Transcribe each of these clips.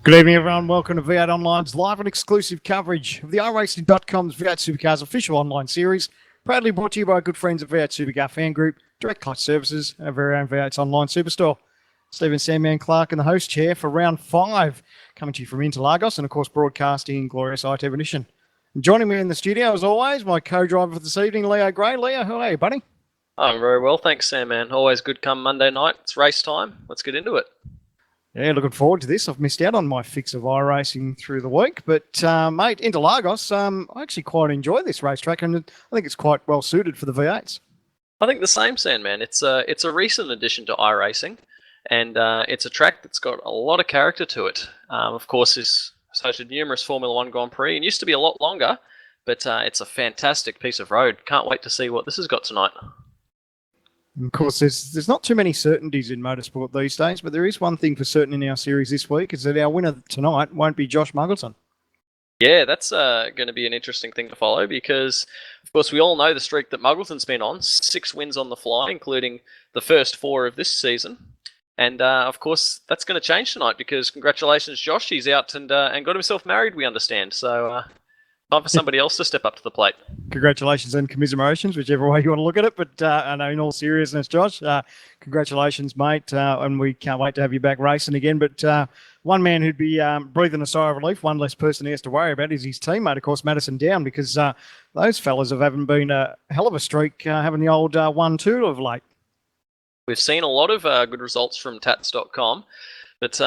Good evening, everyone. Welcome to V8 Online's live and exclusive coverage of the iRacing.com's V8 Supercars official online series, proudly brought to you by our good friends at V8 Supercar Fan Group, Direct Clutch Services, and our very own V8's online superstore. Stephen Sandman Clark in the host chair for round 5, coming to you from Interlagos and, of course, broadcasting glorious IT-Ignition. And joining me in the studio, as always, my co-driver for this evening, Leo Gray. Leo, how are you, buddy? I'm very well, thanks, Sandman. Always good come Monday night. It's race time. Let's get into it. Yeah, looking forward to this. I've missed out on my fix of iRacing through the week, but mate, Interlagos, I actually quite enjoy this racetrack, and I think it's quite well suited for the V8s. I think the same, Sandman. It's a recent addition to iRacing, and it's a track that's got a lot of character to it. Of course, it's hosted numerous Formula One Grand Prix, and used to be a lot longer, but it's a fantastic piece of road. Can't wait to see what this has got tonight. Of course, there's not too many certainties in motorsport these days, but there is one thing for certain in our series this week, is that our winner tonight won't be Josh Muggleton. Yeah, that's going to be an interesting thing to follow because, of course, we all know the streak that Muggleton's been on, 6 wins on the fly, including the first 4 of this season. And, of course, that's going to change tonight because, congratulations, Josh, he's out and got himself married, we understand. So, time for somebody else to step up to the plate. Congratulations and commiserations, whichever way you want to look at it. But I know in all seriousness, Josh, congratulations, mate. And we can't wait to have you back racing again. But one man who'd be breathing a sigh of relief, one less person he has to worry about, is his teammate, of course, Madison Down, because those fellas haven't been a hell of a streak, having the old 1-2 of late. We've seen a lot of good results from Tats.com, but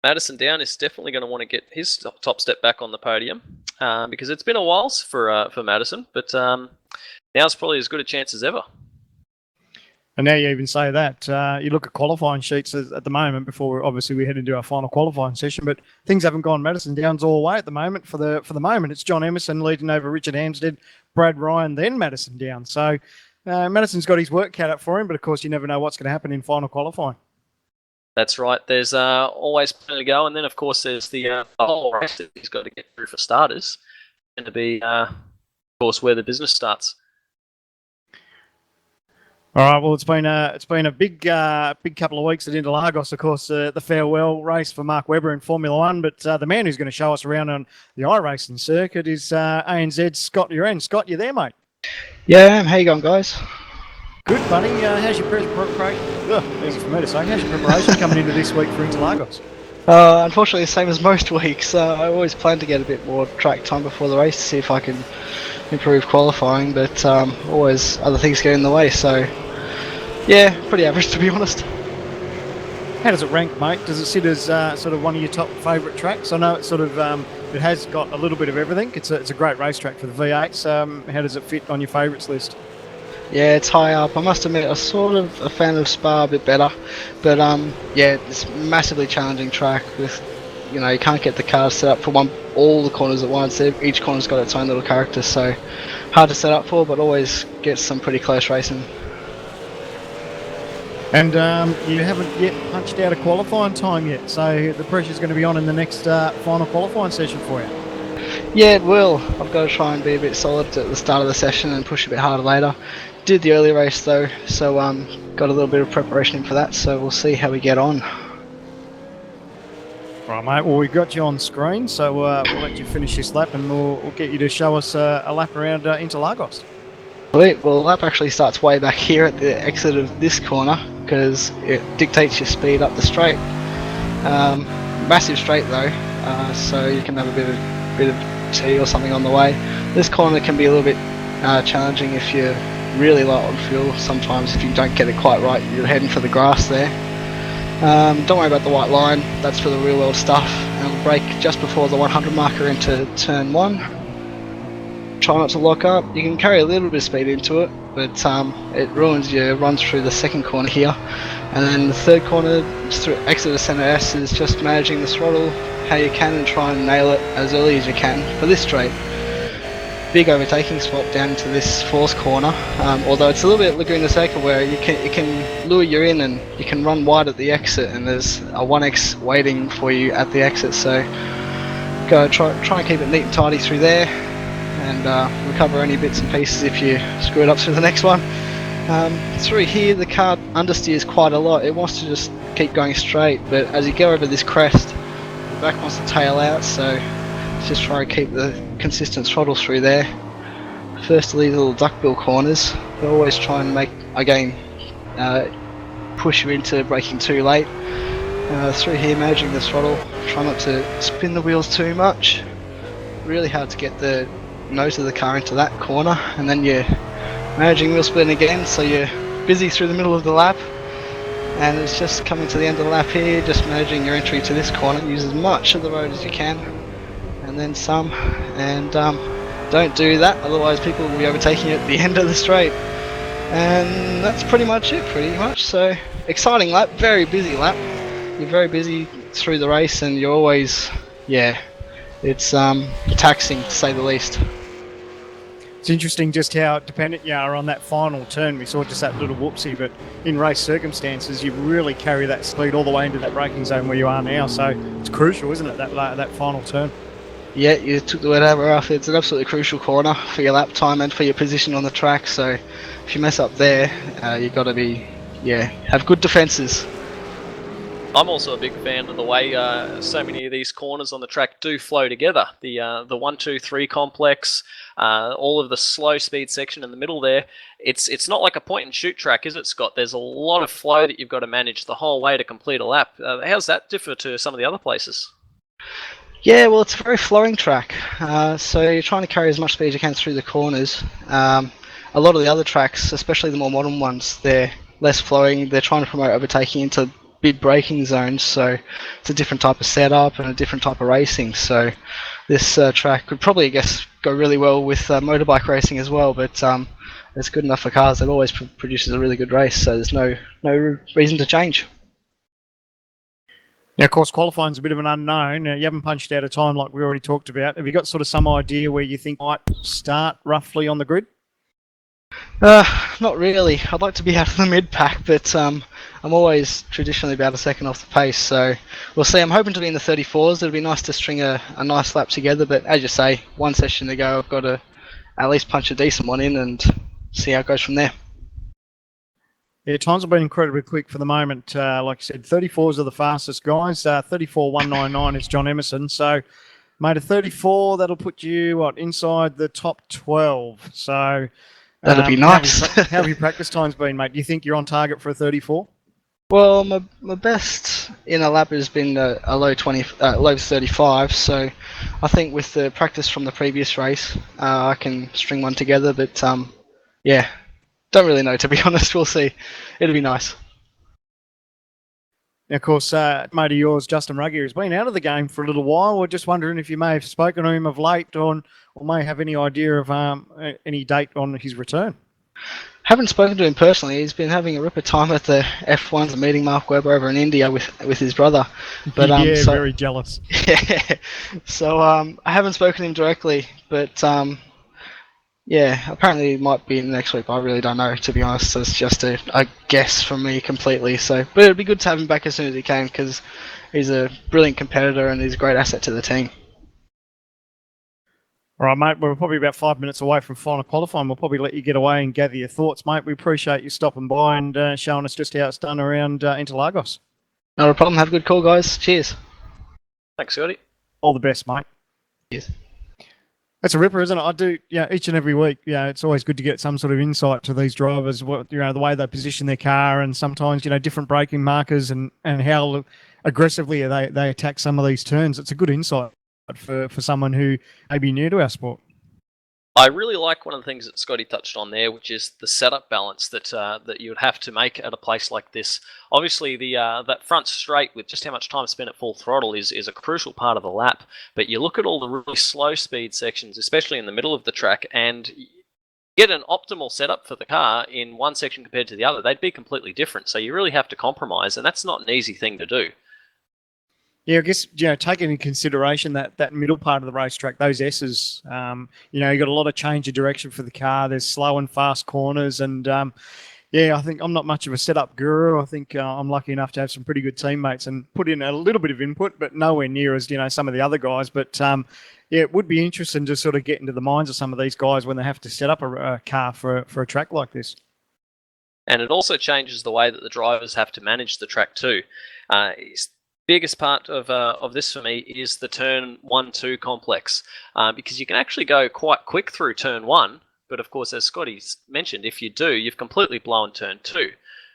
Madison Down is definitely going to want to get his top step back on the podium because it's been a while for Madison, but now's probably as good a chance as ever. And now you even say that. You look at qualifying sheets at the moment before obviously we head into our final qualifying session, but things haven't gone Madison Down's all the way at the moment. For the moment, it's John Emerson leading over Richard Hampstead, Brad Ryan, then Madison Down. So Madison's got his work cut out for him, but of course you never know what's going to happen in final qualifying. That's right. There's always plenty to go, and then of course there's the whole race that he's got to get through for starters. It's going to be, of course, where the business starts. All right. Well, it's been a big couple of weeks at Interlagos. Of course, the farewell race for Mark Webber in Formula One, but the man who's going to show us around on the iRacing circuit is ANZ's Scott Uren. Scott, you there, mate? Yeah, how you going, guys? Good, buddy. How's your preparation? Easy for me to say. How's your preparation coming into this week for Interlagos? Unfortunately, the same as most weeks. I always plan to get a bit more track time before the race to see if I can improve qualifying, but always other things get in the way. So, yeah, pretty average to be honest. How does it rank, mate? Does it sit as sort of one of your top favourite tracks? I know it's sort of it has got a little bit of everything. It's a great racetrack for the V8s. How does it fit on your favourites list? Yeah, it's high up. I must admit, I'm sort of a fan of Spa a bit better, but yeah, it's a massively challenging track. With you can't get the cars set up for all the corners at once. Each corner's got its own little character, so hard to set up for, but always gets some pretty close racing. And you haven't yet punched out a qualifying time yet, so the pressure's going to be on in the next final qualifying session for you. Yeah, it will. I've got to try and be a bit solid at the start of the session and push a bit harder later. Did the early race though, so got a little bit of preparation in for that, so we'll see how we get on. Right, mate, well, we've got you on screen, so we'll let you finish this lap and we'll get you to show us a lap around Interlagos. Well, the lap actually starts way back here at the exit of this corner because it dictates your speed up the straight. Massive straight though, so you can have a bit of tea or something on the way. This corner can be a little bit challenging if you're really low on fuel. Sometimes if you don't get it quite right, you're heading for the grass there. Don't worry about the white line, that's for the real world stuff. And we'll brake just before the 100 marker into turn 1. Try not to lock up. You can carry a little bit of speed into it, but it ruins your runs through the second corner here. And then the third corner, through exit of center S, is just managing the throttle how you can and try and nail it as early as you can for this straight. Big overtaking spot down into this fourth corner, although it's a little bit Laguna Seca where you can lure you in and you can run wide at the exit, and there's a 1x waiting for you at the exit, so go try and keep it neat and tidy through there and recover any bits and pieces if you screw it up through the next one. Through here the car understeers quite a lot. It wants to just keep going straight, but as you go over this crest, the back wants to tail out, so just try to keep the consistent throttle through there. First of these little duckbill corners, they always try and make, again, push you into braking too late. Through here, managing the throttle, try not to spin the wheels too much. Really hard to get the nose of the car into that corner, and then you're managing wheel spin again, so you're busy through the middle of the lap. And it's just coming to the end of the lap here, just managing your entry to this corner. Use as much of the road as you can, and then some. And don't do that, otherwise people will be overtaking you at the end of the straight. And that's pretty much it, So exciting lap, very busy lap. You're very busy through the race, and you're always, it's taxing to say the least. It's interesting just how dependent you are on that final turn. We saw just that little whoopsie, but in race circumstances, you really carry that speed all the way into that braking zone where you are now. So it's crucial, isn't it, that final turn? Yeah, you took the word out of our mouth. It's an absolutely crucial corner for your lap time and for your position on the track. So if you mess up there, you've got to be, have good defences. I'm also a big fan of the way so many of these corners on the track do flow together. The 1, 2, 3 complex, all of the slow speed section in the middle there. It's not like a point and shoot track, is it, Scott? There's a lot of flow that you've got to manage the whole way to complete a lap. How's that differ to some of the other places? Yeah, well, it's a very flowing track. So you're trying to carry as much speed as you can through the corners. A lot of the other tracks, especially the more modern ones, they're less flowing. They're trying to promote overtaking into big braking zones, so it's a different type of setup and a different type of racing. So this track could probably, I guess, go really well with motorbike racing as well, but it's good enough for cars. It always produces a really good race, so there's no reason to change. Now, of course, qualifying's a bit of an unknown. You haven't punched out a time like we already talked about. Have you got sort of some idea where you think might start roughly on the grid? Not really. I'd like to be out of the mid-pack, but I'm always traditionally about a second off the pace, so we'll see. I'm hoping to be in the 34s. It'll be nice to string a nice lap together, but as you say, one session to go. I've got to at least punch a decent one in and see how it goes from there. Yeah, times have been incredibly quick for the moment. Like I said, 34s are the fastest guys. 34.199 is John Emerson. So, mate, a 34, that'll put you, inside the top 12. So... That'd be nice. How have your practice times been, mate? Do you think you're on target for a 34? Well, my best in a lap has been a low 35. So I think with the practice from the previous race, I can string one together. But don't really know, to be honest. We'll see. It'll be nice. Now, of course, mate of yours, Justin Ruggier, has been out of the game for a little while. We're just wondering if you may have spoken to him of late or may have any idea of any date on his return. Haven't spoken to him personally. He's been having a ripper time at the F1s, meeting Mark Webber over in India with his brother. But very jealous. Yeah. So I haven't spoken to him directly, but apparently it might be next week. But I really don't know, to be honest. So it's just a guess from me completely. So, but it'd be good to have him back as soon as he can, because he's a brilliant competitor and he's a great asset to the team. All right, mate, we're probably about 5 minutes away from final qualifying. We'll probably let you get away and gather your thoughts, mate. We appreciate you stopping by and showing us just how it's done around Interlagos. Not a problem. Have a good call, guys. Cheers. Thanks, Scotty. All the best, mate. Cheers. That's a ripper, isn't it? I do, each and every week. It's always good to get some sort of insight to these drivers, the way they position their car, and sometimes, different braking markers and how aggressively they attack some of these turns. It's a good insight for someone who may be new to our sport. I really like one of the things that Scotty touched on there, which is the setup balance that you would have to make at a place like this. Obviously, that front straight with just how much time spent at full throttle is a crucial part of the lap. But you look at all the really slow speed sections, especially in the middle of the track, and get an optimal setup for the car in one section compared to the other. They'd be completely different. So you really have to compromise, and that's not an easy thing to do. Yeah, I guess, taking into consideration that middle part of the racetrack, those S's, you got a lot of change of direction for the car. There's slow and fast corners. And, I think I'm not much of a setup guru. I think I'm lucky enough to have some pretty good teammates and put in a little bit of input, but nowhere near as, some of the other guys. But, it would be interesting to sort of get into the minds of some of these guys when they have to set up a car for a track like this. And it also changes the way that the drivers have to manage the track too. biggest part of this for me is the turn 1-2 complex, because you can actually go quite quick through turn 1, but of course, as Scotty's mentioned, if you do, you've completely blown turn 2.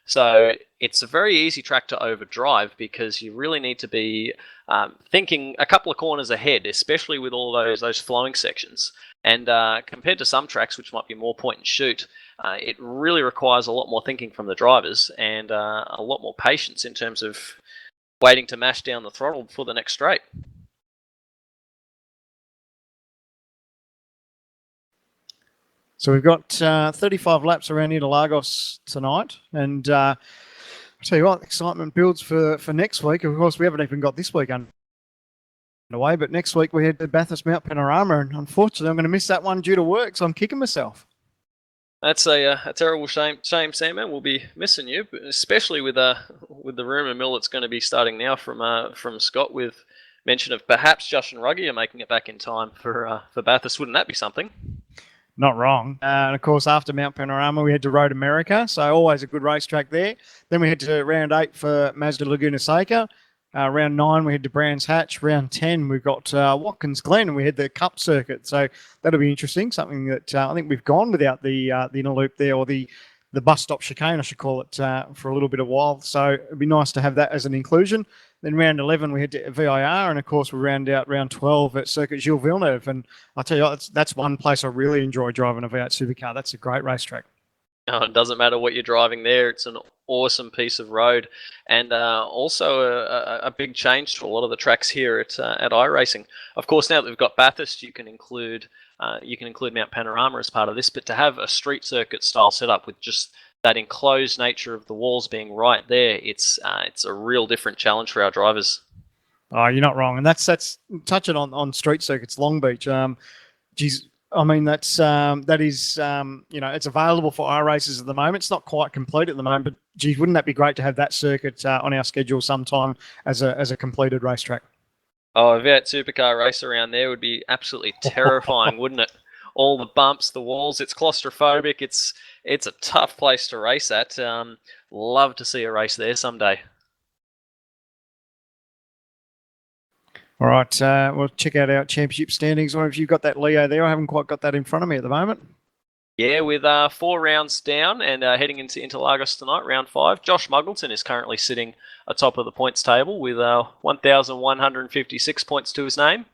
So it's a very easy track to overdrive because you really need to be thinking a couple of corners ahead, especially with all those flowing sections. And compared to some tracks, which might be more point and shoot, it really requires a lot more thinking from the drivers and a lot more patience in terms of waiting to mash down the throttle for the next straight. So we've got 35 laps around Interlagos tonight, and I'll tell you what, excitement builds for next week. Of course, we haven't even got this week underway, but next week we head to Bathurst Mount Panorama, and unfortunately I'm going to miss that one due to work, so I'm kicking myself. That's a terrible shame, Sandman. We'll be missing you, especially with the rumour mill that's going to be starting now from Scott, with mention of perhaps Josh and Ruggie are making it back in time for Bathurst. Wouldn't that be something? Not wrong. And of course, after Mount Panorama, we head to Road America, so always a good racetrack there. Then we head to round 8 for Mazda Laguna Seca. Round 9, we head to Brands Hatch. Round 10, we've got Watkins Glen, and we head the Cup Circuit. So that'll be interesting. Something that I think we've gone without the inner loop there, or the bus stop chicane, I should call it, for a little bit of while. So it'd be nice to have that as an inclusion. Then round 11, we head to VIR, and of course we round out round 12 at Circuit Gilles Villeneuve. And I'll tell you, that's one place I really enjoy driving a V8 supercar. That's a great racetrack. Oh, it doesn't matter what you're driving there. It's an awesome piece of road, and also a big change to a lot of the tracks here at iRacing. Of course, now that we've got Bathurst, you can include Mount Panorama as part of this. But to have a street circuit style setup with just that enclosed nature of the walls being right there, it's a real different challenge for our drivers. Oh, you're not wrong, and that's touching on street circuits, Long Beach. Geez, I mean that is it's available for iRaces at the moment. It's not quite complete at the moment, but geez, wouldn't that be great to have that circuit on our schedule sometime as a completed racetrack? Oh, a V8 supercar race around there would be absolutely terrifying, wouldn't it? All the bumps, the walls, it's claustrophobic. It's a tough place to race at. Love to see a race there someday. All right, we'll check out our championship standings. Or if you've got that Leo there, I haven't quite got that in front of me at the moment. Yeah, with 4 rounds down and heading into Interlagos tonight, round 5, Josh Muggleton is currently sitting atop of the points table with 1,156 points to his name.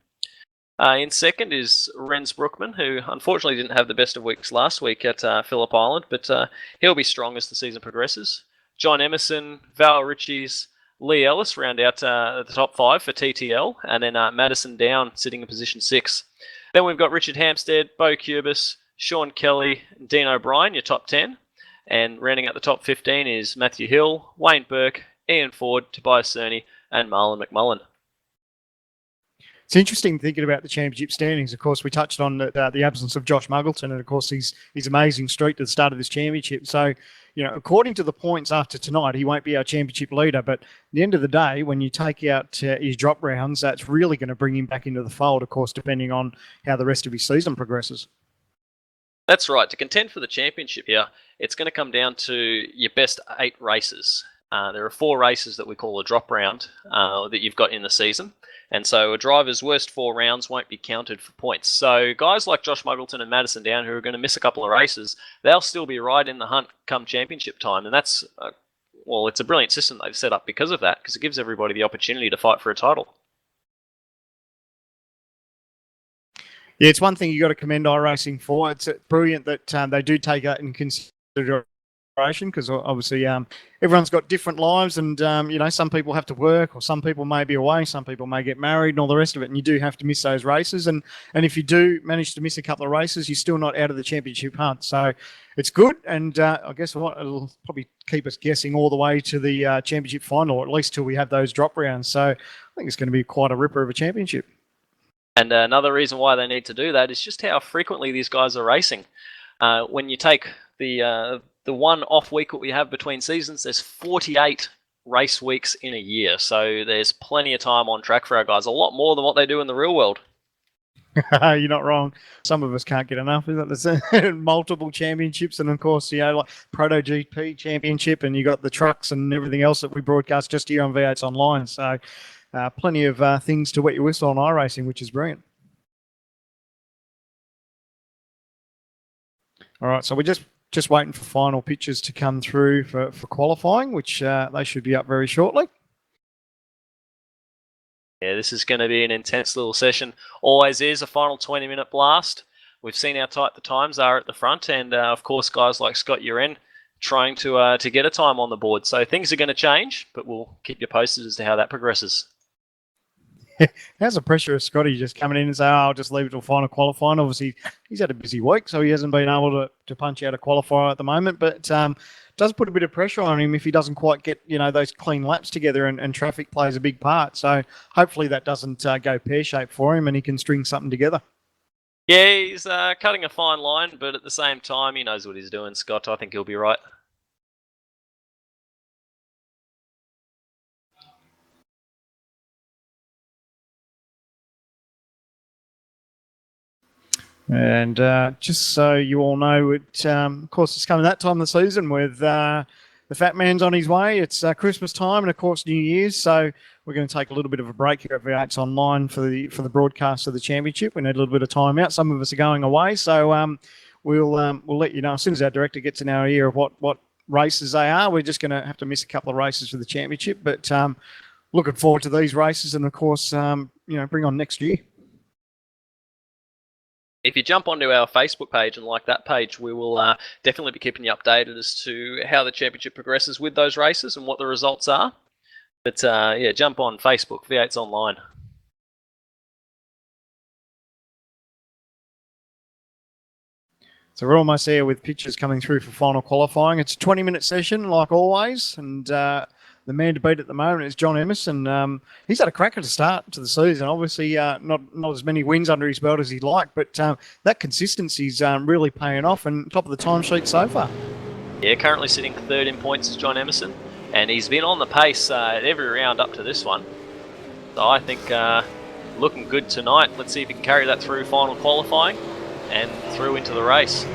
In second is Renz Brookman, who unfortunately didn't have the best of weeks last week at Phillip Island, but he'll be strong as the season progresses. John Emerson, Val Ritchie's, Lee Ellis round out the top 5 for TTL, and then Madison Down sitting in position 6. Then we've got Richard Hampstead, Bo Cubis, Sean Kelly, and Dean O'Brien, your top 10. And rounding out the top 15 is Matthew Hill, Wayne Burke, Ian Ford, Tobias Cerny, and Marlon McMullen. It's interesting thinking about the championship standings. Of course, we touched on the absence of Josh Muggleton, and of course, his amazing streak to the start of this championship. So, according to the points after tonight, he won't be our championship leader. But at the end of the day, when you take out his drop rounds, that's really going to bring him back into the fold, of course, depending on how the rest of his season progresses. That's right. To contend for the championship here, it's going to come down to your best 8 races. There are 4 races that we call a drop round that you've got in the season. And so a driver's worst 4 rounds won't be counted for points. So guys like Josh Muggleton and Madison Down, who are going to miss a couple of races, they'll still be right in the hunt come championship time. And that's, it's a brilliant system they've set up because of that, because it gives everybody the opportunity to fight for a title. Yeah, it's one thing you got to commend iRacing for. It's brilliant that they do take that in consideration, because obviously everyone's got different lives, and some people have to work, or some people may be away, some people may get married and all the rest of it, and you do have to miss those races, and if you do manage to miss a couple of races, you're still not out of the championship hunt. So it's good, and I guess what, it'll probably keep us guessing all the way to the championship final, or at least till we have those drop rounds. So I think it's going to be quite a ripper of a championship. And another reason why they need to do that is just how frequently these guys are racing. When you take the one off week that we have between seasons, there's 48 race weeks in a year. So there's plenty of time on track for our guys, a lot more than what they do in the real world. You're not wrong. Some of us can't get enough. There's multiple championships, and of course, like Proto GP Championship, and you got the trucks and everything else that we broadcast just here on V8's Online. So, plenty of things to wet your whistle on iRacing, which is brilliant. All right, so we're just waiting for final pictures to come through for qualifying, which they should be up very shortly. Yeah, this is going to be an intense little session. Always is a final 20-minute blast. We've seen how tight the times are at the front, and of course, guys like Scott Uren trying to get a time on the board. So things are going to change, but we'll keep you posted as to how that progresses. How's the pressure of Scotty just coming in and say, I'll just leave it till final qualifying? Obviously, he's had a busy week, so he hasn't been able to punch out a qualifier at the moment, but does put a bit of pressure on him if he doesn't quite get, those clean laps together, and traffic plays a big part. So hopefully that doesn't go pear-shaped for him and he can string something together. Yeah, he's cutting a fine line, but at the same time, he knows what he's doing, Scott. I think he'll be right. And just so you all know, of course, it's coming that time of the season with the Fat Man's on his way. It's Christmas time and, of course, New Year's. So we're going to take a little bit of a break here at V8's Online for the broadcast of the championship. We need a little bit of time out. Some of us are going away. So we'll let you know as soon as our director gets in our ear of what races they are. We're just going to have to miss a couple of races for the championship. But looking forward to these races and, of course, bring on next year. If you jump onto our Facebook page and like that page, we will definitely be keeping you updated as to how the championship progresses with those races and what the results are. But yeah, jump on Facebook, V8's Online. So we're almost there with pictures coming through for final qualifying. It's a 20-minute session, like always, and the man to beat at the moment is John Emerson. He's had a cracker to start to the season. Obviously, not as many wins under his belt as he'd like, but that consistency's really paying off and top of the timesheet so far. Yeah, currently sitting third in points is John Emerson, and he's been on the pace every round up to this one. So I think looking good tonight. Let's see if he can carry that through final qualifying and through into the race.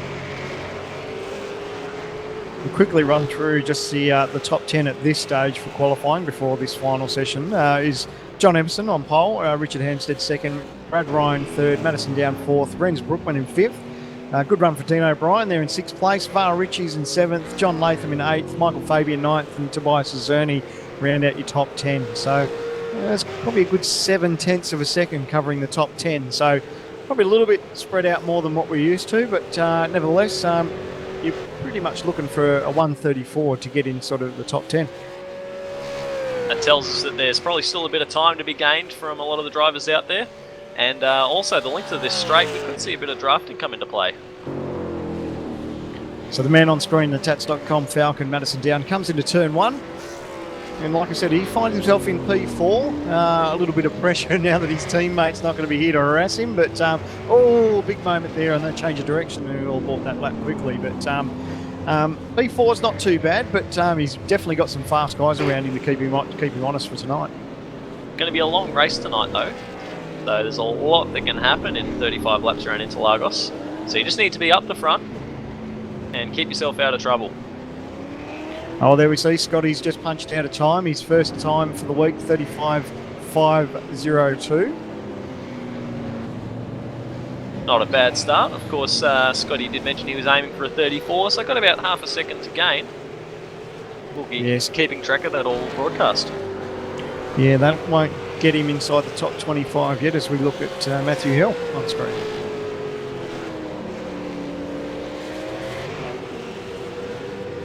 We'll quickly run through just the top 10 at this stage for qualifying before this final session. Is John Emerson on pole, Richard Hampstead second, Brad Ryan third, Madison Down fourth, Renz Brookman in fifth. Good run for Dean O'Brien there in sixth place, Var Ritchie's in seventh, John Latham in eighth, Michael Fabian ninth, and Tobias Zerny round out your top 10. So that's probably a good 7/10 of a second covering the top 10. So probably a little bit spread out more than what we're used to, but nevertheless, you're pretty much looking for a 134 to get in sort of the top 10. That tells us that there's probably still a bit of time to be gained from a lot of the drivers out there. And also the length of this straight, we could see a bit of drafting come into play. So the man on screen, the Tats.com Falcon, Madison Down, comes into turn one. And like I said, he finds himself in P4. A little bit of pressure now that his teammate's not going to be here to harass him. But, big moment there, and they change of direction, and we all bought that lap quickly. But P4's not too bad, but he's definitely got some fast guys around him to keep him honest for tonight. Going to be a long race tonight, though. So there's a lot that can happen in 35 laps around Interlagos. So you just need to be up the front and keep yourself out of trouble. Oh, there we see Scotty's just punched out a time. His first time for the week, 35.502. Not a bad start. Of course, Scotty did mention he was aiming for a 34, so got about half a second to gain. We'll be keeping track of that all broadcast. Yeah, that won't get him inside the top 25 yet as we look at Matthew Hill on screen.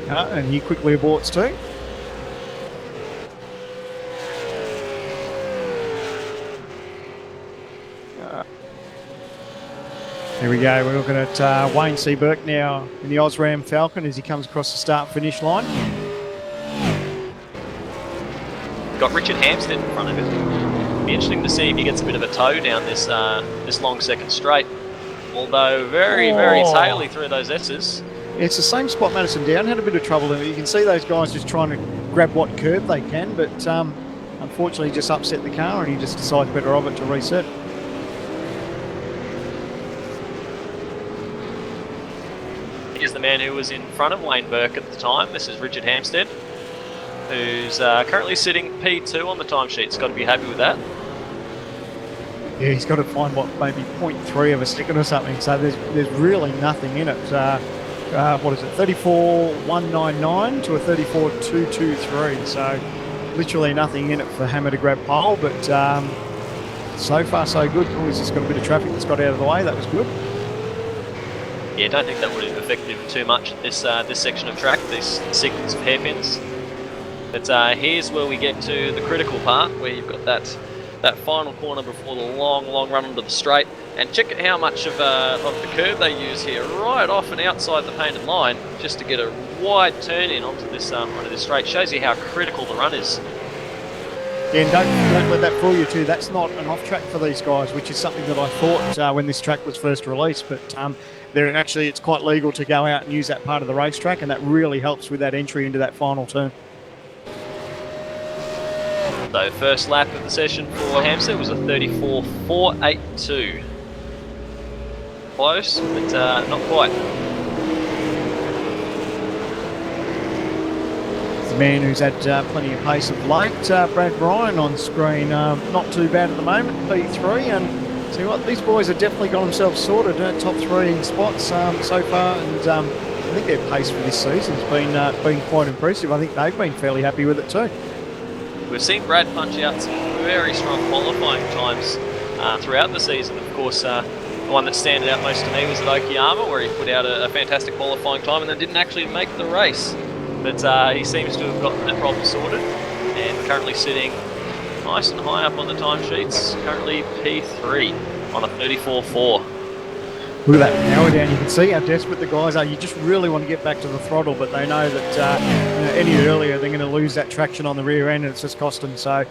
And he quickly aborts too. There we go. We're looking at Wayne Seaburke now in the Osram Falcon as he comes across the start-finish line. Got Richard Hampstead in front of him. Be interesting to see if he gets a bit of a toe down this this long second straight. Although very taily through those S's. It's the same spot Madison Down had a bit of trouble in. You can see those guys just trying to grab what curve they can, but unfortunately just upset the car and he just decides better of it to reset. Here's the man who was in front of Wayne Burke at the time. This is Richard Hampstead, who's currently sitting P2 on the timesheet. He's got to be happy with that. Yeah, he's got to find maybe 0.3 of a second or something. So there's really nothing in it. What is it? 34.199 to a 34.223. So literally nothing in it for Hammer to grab pole. But so far so good. Oh, he's just got a bit of traffic that's got out of the way. That was good. Yeah, don't think that would have affected him too much at this section of track, this sequence of hairpins. But here's where we get to the critical part, where you've got that final corner before the long run onto the straight. And check out how much of the curve they use here, right off and outside the painted line, just to get a wide turn in onto this straight. Shows you how critical the run is. Yeah, and don't let that fool you too. That's not an off track for these guys, which is something that I thought when this track was first released. But it's quite legal to go out and use that part of the racetrack, and that really helps with that entry into that final turn. So first lap of the session for Hampstead was a 34.482. Close, but not quite. The man who's had plenty of pace of late, Brad Ryan on screen, not too bad at the moment, P3, and see what, these boys have definitely got themselves sorted, top 3 in spots so far, and I think their pace for this season has been quite impressive. I think they've been fairly happy with it too. We've seen Brad punch out some very strong qualifying times throughout the season. Of course, the one that standed out most to me was at Okayama, where he put out a fantastic qualifying time and then didn't actually make the race. But he seems to have gotten that problem sorted, and currently sitting nice and high up on the timesheets. Currently P3 on a 34.4. Look at that power down. You can see how desperate the guys are. You just really want to get back to the throttle, but they know that any earlier they're going to lose that traction on the rear end, and it's just cost them. So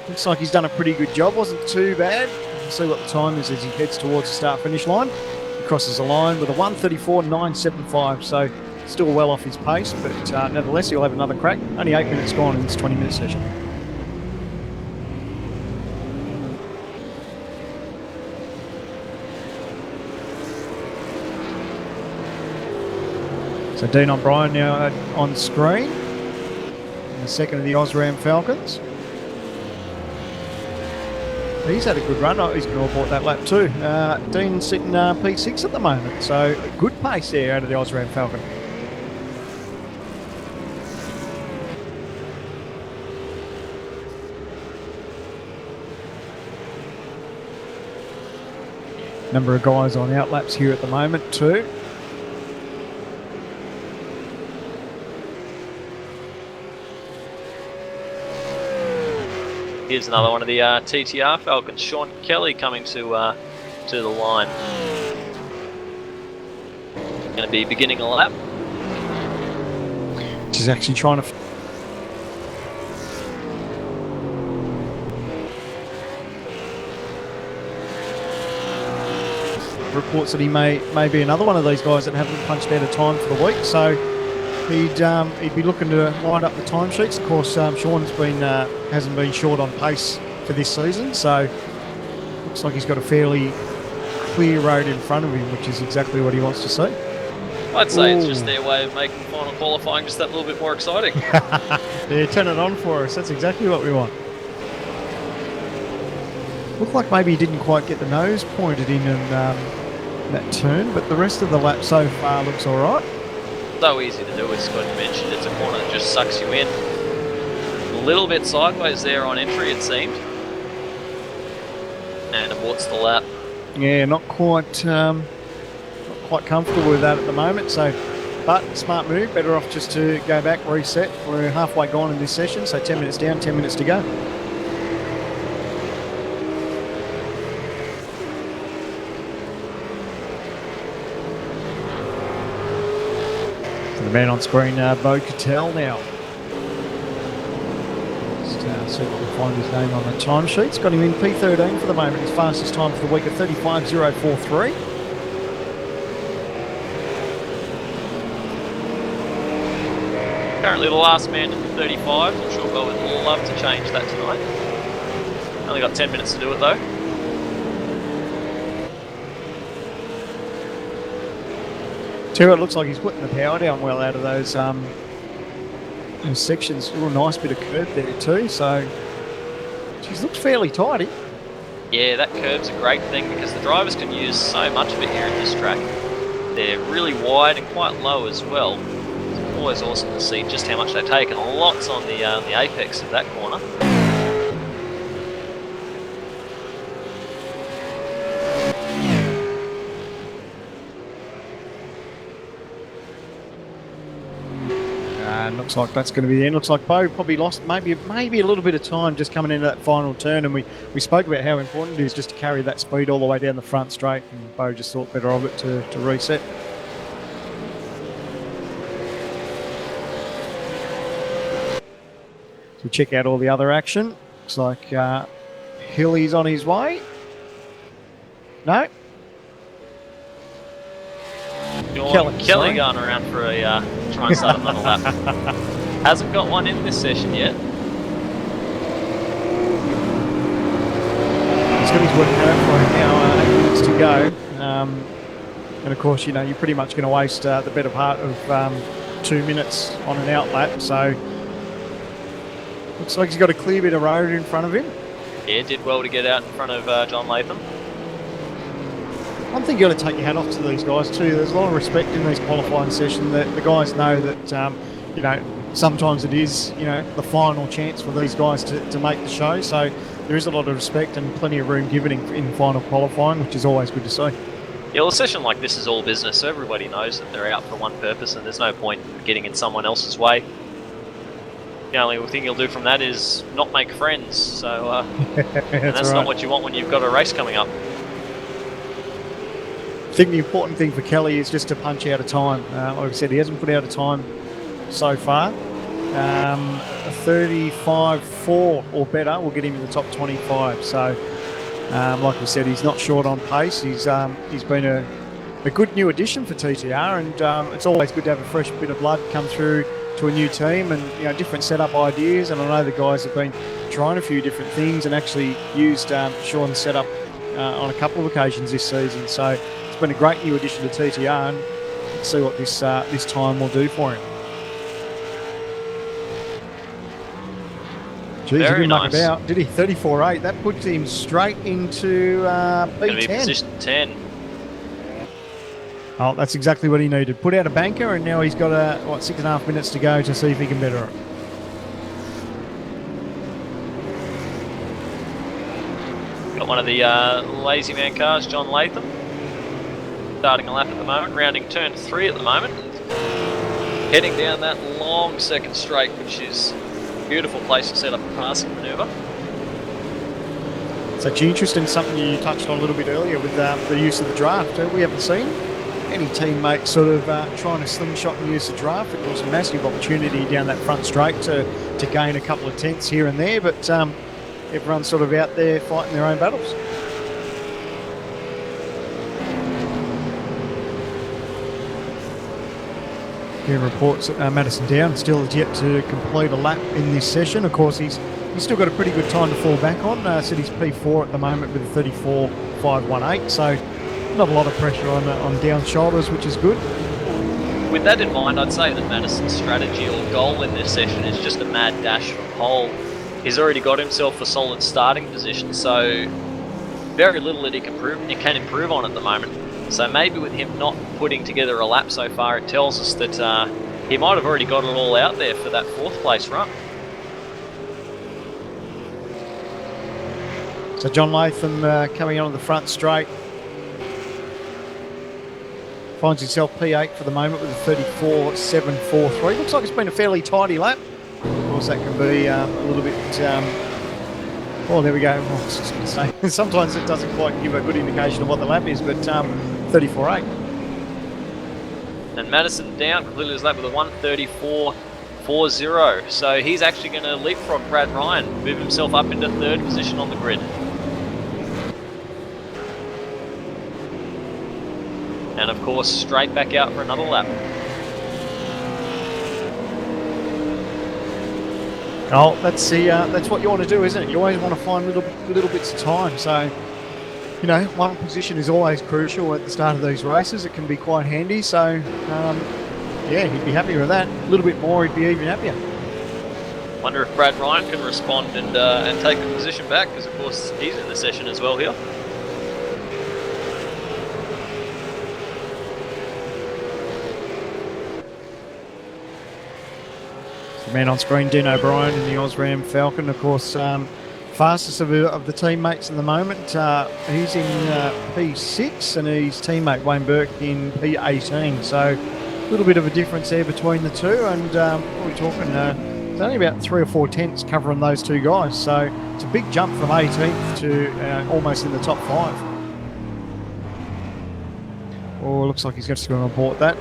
looks like he's done a pretty good job. Wasn't too bad. We'll see what the time is as he heads towards the start-finish line. He crosses the line with a 1:34.975, so still well off his pace, but nevertheless he'll have another crack. Only 8 minutes gone in this 20-minute session. So Dean O'Brien now on screen, in the second of the Osram Falcons. He's had a good run. Oh, he's going to have bought that lap too. Dean's sitting P6 at the moment, so a good pace there out of the Osram Falcon. Number of guys on outlaps here at the moment too. Here's another one of the TTR Falcons. Sean Kelly coming to the line. Going to be beginning a lap. She's actually trying to. Reports that he may be another one of these guys that haven't punched out a time for the week, so he'd be looking to line up the timesheets. Of course, Sean's hasn't been short on pace for this season, so looks like he's got a fairly clear road in front of him, which is exactly what he wants to see. I'd say it's just their way of making final qualifying just that little bit more exciting. Yeah, turn it on for us. That's exactly what we want. Looked like maybe he didn't quite get the nose pointed in that turn, but the rest of the lap so far looks all right. So easy to do, as Scott mentioned. It's a corner that just sucks you in. A little bit sideways there on entry, it seemed. And aborts the lap. Yeah, not quite comfortable with that at the moment. So, but smart move. Better off just to go back, reset. We're halfway gone in this session, so 10 minutes down, 10 minutes to go. The man on screen, Bo Cattell now. Just see if we can find his name on the timesheets. Got him in P13 for the moment. His fastest time for the week of 35.043. Currently the last man in the 35. I'm sure Bo would love to change that tonight. Only got 10 minutes to do it though. Tell you what, it looks like he's putting the power down well out of those sections. A nice bit of curb there too. So, geez, looks fairly tidy. Yeah, that curb's a great thing because the drivers can use so much of it here at this track. They're really wide and quite low as well. It's always awesome to see just how much they take, and lots on the apex of that corner. Looks like that's going to be the end. Looks like Bo probably lost maybe a little bit of time just coming into that final turn, and we spoke about how important it is just to carry that speed all the way down the front straight, and Bo just thought better of it to reset. So check out all the other action. Looks like Hilly's on his way. No? Kelly going around for a try and start another lap. Hasn't got one in this session yet. He's got his work cut out for him now. 8 minutes to go. And of course, you know, you're pretty much going to waste the better part of 2 minutes on an out lap. So looks like he's got a clear bit of road in front of him. Yeah, did well to get out in front of John Latham. One thing you got to take your hat off to these guys too. There's a lot of respect in these qualifying sessions. That the guys know that you know, sometimes it is, you know, the final chance for these guys to make the show. So there is a lot of respect and plenty of room given in final qualifying, which is always good to see. Yeah, well, a session like this is all business, so everybody knows that they're out for one purpose, and there's no point in getting in someone else's way. The only thing you'll do from that is not make friends. So and that's right. not what you want when you've got a race coming up. I think the important thing for Kelly is just to punch out a time. Like I said, he hasn't put out a time so far. A 35.4 or better will get him in the top 25. So, like we said, he's not short on pace. He's been a good new addition for TTR, and it's always good to have a fresh bit of blood come through to a new team, and you know, different setup ideas. And I know the guys have been trying a few different things and actually used Sean's setup on a couple of occasions this season. So it's been a great new addition to TTR, and let's see what this time will do for him. Jeez, Very he didn't muck nice. about, did he? 34.8. That puts him straight into Going to be B10. position 10. Oh, that's exactly what he needed. Put out a banker, and now he's got 6.5 minutes to go to see if he can better it. Got one of the lazy man cars, John Latham. Starting a lap at the moment, rounding turn 3 at the moment. Heading down that long second straight, which is a beautiful place to set up a passing manoeuvre. It's actually interesting, something you touched on a little bit earlier with the use of the draft. We haven't seen any teammate sort of trying to slingshot and use the draft. It was a massive opportunity down that front straight to gain a couple of tenths here and there, but everyone's sort of out there fighting their own battles. Here reports that Madison Down still has yet to complete a lap in this session. Of course, he's still got a pretty good time to fall back on. Said he's P4 at the moment with a 34.518, so not a lot of pressure on Down's shoulders, which is good. With that in mind, I'd say that Madison's strategy or goal in this session is just a mad dash from pole. He's already got himself a solid starting position, so very little that he can improve on at the moment. So maybe with him not putting together a lap so far, it tells us that he might have already got it all out there for that 4th place run. So John Latham coming on the front straight. Finds himself P8 for the moment with a 34.743. Looks like it's been a fairly tidy lap. Of course, that can be a little bit... well, there we go. I was just going to say, sometimes it doesn't quite give a good indication of what the lap is, but 34.8. And Madison Down completed his lap with a 1:34.40. So he's actually going to leapfrog Brad Ryan, move himself up into 3rd position on the grid. And of course, straight back out for another lap. Oh, that's what you want to do, isn't it? You always want to find little bits of time. So you know, one position is always crucial at the start of these races. It can be quite handy. So, yeah, he'd be happy with that. A little bit more, he'd be even happier. Wonder if Brad Ryan can respond and take the position back, because of course he's in the session as well here. The man on screen, Dean O'Brien in the Osram Falcon, of course, fastest of the teammates at the moment. He's in P6 and his teammate Wayne Burke in P18. So a little bit of a difference there between the two, and what are we talking? It's only about 3 or 4 tenths covering those two guys. So it's a big jump from 18th to almost in the top 5. Oh, looks like he's just going to report that.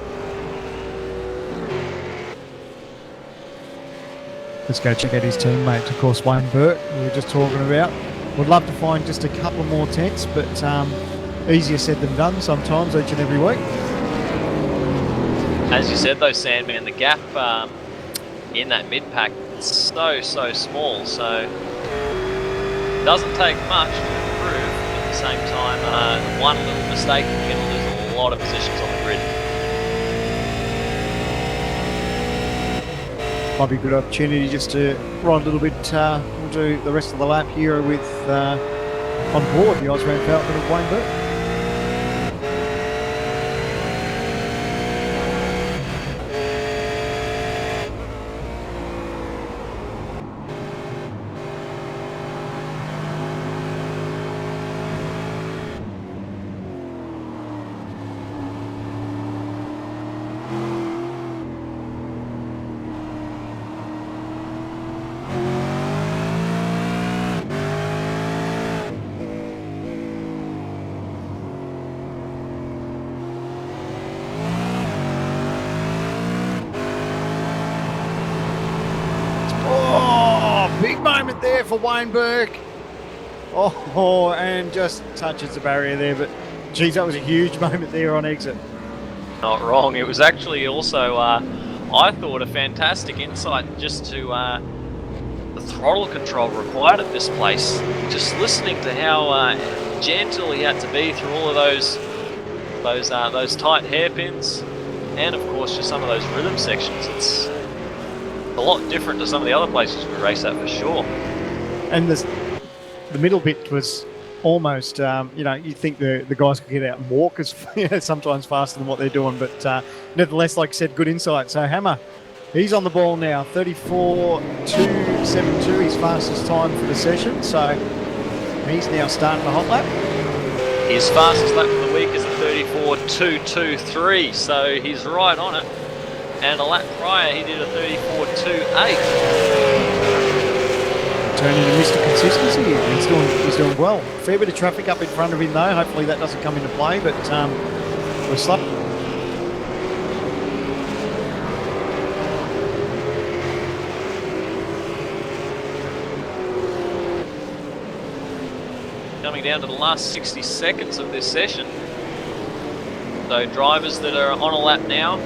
Let's go check out his teammate, of course, Wayne Burke, we were just talking about. Would love to find just a couple more tenths, but easier said than done sometimes each and every week. As you said though, Sandman, the gap in that mid-pack is so small, so it doesn't take much to improve. At the same time, one little mistake can lose a lot of positions on the grid. Might be a good opportunity just to ride a little bit. We'll do the rest of the lap here with on board the Osram Falcon of Wayne Burke. Big moment there for Wayne Burke. Oh, and just touches the barrier there, but geez, that was a huge moment there on exit. Not wrong. It was actually also, I thought, a fantastic insight just to the throttle control required at this place. Just listening to how gentle he had to be through all of those tight hairpins, and of course just some of those rhythm sections. It's a lot different to some of the other places we race at for sure. And the middle bit was almost, you know, you think the guys could get out and walk as sometimes faster than what they're doing, but nevertheless, like I said, good insight. So Hammer, he's on the ball now, 34.272, his fastest time for the session. So he's now starting the hot lap. His fastest lap of the week is a 34.223, so he's right on it. And a lap prior, he did a 34.28. Turning to Mr. Consistency, he's doing well. Fair bit of traffic up in front of him though. Hopefully that doesn't come into play, but we're slumped. Coming down to the last 60 seconds of this session. So drivers that are on a lap now,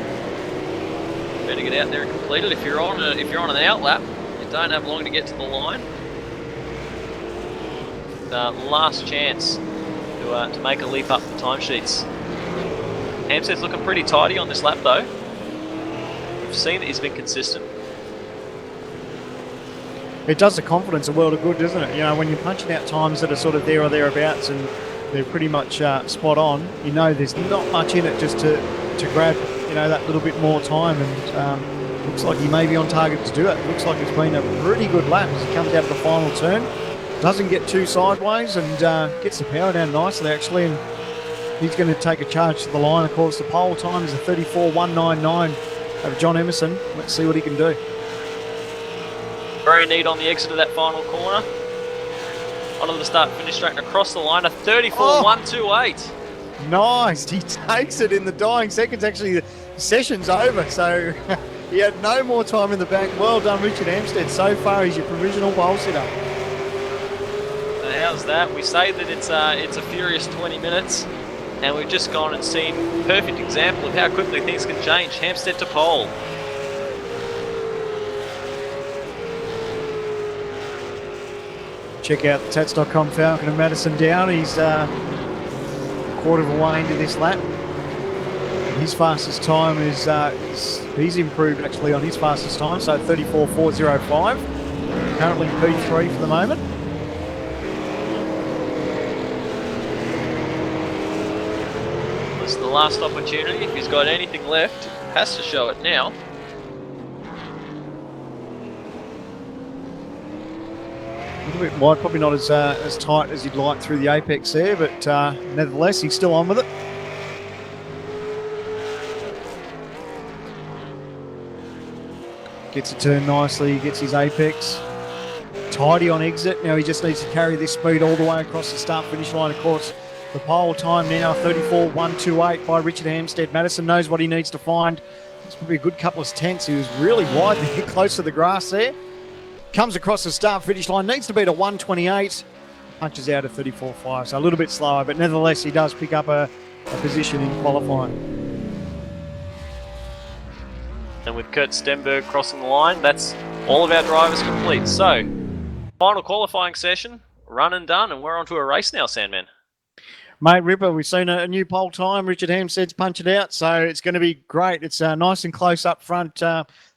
better get out there and complete it. If you're on an out lap, you don't have long to get to the line. Last chance to make a leap up the timesheets. Hampstead's looking pretty tidy on this lap though. We've seen that he's been consistent. It does the confidence a world of good, doesn't it? You know, when you're punching out times that are sort of there or thereabouts and they're pretty much spot on, you know there's not much in it just to grab, you know, that little bit more time, and looks like he may be on target to do it. Looks like it's been a pretty good lap as he comes out of the final turn. Doesn't get too sideways and gets the power down nicely actually, and he's going to take a charge to the line. Of course, the pole time is a 34.199 over John Emerson. Let's see what he can do. Very neat on the exit of that final corner. Onto the start-finish track across the line, a 34.128. Nice, he takes it in the dying seconds. Actually, the session's over, so he had no more time in the bank. Well done, Richard Hampstead. So far, he's your provisional pole sitter. And how's that? We say that it's a furious 20 minutes, and we've just gone and seen a perfect example of how quickly things can change. Hampstead to pole. Check out the tats.com Falcon and Madison down. He's quarter of a way into this lap. His fastest time is he's improved actually on his fastest time, so 34.405. Currently P3 for the moment. This is the last opportunity. If he's got anything left, has to show it now. A little bit wide, probably not as tight as you'd like through the apex there, but nevertheless, he's still on with it. Gets a turn nicely, gets his apex. Tidy on exit. Now he just needs to carry this speed all the way across the start-finish line. Of course, the pole time now, 34.128 by Richard Hampstead. Madison knows what he needs to find. It's probably a good couple of tenths. He was really wide there, close to the grass there. Comes across the start-finish line, needs to beat a 128. Punches out at 34.5, so a little bit slower, but nevertheless, he does pick up a position in qualifying. And with Kurt Stenberg crossing the line, that's all of our drivers complete. So, final qualifying session, run and done, and we're on to a race now, Sandman. Mate Ripper, we've seen a new pole time. Richard Hampstead's punched it out, so it's going to be great. It's nice and close up front.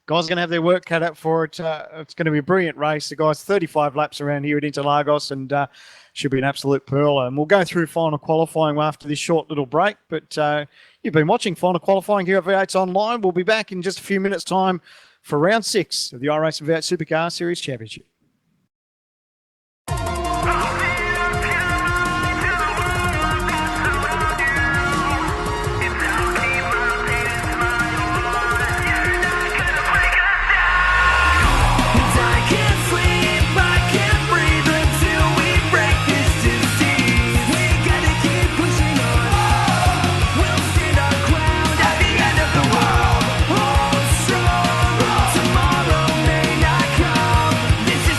Guys are going to have their work cut out for it. It's going to be a brilliant race. The guys 35 laps around here at Interlagos, and should be an absolute pearl. And we'll go through final qualifying after this short little break. But you've been watching final qualifying here at V8's Online. We'll be back in just a few minutes' time for round 6 of the iRacing V8 Supercar Series Championship. This is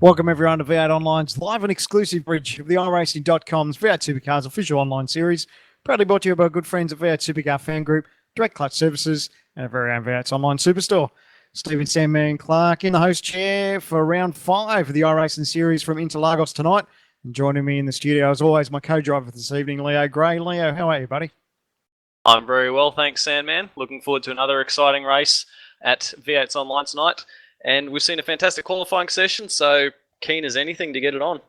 Welcome everyone to V8 Online's live and exclusive bridge of the iRacing.com's V8 Supercars official online series, proudly brought to you by our good friends at V8 Supercar Fan Group, Direct Clutch Services, and our very own V8's online superstore. Stephen Sandman Clark in the host chair for round 5 of the iRacing series from Interlagos tonight. And joining me in the studio, as always, my co-driver this evening, Leo Gray. Leo, how are you, buddy? I'm very well, thanks, Sandman. Looking forward to another exciting race at V8's Online tonight. And we've seen a fantastic qualifying session, so keen as anything to get it on.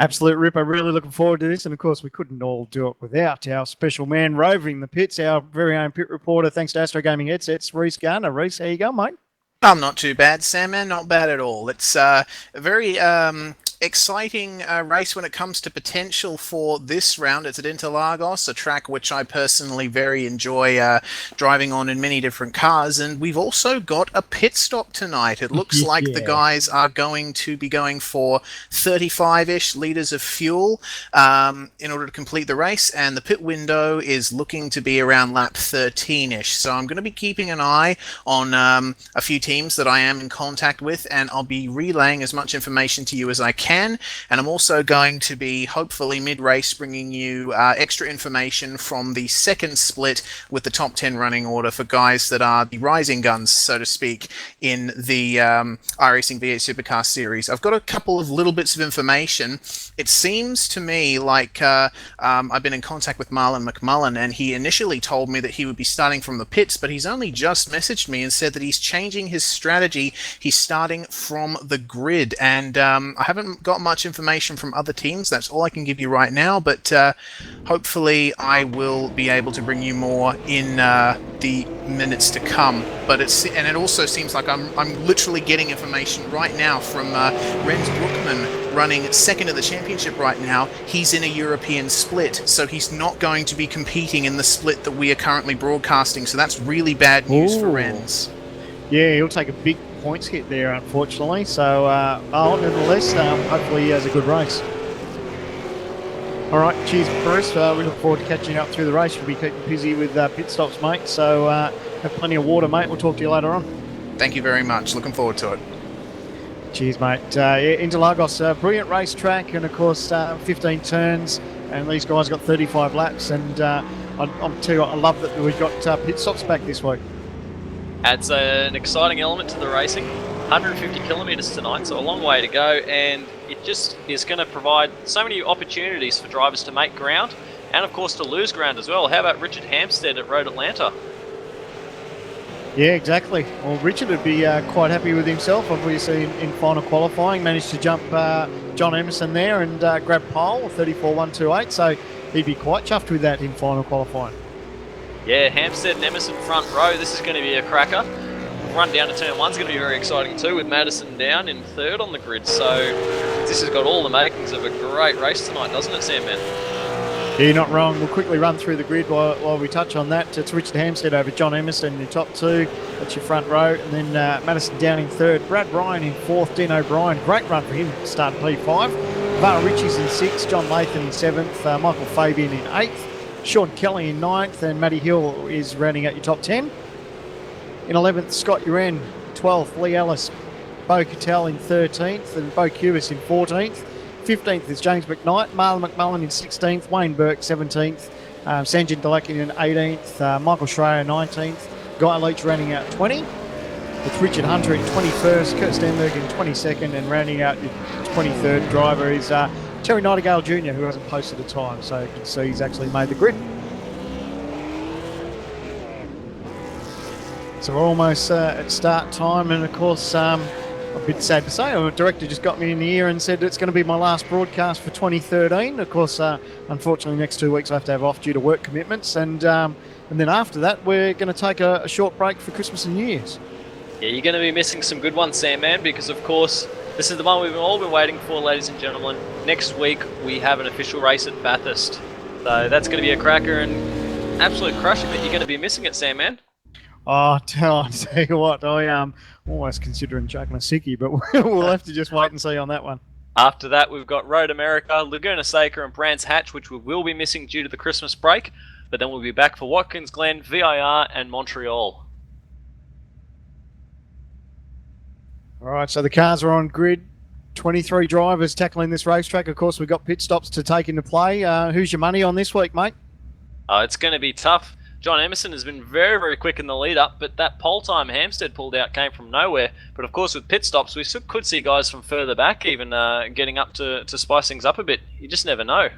Absolute ripper. Really looking forward to this. And of course, we couldn't all do it without our special man roving the pits, our very own pit reporter, thanks to Astro Gaming Headsets, Reese Garner. Reese, how you going, mate? I'm not too bad, Sandman. Not bad at all. It's a very exciting race when it comes to potential for this round. It's at Interlagos, a track which I personally very enjoy driving on in many different cars. And we've also got a pit stop tonight. It looks like the guys are going to be going for 35-ish litres of fuel in order to complete the race. And the pit window is looking to be around lap 13-ish. So I'm going to be keeping an eye on a few teams that I am in contact with, and I'll be relaying as much information to you as I can. And I'm also going to be, hopefully mid-race, bringing you extra information from the second split with the top 10 running order for guys that are the rising guns, so to speak, in the iRacing V8 Supercar series. I've got a couple of little bits of information. It seems to me like I've been in contact with Marlon McMullen, and he initially told me that he would be starting from the pits, but he's only just messaged me and said that he's changing his strategy. He's starting from the grid, and I haven't got much information from other teams. That's all I can give you right now, but hopefully I will be able to bring you more in the minutes to come. But it also seems like I'm literally getting information right now from Renz Brookman, running second in the championship right now. He's in a European split, so he's not going to be competing in the split that we are currently broadcasting, so that's really bad news for Renz. Yeah, he'll take a big points hit there, unfortunately. So, nevertheless, hopefully he has a good race. All right, cheers, Bruce. We look forward to catching up through the race. We'll be keeping busy with pit stops, mate. So, have plenty of water, mate. We'll talk to you later on. Thank you very much. Looking forward to it. Cheers, mate. Interlagos, brilliant racetrack, and of course, 15 turns, and these guys got 35 laps. And I love that we've got pit stops back this week. Adds an exciting element to the racing. 150 kilometres tonight, so a long way to go, and it just is going to provide so many opportunities for drivers to make ground, and of course to lose ground as well. How about Richard Hampstead at Road Atlanta? Yeah, exactly. Well, Richard would be quite happy with himself. Obviously, in final qualifying, managed to jump John Emerson there and grab pole, 34.128, so he'd be quite chuffed with that in final qualifying. Yeah, Hampstead and Emerson front row. This is going to be a cracker. Run down to turn 1's going to be very exciting too, with Madison down in third on the grid. So this has got all the makings of a great race tonight, doesn't it, Sandman? Yeah, you're not wrong. We'll quickly run through the grid while we touch on that. It's Richard Hampstead over John Emerson in your top two. That's your front row. And then Madison down in third. Brad Ryan in fourth. Dean O'Brien. Great run for him starting P5. Var Ritchie's in sixth. John Latham in seventh. Michael Fabian in eighth. Sean Kelly in ninth. And Matty Hill is rounding out your top 10. In 11th, Scott Uren. 12th, Lee Ellis. Bo Cattell in 13th. And Bo Cubis in 14th. 15th is James McKnight, Marlon McMullen in 16th, Wayne Burke 17th, Sanjin Delakin in 18th, Michael Schreier 19th, Guy Leach rounding out 20. It's Richard Hunter in 21st, Kurt Stenberg in 22nd, and rounding out your 23rd driver is Terry Nightingale Jr., who hasn't posted a time, so you can see he's actually made the grid. So we're almost at start time, and of course, a bit sad to say, our director just got me in the ear and said it's going to be my last broadcast for 2013. Of course, unfortunately, next 2 weeks I have to have off due to work commitments, and then after that, we're going to take a short break for Christmas and New Year's. Yeah, you're going to be missing some good ones, Sandman, because of course, this is the one we've all been waiting for, ladies and gentlemen. Next week, we have an official race at Bathurst. So that's going to be a cracker and absolute crushing that you're going to be missing it, Sandman. Oh, I'll tell you what, I am almost considering chucking a sickie, but we'll have to just wait and see on that one. After that, we've got Road America, Laguna Seca and Brands Hatch, which we will be missing due to the Christmas break, but then we'll be back for Watkins Glen, VIR and Montreal. All right, so the cars are on grid. 23 drivers tackling this racetrack. Of course, we've got pit stops to take into play. Who's your money on this week, mate? It's going to be tough. John Emerson has been very, very quick in the lead-up, but that pole time Hampstead pulled out came from nowhere. But of course, with pit stops, we could see guys from further back even getting up to spice things up a bit. You just never know.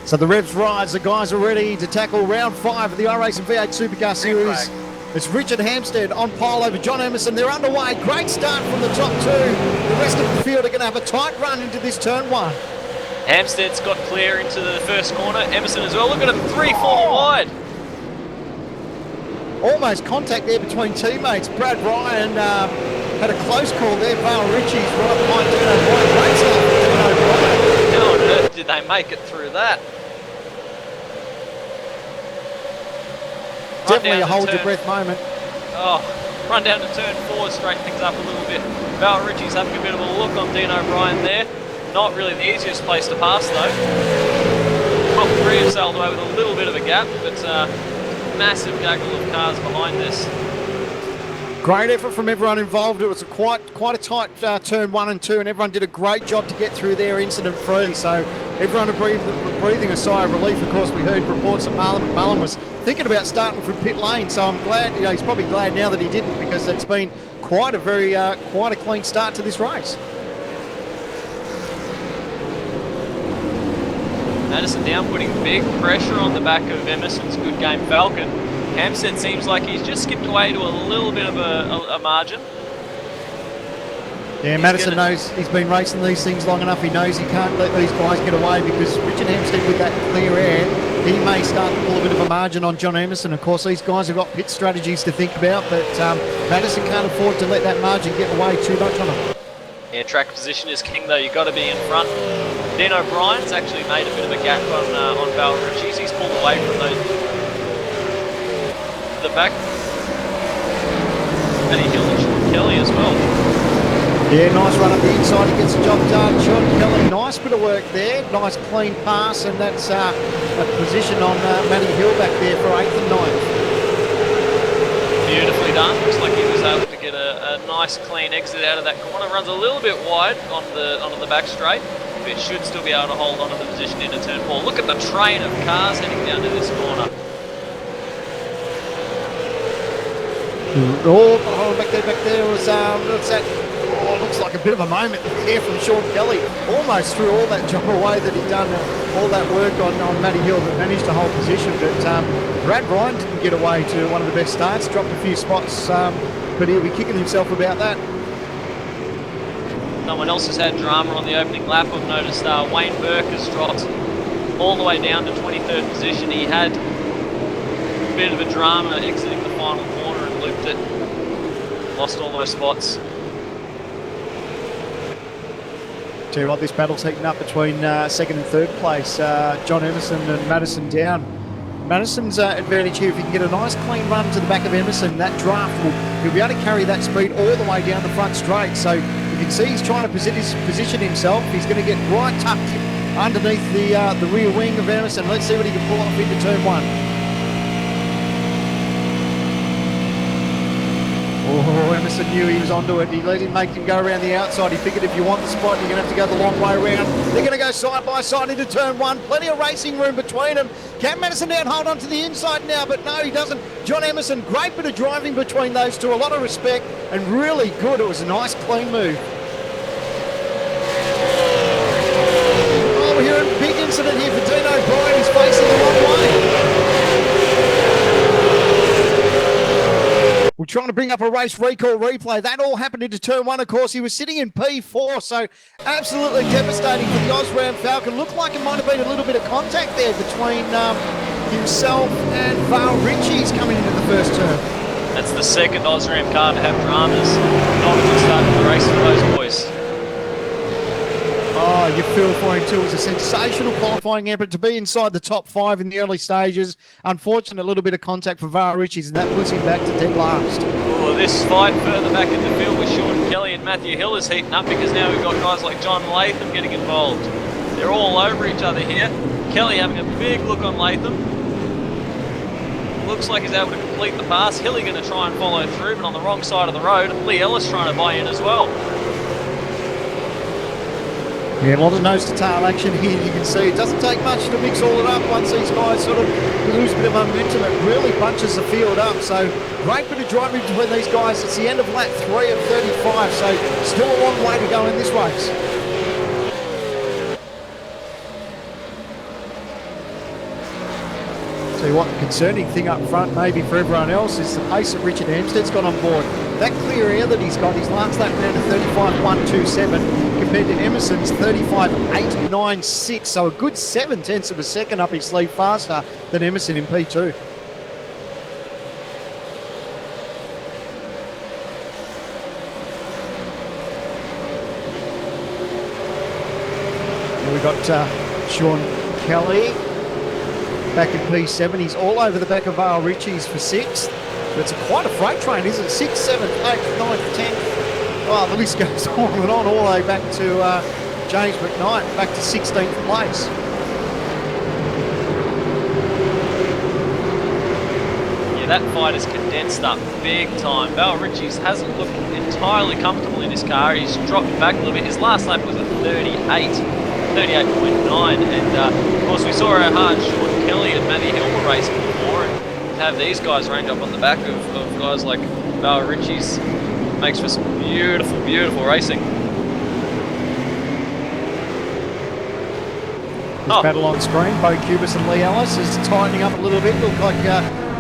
So the revs rise. The guys are ready to tackle round 5 of the iRacing V8 Supercar Series. It's Richard Hampstead on pole over John Emerson. They're underway. Great start from the top 2. The rest of the field are going to have a tight run into this turn 1. Hampstead's got clear into the first corner. Emerson as well. Look at him, 3-4 wide. Almost contact there between teammates. Brad Ryan had a close call there. Vale Ritchie's right behind Dino Bryan. Great start from Dino Bryan. How on earth did they make it through that? Definitely a hold-your-breath moment. Oh, run down to turn 4, straighten things up a little bit. Vale Ritchie's having a bit of a look on Dino Bryan there. Not really the easiest place to pass though. Top 3 have sailed away with a little bit of a gap, but massive gaggle of cars behind this. Great effort from everyone involved. It was quite a tight turn 1 and 2, and everyone did a great job to get through there incident-free. So everyone breathing a sigh of relief. Of course, we heard reports that Marlon McMullen was thinking about starting from pit lane. So I'm glad, he's probably glad now that he didn't, because it's been quite a clean start to this race. Madison down, putting big pressure on the back of Emerson's good game Falcon. Hampstead seems like he's just skipped away to a little bit of a margin. Yeah, Madison knows he's been racing these things long enough. He knows he can't let these guys get away, because Richard Hampstead, with that clear air, he may start to pull a bit of a margin on John Emerson. Of course, these guys have got pit strategies to think about, but Madison can't afford to let that margin get away too much on him. Yeah, track position is king though. You've got to be in front. Dino Bryan's actually made a bit of a gap on Vale Ritchie's. He's pulled away from those the back. Matty Hill and Sean Kelly as well. Yeah, nice run up the inside. He gets the job done. Sean Kelly, nice bit of work there. Nice clean pass, and that's a position on Matty Hill back there for 8th and 9th. Beautifully done. Looks like he was able to get a nice clean exit out of that corner. Runs a little bit wide onto the back straight, but should still be able to hold onto the position into turn 4. Look at the train of cars heading down to this corner. Oh, back there was what's that? Oh, looks like a bit of a moment here from Sean Kelly. Almost threw all that job away that he'd done, all that work on Matty Hill, that managed to hold position. But Brad Ryan didn't get away to one of the best starts, dropped a few spots, but he'll be kicking himself about that. Someone else has had drama on the opening lap. I've noticed Wayne Burke has dropped all the way down to 23rd position. He had a bit of a drama exiting the final corner and looped it. Lost all those spots. Tell you what, this battle's heating up between 2nd and 3rd place. John Emerson and Madison down. Madison's advantage here, if he can get a nice clean run to the back of Emerson, that draft he'll be able to carry that speed all the way down the front straight. So you can see he's trying to position himself. He's going to get right tucked underneath the rear wing of Emerson. Let's see what he can pull off into turn 1. Oh, Emerson knew he was onto it. He let him make him go around the outside. He figured if you want the spot, you're going to have to go the long way around. They're going to go side by side into turn 1. Plenty of racing room between them. Can Madison down hold on to the inside now? But no, he doesn't. John Emerson, great bit of driving between those two. A lot of respect and really good. It was a nice, clean move. Oh, we're hearing a big incident here for Dino Bryan. He's facing the wrong way. We're trying to bring up a race recall replay. That all happened into turn 1, of course. He was sitting in P4, so absolutely devastating for the Osram Falcon. Looked like it might have been a little bit of contact there between himself and Vale Ritchie's coming into the first turn. That's the second Osram car to have dramas. Not a good start to the race for those boys. Oh, you feel for him too. It was a sensational qualifying effort to be inside the top 5 in the early stages. Unfortunate little bit of contact for Vale Ritchie's, and that puts him back to dead last. Well, this fight further back in the field with Sean Kelly and Matthew Hill is heating up, because now we've got guys like John Latham getting involved. They're all over each other here. Kelly having a big look on Latham. Looks like he's able to complete the pass. Hilly going to try and follow through, but on the wrong side of the road. Lee Ellis trying to buy in as well. Yeah, a lot of nose-to-tail action here. You can see it doesn't take much to mix all it up once these guys sort of lose a bit of momentum. It really bunches the field up. So great bit of driving between these guys. It's the end of lap 3 of 35, so still a long way to go in this race. Tell you what, the concerning thing up front maybe for everyone else is the pace that Richard Hempstead's got on board. That clear air that he's got, his last lap down to 35.127 compared to Emerson's 35.896, so a good 7/10 of a second up his sleeve faster than Emerson in P2. And we've got Sean Kelly back in P7. He's all over the back of Vale Ritchie's for 6th. But it's quite a freight train, isn't it? 6th, 7th, 8th, 9th, 10th. Oh, the list goes on and on, all the way back to James McKnight, back to 16th place. Yeah, that fight has condensed up big time. Vale Ritchie's hasn't looked entirely comfortable in his car. He's dropped back a little bit. His last lap was a 38.9, and of course we saw how hard Sean Kelly and Matty Hill were racing before, and to have these guys range up on the back of guys like Vale Ritchie's makes for some beautiful, beautiful racing. This battle on screen, Bo Cubis and Lee Ellis is tightening up a little bit. Looked like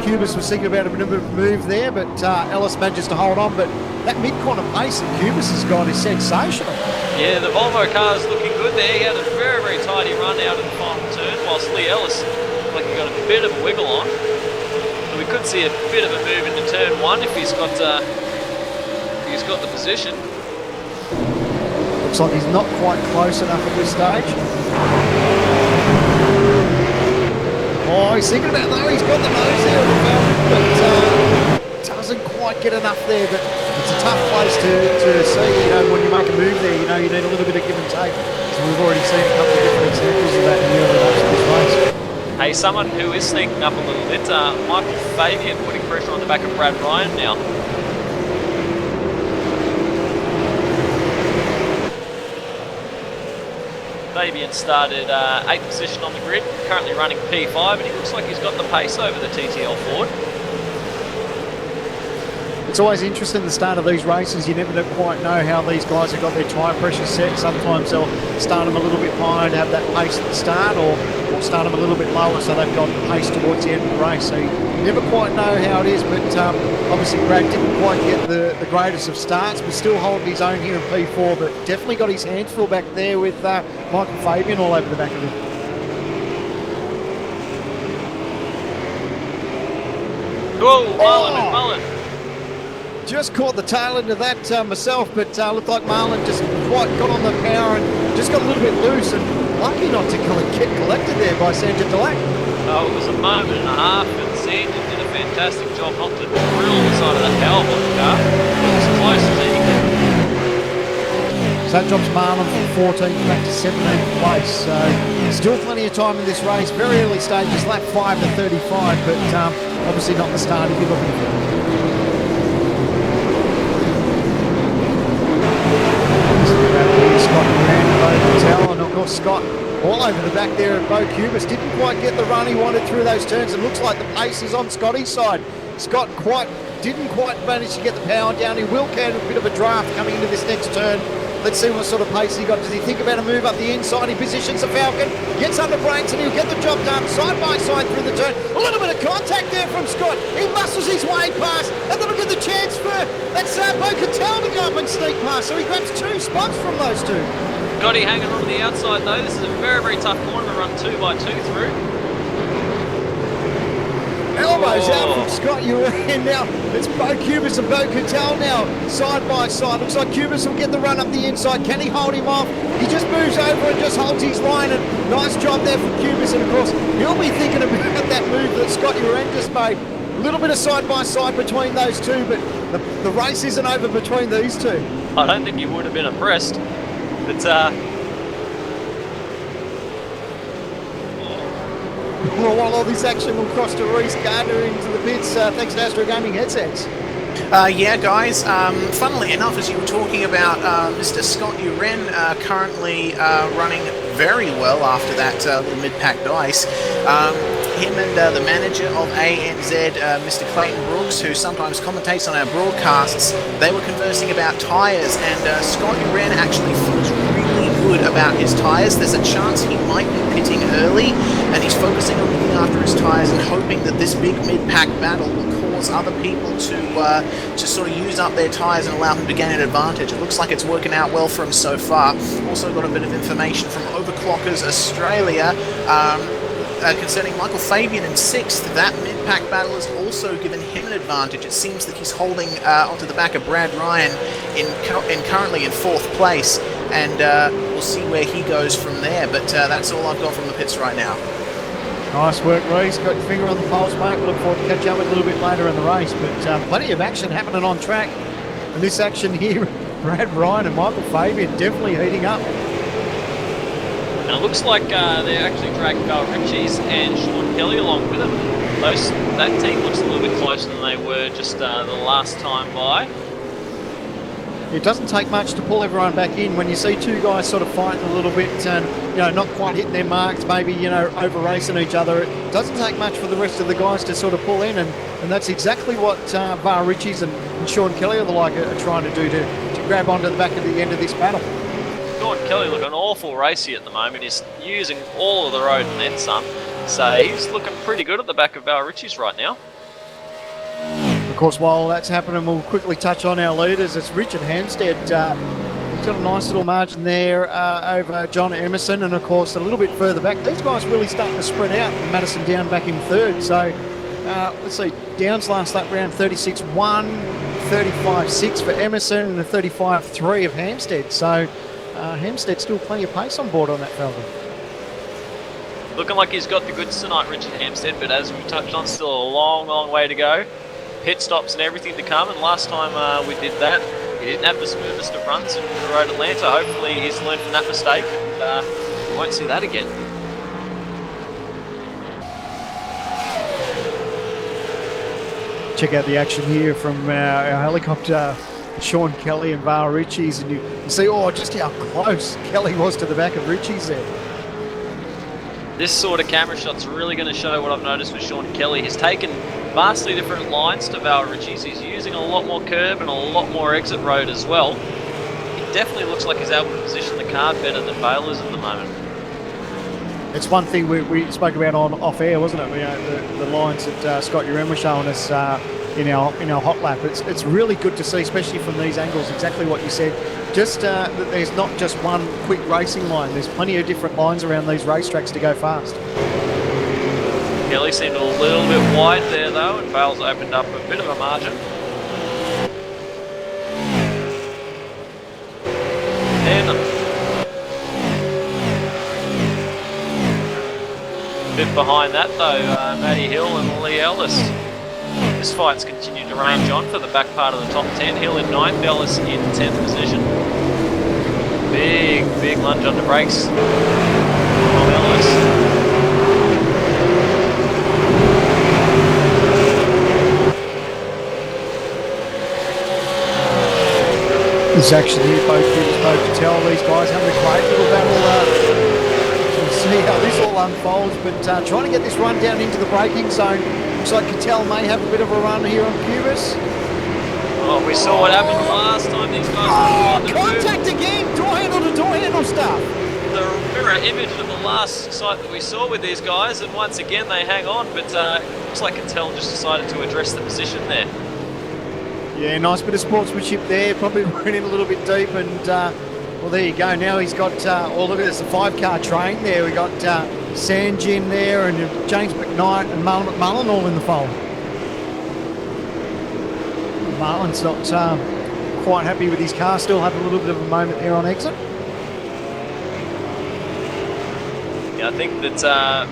Cubis was thinking about a bit of a move there, but Ellis manages to hold on. But that mid-corner pace that Cubis has got is sensational. Yeah, the Volvo car is looking good there. He had a very, very tidy run out of the final turn, whilst Lee Ellis looked like he got a bit of a wiggle on. So we could see a bit of a move into turn 1 if he's got the position. Looks like he's not quite close enough at this stage. Oh, he's thinking about though. He's got the nose there, but doesn't quite get enough there. But it's a tough place to see. You know, when you make a move there, you know you need a little bit of give and take. So we've already seen a couple of different examples of that in the early laps of this race. Hey, someone who is sneaking up a little bit, Michael Fabian putting pressure on the back of Brad Ryan now. Fabian started 8th position on the grid, currently running P5, and he looks like he's got the pace over the TTL Ford. It's always interesting the start of these races. You never quite know how these guys have got their tyre pressure set. Sometimes they'll start them a little bit higher to have that pace at the start, or start them a little bit lower so they've got pace towards the end of the race. So you never quite know how it is, but obviously Brad didn't quite get the greatest of starts, but still holding his own here in P4, but definitely got his hands full back there with Michael Fabian all over the back of him. Whoa, Mullen. Just caught the tail end of that myself, but looked like Marlon just quite got on the power and just got a little bit loose, and lucky not to get collected there by Sandra Delac. Oh, it was a moment and a half, and Sandra did a fantastic job not to drill the side of that power block car. It was as close as he could. So that drops Marlon from 14th back to 17th place. So still plenty of time in this race. Very early stages, lap 5 to 35, but obviously not the start if you're looking for it. Scott Uren, and of course Scott all over the back there at Bo Cubis. Didn't quite get the run he wanted through those turns. It looks like the pace is on Scotty's side. Scott didn't quite manage to get the power down. He will get a bit of a draft coming into this next turn. Let's see what sort of pace he got. Does he think about a move up the inside? He positions the Falcon, gets under brakes, and he'll get the job done side by side through the turn. A little bit of contact there from Scott. He muscles his way past, and then we'll get the chance for that's Bo Cattell to go up and sneak past. So he grabs 2 spots from those 2. Scotty hanging on to the outside though. This is a very, very tough corner to run 2x2 through. Elbows out from Scott Uren. Now it's Bo Cubis and Bo Cattell now side by side. Looks like Cubis will get the run up the inside. Can he hold him off? He just moves over and just holds his line, and nice job there from Cubis, and of course he'll be thinking about that move that Scott Uren just made. A little bit of side by side between those 2, but the race isn't over between these 2. I don't think he would have been impressed, but Well, while all this action will cross to Reece Gardner into the pits, thanks to Astro Gaming headsets. Yeah, guys. Funnily enough, as you were talking about Mr. Scott Uren currently running very well after that little mid-pack dice. Him and the manager of ANZ, Mr. Clayton Brooks, who sometimes commentates on our broadcasts, they were conversing about tyres, and Scott Uren actually feels really good about his tyres. There's a chance he might be pitting early, and he's focusing on looking after his tyres and hoping that this big mid-pack battle will cause other people to sort of use up their tyres and allow him to gain an advantage. It looks like it's working out well for him so far. Also got a bit of information from Overclockers Australia concerning Michael Fabian in 6th. That mid-pack battle has also given him an advantage. It seems that he's holding onto the back of Brad Ryan currently in 4th place, and we'll see where he goes from there. But that's all I've got from the pits right now. Nice work, Reese. Got your finger on the pulse, mate. We'll look forward to catch up with a little bit later in the race. But plenty of action happening on track. And this action here, Brad Ryan and Michael Fabian definitely heating up. And it looks like they're actually dragging Val Ritchie's and Sean Kelly along with them. That team looks a little bit closer than they were just the last time by. It doesn't take much to pull everyone back in when you see two guys sort of fighting a little bit and not quite hitting their marks, maybe over racing each other. It doesn't take much for the rest of the guys to sort of pull in, and that's exactly what Var Ritchie's and Sean Kelly are trying to do to grab onto the back of the end of this battle. Sean Kelly looking an awful racy at the moment. He's using all of the road and then some, so he's looking pretty good at the back of Val Ritchie's right now. Of course, while that's happening, we'll quickly touch on our leaders. It's Richard Hampstead. He's got a nice little margin there over John Emerson, and of course a little bit further back. These guys really starting to spread out. Madison Down back in 3rd. So let's see, Down's last lap round 36.1, 35.6 for Emerson, and a 35.3 of Hampstead. So Hampstead still plenty of pace on board on that Falcon. Looking like he's got the goods tonight, Richard Hampstead, but as we touched on, still a long, long way to go. Pit stops and everything to come, and last time we did that, he didn't have the smoothest of runs in the Road Atlanta. Hopefully he's learned from that mistake, and we won't see that again. Check out the action here from our helicopter, Sean Kelly and Var Ritchie's, and you see just how close Kelly was to the back of Ritchie's there. This sort of camera shot's really going to show what I've noticed with Sean Kelly. He's taken vastly different lines to Val Ritchie's. He's using a lot more curb and a lot more exit road as well. He definitely looks like he's able to position the car better than Vale is at the moment. It's one thing we spoke about on off air, wasn't it? The lines that Scott Uren was showing us in our hot lap. It's really good to see, especially from these angles. Exactly what you said. Just that there's not just one quick racing line. There's plenty of different lines around these racetracks to go fast. Kelly seemed a little bit wide there though, and Vale's opened up a bit of a margin. And a bit behind that though, Matty Hill and Lee Ellis. This fight's continued to range on for the back part of the top 10. Hill in 9th, Ellis in 10th position. Big lunge on the brakes from Ellis. This action here, both to tell these guys having a great little battle. We'll see how this all unfolds, but trying to get this run down into the braking zone. Looks like Cattell may have a bit of a run here on Cubis. Oh, we saw what happened last time these guys were contact again! Door handle to door handle stuff! The mirror image of the last sight that we saw with these guys, and once again they hang on, but looks like Cattell just decided to address the position there. Yeah, nice bit of sportsmanship there. Probably ran in a little bit deep, and well, there you go. Now he's got, look at this, a 5-car train there. We got San Jim there, and James McKnight and Marlon McMullen all in the fold. Marlon's not quite happy with his car, still having a little bit of a moment there on exit. Yeah, I think that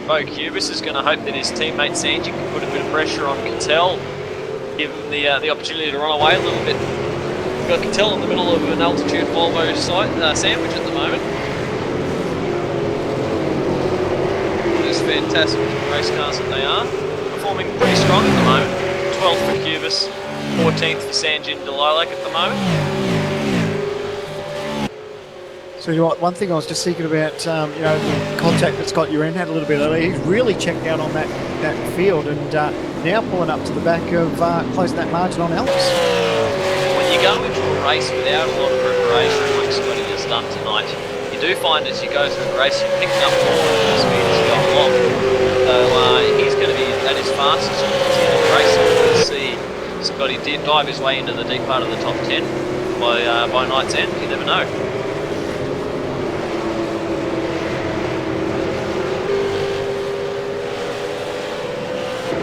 Bo Cubis is going to hope that his teammate Sanji can put a bit of pressure on Cattell, give him the opportunity to run away a little bit. We've got Cattell in the middle of an altitude Volvo sandwich at the moment. Just fantastic race cars that they are. Performing pretty strong at the moment. 12th for Cubis. 14th for Sanjin Delilac at the moment. So you know what, one thing I was just thinking about, you know, the contact that Scott Uren had a little bit earlier, he's really checked out on that field and now pulling up to the back of closing that margin on Ellis. When you go into a race without a lot of preparation, like Scotty has done tonight, you do find as you go through the race, you're picking up more speed as you go along. So he's going to be at his fastest in the race. We'll see Scotty did dive his way into the deep part of the top 10 by night's end. You never know.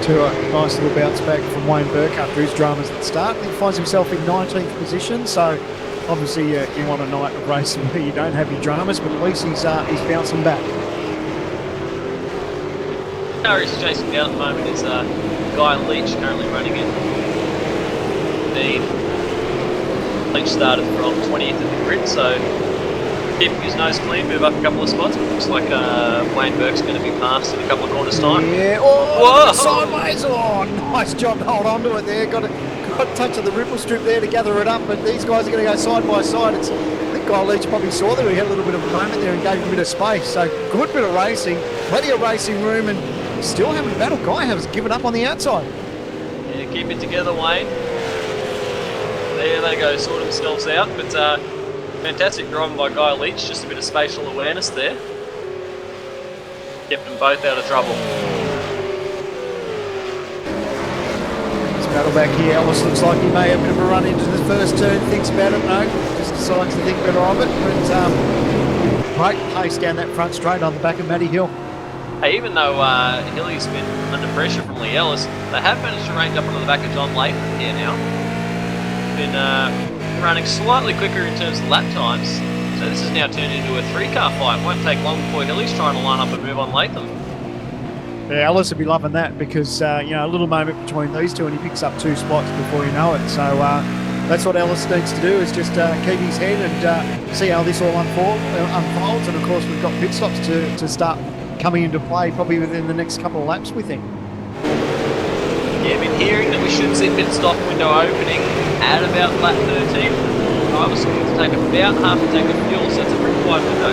To a nice little bounce back from Wayne Burke after his dramas at the start. He finds himself in 19th position, so obviously you want a night of racing where you don't have your dramas, but at least he's bouncing back. Car he's chasing down at the moment is Guy Leach, currently running in 15. Leach started from 20th at the grid, so keeping his nose clean, move up a couple of spots, but looks like Wayne Burke's going to be passed in a couple of corners' time. Yeah, oh, sideways, oh, nice job to hold on to it there. Got a touch of the ripple strip there to gather it up, but these guys are going to go side by side. I think Guy Leach probably saw that he had a little bit of a moment there and gave him a bit of space. So good bit of racing, plenty of racing room, and still having a battle. Guy has given up on the outside. Yeah, keep it together, Wayne. There they go, sort themselves out, but fantastic driving by Guy Leach, just a bit of spatial awareness there. Kept them both out of trouble. This battle back here, Ellis looks like he may have a bit of a run into the first turn, thinks about it, no, just decides to think better of it, but great pace down that front straight on the back of Matty Hill. Hey, even though Hilly's been under pressure from Lee Ellis, they have managed to range up onto the back of John Latham here now. Been running slightly quicker in terms of lap times, so this has now turned into a 3-car fight. Won't take long before Hilly's trying to line up and move on Latham. Yeah, Ellis would be loving that because, you know, a little moment between these two and he picks up 2 spots before you know it. So that's what Ellis needs to do, is just keep his head and see how this all unfolds. And, of course, we've got pit stops to start coming into play probably within the next couple of laps with him. Yeah, I've been hearing that we should see pit stop window opening at about lap 13. I was going to take about half a tank of fuel, so it's a pretty wide window.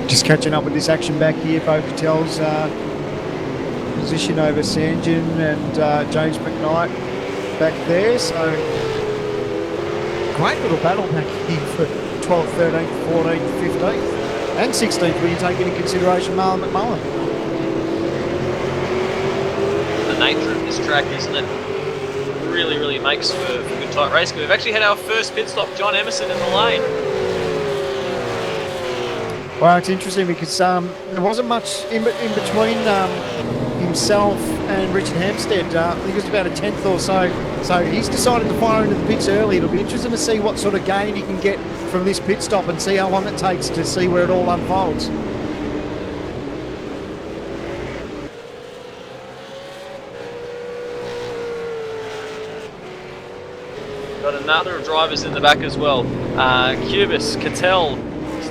Just catching up with this action back here, Bo Patel's position over Sanjin and James McKnight back there, so great little battle back here for 12th, 13th, 14th, 15th and 16th when you take into consideration Marlon McMullen. The nature of this track, isn't it? Really, really makes for good tight racing. We've actually had our first pit stop, John Emerson in the lane. Well, it's interesting because there wasn't much in between himself and Richard Hampstead. I think it was about a 10th or so. So he's decided to fire into the pits early. It'll be interesting to see what sort of gain he can get from this pit stop and see how long it takes to see where it all unfolds. Got another of drivers in the back as well. Cubis, Cattell,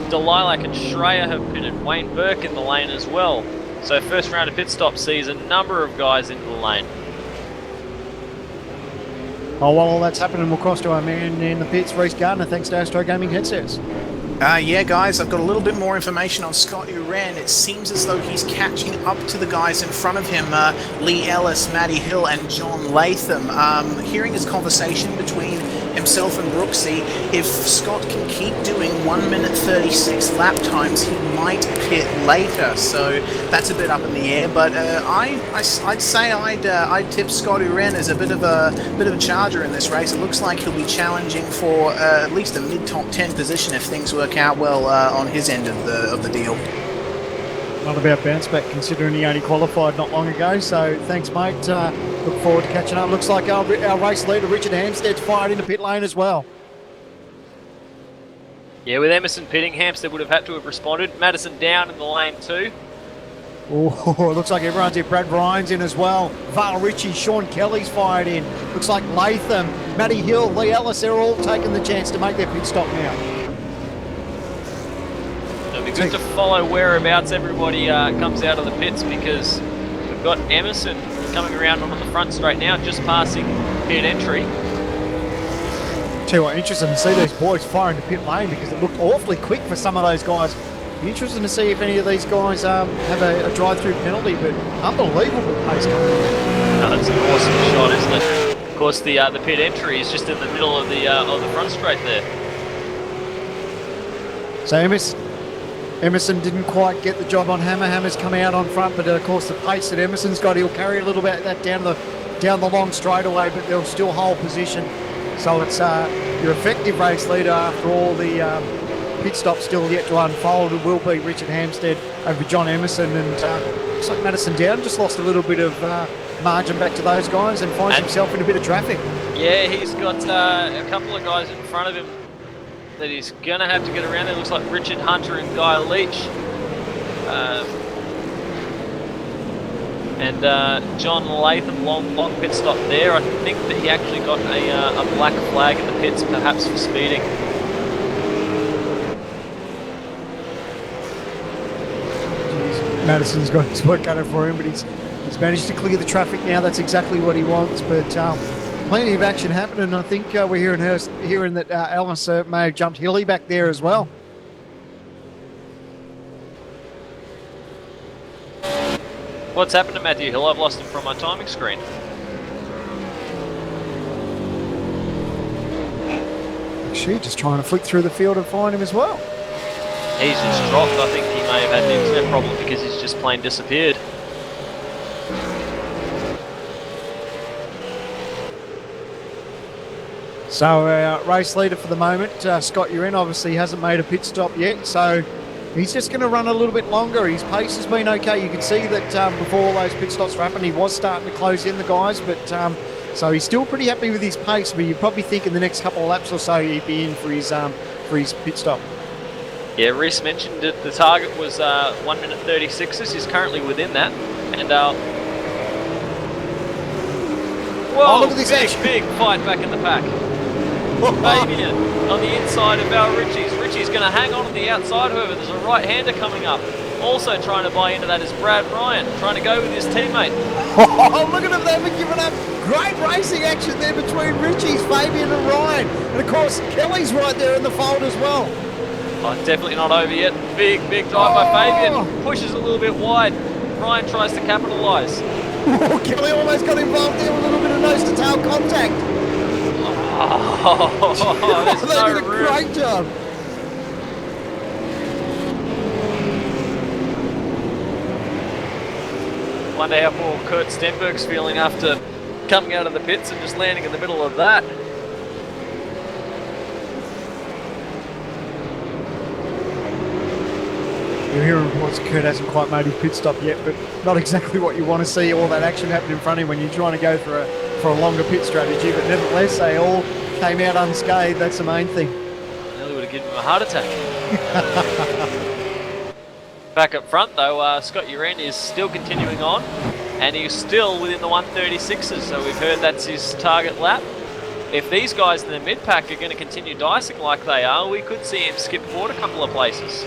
Delilac and Schreier have pitted. Wayne Burke in the lane as well. So first round of pit stop sees a number of guys into the lane. Oh, while all that's happening, we'll cross to our man in the pits, Reece Gardner, thanks to Astro Gaming Headsets. Yeah, guys, I've got a little bit more information on Scott Uren. It seems as though he's catching up to the guys in front of him, Lee Ellis, Matty Hill, and John Latham. Hearing his conversation between himself and Brooksy, if Scott can keep doing 1 minute 36 lap times, he might pit later. So that's a bit up in the air. But I'd say I'd tip Scott Uren as a bit of a charger in this race. It looks like he'll be challenging for at least a mid-top 10 position if things work out well on his end of the deal. Not about bounce back considering he only qualified not long ago, so thanks mate, look forward to catching up. Looks like our race leader Richard Hampstead's fired into pit lane as well. Yeah, with Emerson pitting, Hampstead would have had to have responded. Madison down in the lane too. Oh, it looks like everyone's here. Brad Ryan's in as well. Val Ritchie, Sean Kelly's fired in. Looks like Latham, Matty Hill, Lee Ellis, they're all taking the chance to make their pit stop now. It'll be good to follow whereabouts everybody comes out of the pits, because we've got Emerson coming around on the front straight now, just passing pit entry. Tell you what, interesting to see these boys firing the pit lane, because it looked awfully quick for some of those guys. Be interesting to see if any of these guys have a drive-through penalty, but unbelievable pace coming in. That's an awesome shot, isn't it? Of course, the pit entry is just in the middle of the front straight there. So Emerson didn't quite get the job on Hammer. Hammer's come out on front, but of course the pace that Emerson's got, he'll carry a little bit of that down the long straightaway, but they'll still hold position. So it's your effective race leader after all the pit stop still yet to unfold. It will be Richard Hampstead over John Emerson, and looks like Madison Down just lost a little bit of margin back to those guys and finds himself in a bit of traffic. Yeah, he's got a couple of guys in front of him that he's going to have to get around. It looks like Richard Hunter and Guy Leach. And John Latham, long pit stop there. I think that he actually got a black flag in the pits, perhaps for speeding. Madison's got his work cut out for him, but he's managed to clear the traffic now. That's exactly what he wants, but plenty of action happening. I think we're hearing that Ellis may have jumped Hilly back there as well. What's happened to Matthew Hill? I've lost him from my timing screen. Actually, just trying to flick through the field and find him as well. He's just dropped. I think he may have had an internet problem because he's just plain disappeared. So our race leader for the moment, Scott Uren, obviously hasn't made a pit stop yet, so he's just going to run a little bit longer. His pace has been okay. You can see that before all those pit stops were happening, he was starting to close in the guys, but so he's still pretty happy with his pace, but you probably think in the next couple of laps or so he'd be in for his pit stop. Yeah, Reese mentioned that the target was 1 minute 36s. He's currently within that. And whoa, look at this big fight back in the pack. Fabian on the inside of Val Ritchie's. Ritchie's going to hang on the outside, however. There's a right-hander coming up. Also trying to buy into that is Brad Ryan, trying to go with his teammate. Oh, look at them, they haven't given up. Great racing action there between Ritchie's, Fabian and Ryan. And of course, Kelly's right there in the fold as well. Oh, definitely not over yet. Big drive by Fabian. Pushes a little bit wide. Ryan tries to capitalise. Oh, Kelly almost got involved there with a little bit of nose-to-tail contact. Oh, there's they no did a room. great job. Wonder how poor Kurt Stenberg's feeling after coming out of the pits and just landing in the middle of that. You're hearing reports Kurt hasn't quite made his pit stop yet, but not exactly what you want to see, all that action happen in front of him when you're trying to go for a longer pit strategy, but nevertheless they all came out unscathed. That's the main thing. Nearly would have given him a heart attack. Back up front though, Scott Uren is still continuing on, and he's still within the 136s, so we've heard that's his target lap. If these guys in the mid-pack are going to continue dicing like they are, we could see him skip forward a couple of places.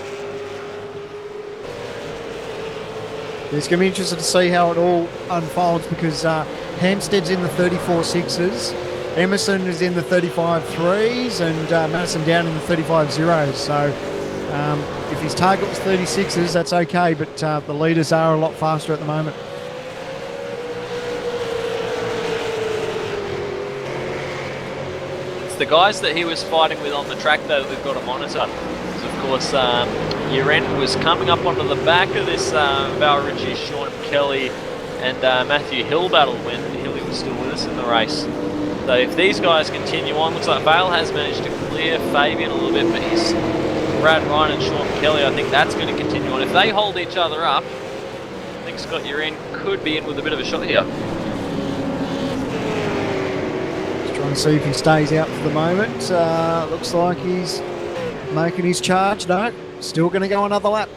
It's going to be interesting to see how it all unfolds, because Hampstead's in the 34.6s, Emerson is in the 35.3s, and Madison down in the 35.0s. So if his target was 36s, that's okay, but the leaders are a lot faster at the moment. It's the guys that he was fighting with on the track though that we've got to monitor. Because of course, Uren was coming up onto the back of this Val Ritchie, Sean Kelly and Matthew Hill battle when Hilly was still with us in the race. So if these guys continue on, looks like Vale has managed to clear Fabian a little bit, but he's Brad Ryan and Sean Kelly, I think that's going to continue on. If they hold each other up, I think Scott Uren could be in with a bit of a shot here. Just trying to see if he stays out for the moment. Looks like he's making his charge. No, still going to go another lap.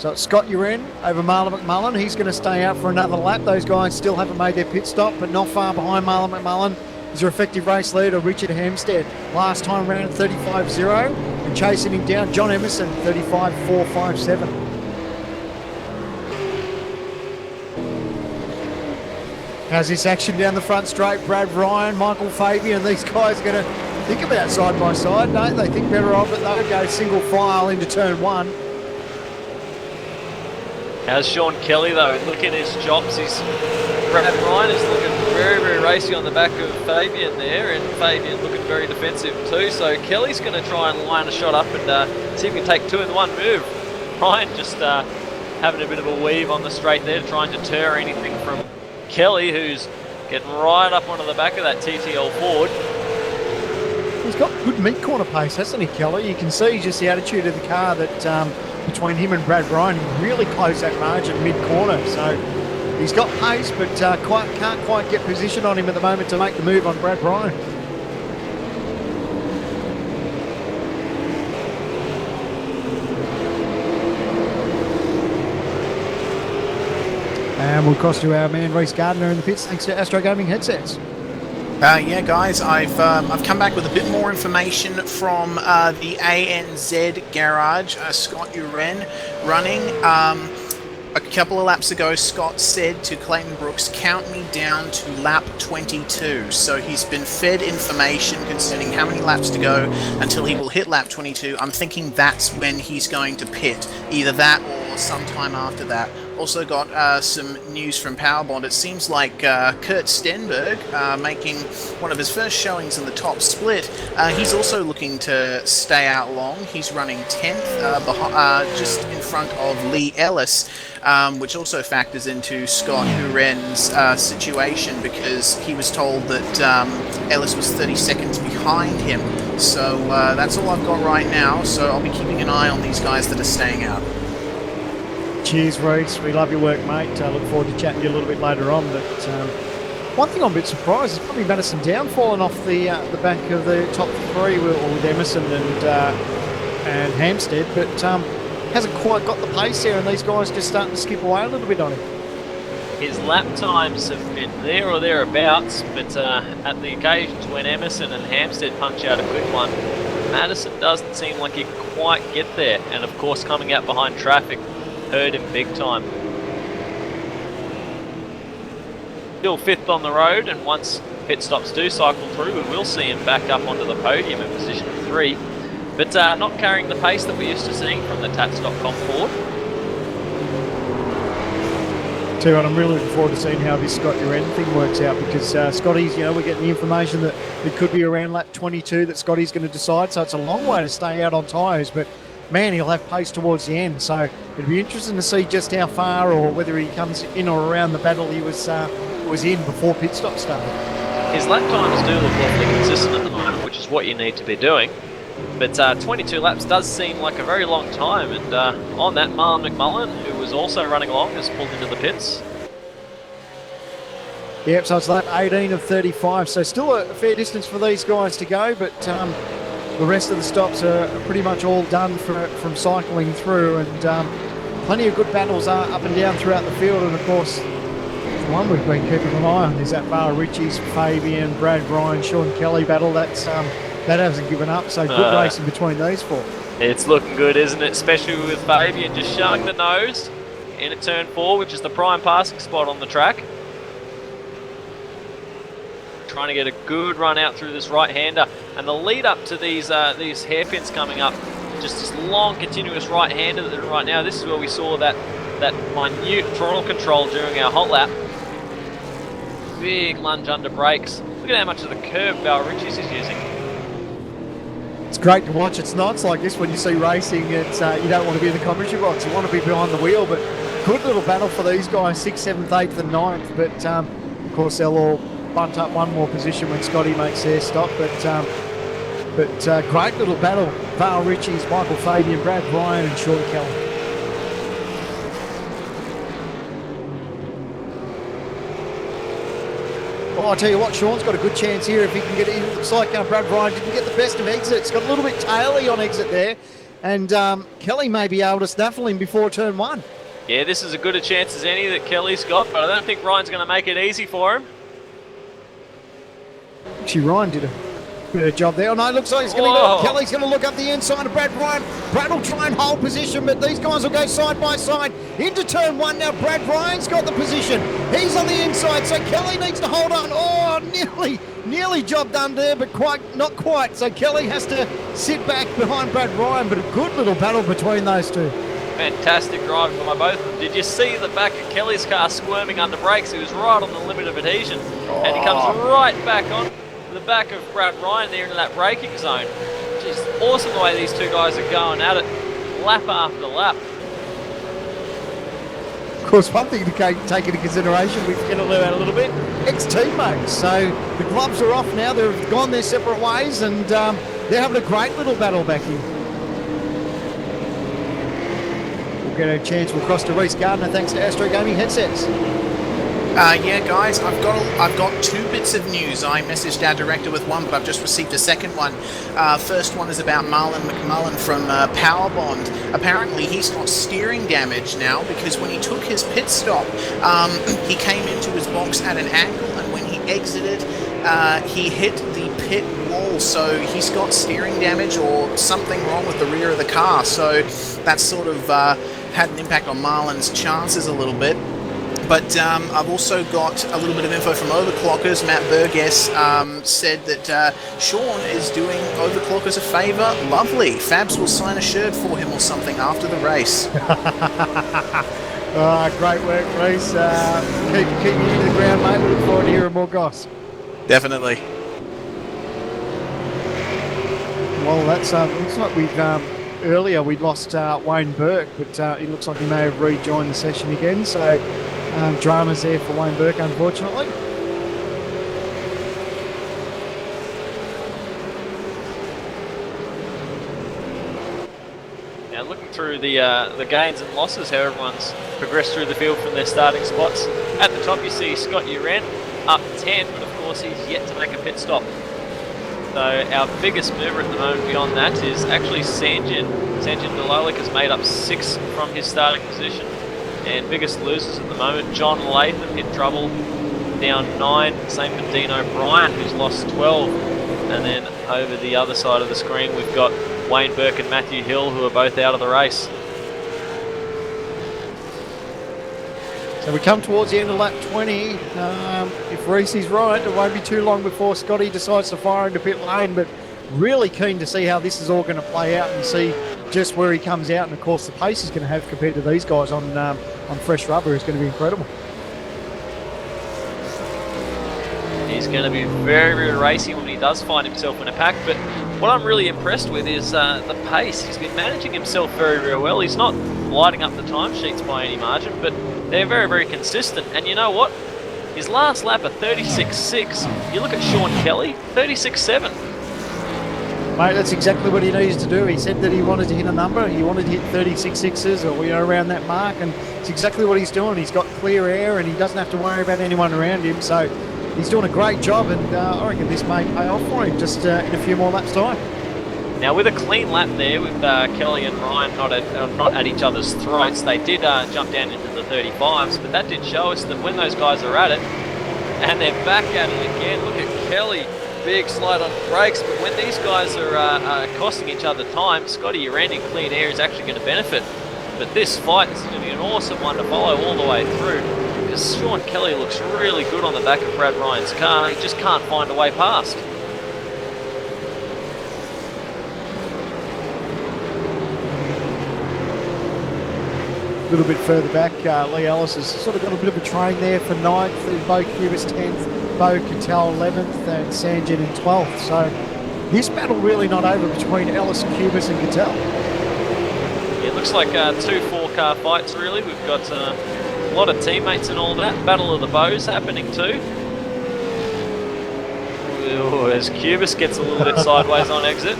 So it's Scott Uren over Marlon McMullen. He's going to stay out for another lap. Those guys still haven't made their pit stop, but not far behind Marlon McMullen is your effective race leader, Richard Hampstead. Last time round 35.0, and chasing him down, John Emerson, 35.457. How's this action down the front straight? Brad Ryan, Michael Fabian, these guys are going to think about side by side, don't they? Think better of it. They'll go single file into turn one. How's Sean Kelly though? Look at his chops. Brad Ryan is looking very, very racy on the back of Fabian there, and Fabian looking very defensive too. So Kelly's going to try and line a shot up and see if he can take 2 in 1 move. Ryan just having a bit of a weave on the straight there, trying to deter anything from Kelly, who's getting right up onto the back of that TTL Ford. He's got good meat corner pace, hasn't he, Kelly? You can see just the attitude of the car that between him and Brad Ryan, he really closed that margin mid-corner. So he's got pace, but can't quite get position on him at the moment to make the move on Brad Ryan. And we'll cross to our man Reece Gardner in the pits, thanks to Astro Gaming headsets. Yeah, guys, I've come back with a bit more information from the ANZ garage. Scott Uren running. A couple of laps ago, Scott said to Clayton Brooks, count me down to lap 22. So he's been fed information concerning how many laps to go until he will hit lap 22. I'm thinking that's when he's going to pit. Either that or sometime after that. Also got some news from Powerbond. It seems like Kurt Stenberg, making one of his first showings in the top split, he's also looking to stay out long. He's running 10th, just in front of Lee Ellis, which also factors into Scott Uren's situation, because he was told that Ellis was 30 seconds behind him. So that's all I've got right now, so I'll be keeping an eye on these guys that are staying out. Cheers, Reece. We love your work, mate. Look forward to chatting to you a little bit later on. But one thing I'm a bit surprised is probably Madison Down falling off the back of the top 3 with Emerson and Hampstead, but hasn't quite got the pace there, and these guys just starting to skip away a little bit on him. His lap times have been there or thereabouts, but at the occasions when Emerson and Hampstead punch out a quick one, Madison doesn't seem like he can quite get there. And of course, coming out behind traffic hurt him big time. Still 5th on the road, and once pit stops do cycle through, we will see him back up onto the podium in position 3. But not carrying the pace that we're used to seeing from the Tats.com Ford. Tell you what, I'm really looking forward to seeing how this Scott Uren thing works out, because Scotty's, we're getting the information that it could be around lap 22 that Scotty's going to decide, so it's a long way to stay out on tyres, but man, he'll have pace towards the end, so it'd be interesting to see just how far, or whether he comes in or around the battle he was in before pit stop started. His lap times do look awfully consistent at the moment, which is what you need to be doing. But 22 laps does seem like a very long time, and on that, Marlon McMullen, who was also running along, has pulled into the pits. Yep, so it's lap 18 of 35, so still a fair distance for these guys to go, but the rest of the stops are pretty much all done from cycling through, and plenty of good battles are up and down throughout the field. And of course, the one we've been keeping an eye on is that Bar Ritchie's Fabian, Brad Ryan, Sean Kelly battle. That hasn't given up, so good racing between these 4. It's looking good, isn't it? Especially with Fabian just showing the nose in at turn 4, which is the prime passing spot on the track. Trying to get a good run out through this right-hander, and the lead up to these hairpins coming up, just this long continuous right-hander that right now, this is where we saw that minute throttle control during our hot lap. Big lunge under brakes. Look at how much of the curve Val Ritchie's is using. It's great to watch. It's nights like this when you see racing, it's you don't want to be in the commentary box, you want to be behind the wheel, but good little battle for these guys, 6th, 7th, 8th and 9th, but of course they'll all bunt up one more position when Scotty makes their stop, but great little battle. Val Ritchie's, Michael Fabian, Brad Ryan and Sean Kelly. Well, I'll tell you what, Sean's got a good chance here if he can get it. It looks like Brad Ryan didn't get the best of exits. Got a little bit taily on exit there. and Kelly may be able to snaffle him before turn 1. Yeah, this is as good a chance as any that Kelly's got, but I don't think Ryan's going to make it easy for him. Actually, Ryan did a good job there. Oh no, it looks like he's going to go. Kelly's going to look up the inside of Brad Ryan. Brad will try and hold position, but these guys will go side by side into turn 1 now. Brad Ryan's got the position. He's on the inside, so Kelly needs to hold on. Oh, nearly job done there, but not quite. So Kelly has to sit back behind Brad Ryan, but a good little battle between those two. Fantastic drive by both of them. Did you see the back of Kelly's car squirming under brakes? He was right on the limit of adhesion. And he comes right back on the back of Brad Ryan there into that braking zone. Just awesome the way these two guys are going at it, lap after lap. Of course, one thing to take into consideration, we've got to learn out a little bit, ex-teammates. So the gloves are off now, they've gone their separate ways, and they're having a great little battle back here. We'll get a chance, we'll cross to Reece Gardner thanks to Astro Gaming headsets. Yeah, guys, I've got 2 bits of news. I messaged our director with one, but I've just received a second one. First one is about Marlon McMullen from Powerbond. Apparently, he's got steering damage now because when he took his pit stop, he came into his box at an angle, and when he exited, he hit the pit wall. So he's got steering damage or something wrong with the rear of the car. So that's sort of had an impact on Marlon's chances a little bit. But I've also got a little bit of info from Overclockers. Matt Burgess said that Sean is doing Overclockers a favour. Lovely. Fabs will sign a shirt for him or something after the race. Great work, Reece. Keep you to the ground, mate. We look forward to hearing more goss. Definitely. Well, that's looks like we've earlier we lost Wayne Burke, but it looks like he may have rejoined the session again. So dramas there for Wayne Burke, unfortunately. Now looking through the gains and losses, how everyone's progressed through the field from their starting spots. At the top you see Scott Uren up 10, but of course he's yet to make a pit stop. So our biggest mover at the moment beyond that is actually Sanjin. Sanjin Dololik has made up 6 from his starting position. And biggest losers at the moment, John Latham hit trouble, down 9. Same for Dean O'Brien, who's lost 12. And then over the other side of the screen, we've got Wayne Burke and Matthew Hill, who are both out of the race. So we come towards the end of lap 20. If Reece is right, it won't be too long before Scotty decides to fire into pit lane, but really keen to see how this is all going to play out and see just where he comes out. And of course the pace he's going to have compared to these guys on fresh rubber is going to be incredible. He's going to be very, very racy when he does find himself in a pack, but what I'm really impressed with is the pace. He's been managing himself very, very well. He's not lighting up the timesheets by any margin, but they're very, very consistent. And you know what? His last lap of 36.6, you look at Sean Kelly, 36.7. Mate, that's exactly what he needs to do. He said that he wanted to hit a number. He wanted to hit 36.6s or around that mark, and it's exactly what he's doing. He's got clear air and he doesn't have to worry about anyone around him. So he's doing a great job, and I reckon this may pay off for him just in a few more laps' time. Now with a clean lap there with Kelly and Ryan not at each other's throats, they did jump down into the 35s, but that did show us that when those guys are at it, and they're back at it again, look at Kelly, big slide on brakes, but when these guys are costing each other time, Scotty Uren in clean air is actually going to benefit. But this fight is going to be an awesome one to follow all the way through, because Sean Kelly looks really good on the back of Brad Ryan's car. He just can't find a way past. A little bit further back, Lee Ellis has sort of got a bit of a train there for 9th, Bo Cubis 10th, Bo Cattell 11th, and Sanjin in 12th. So this battle really not over between Ellis, Cubis and Cattell. Yeah, it looks like 2 4-car fights really. We've got a lot of teammates and all that. Battle of the Bows happening too. Ooh, as Cubis gets a little bit sideways on exit.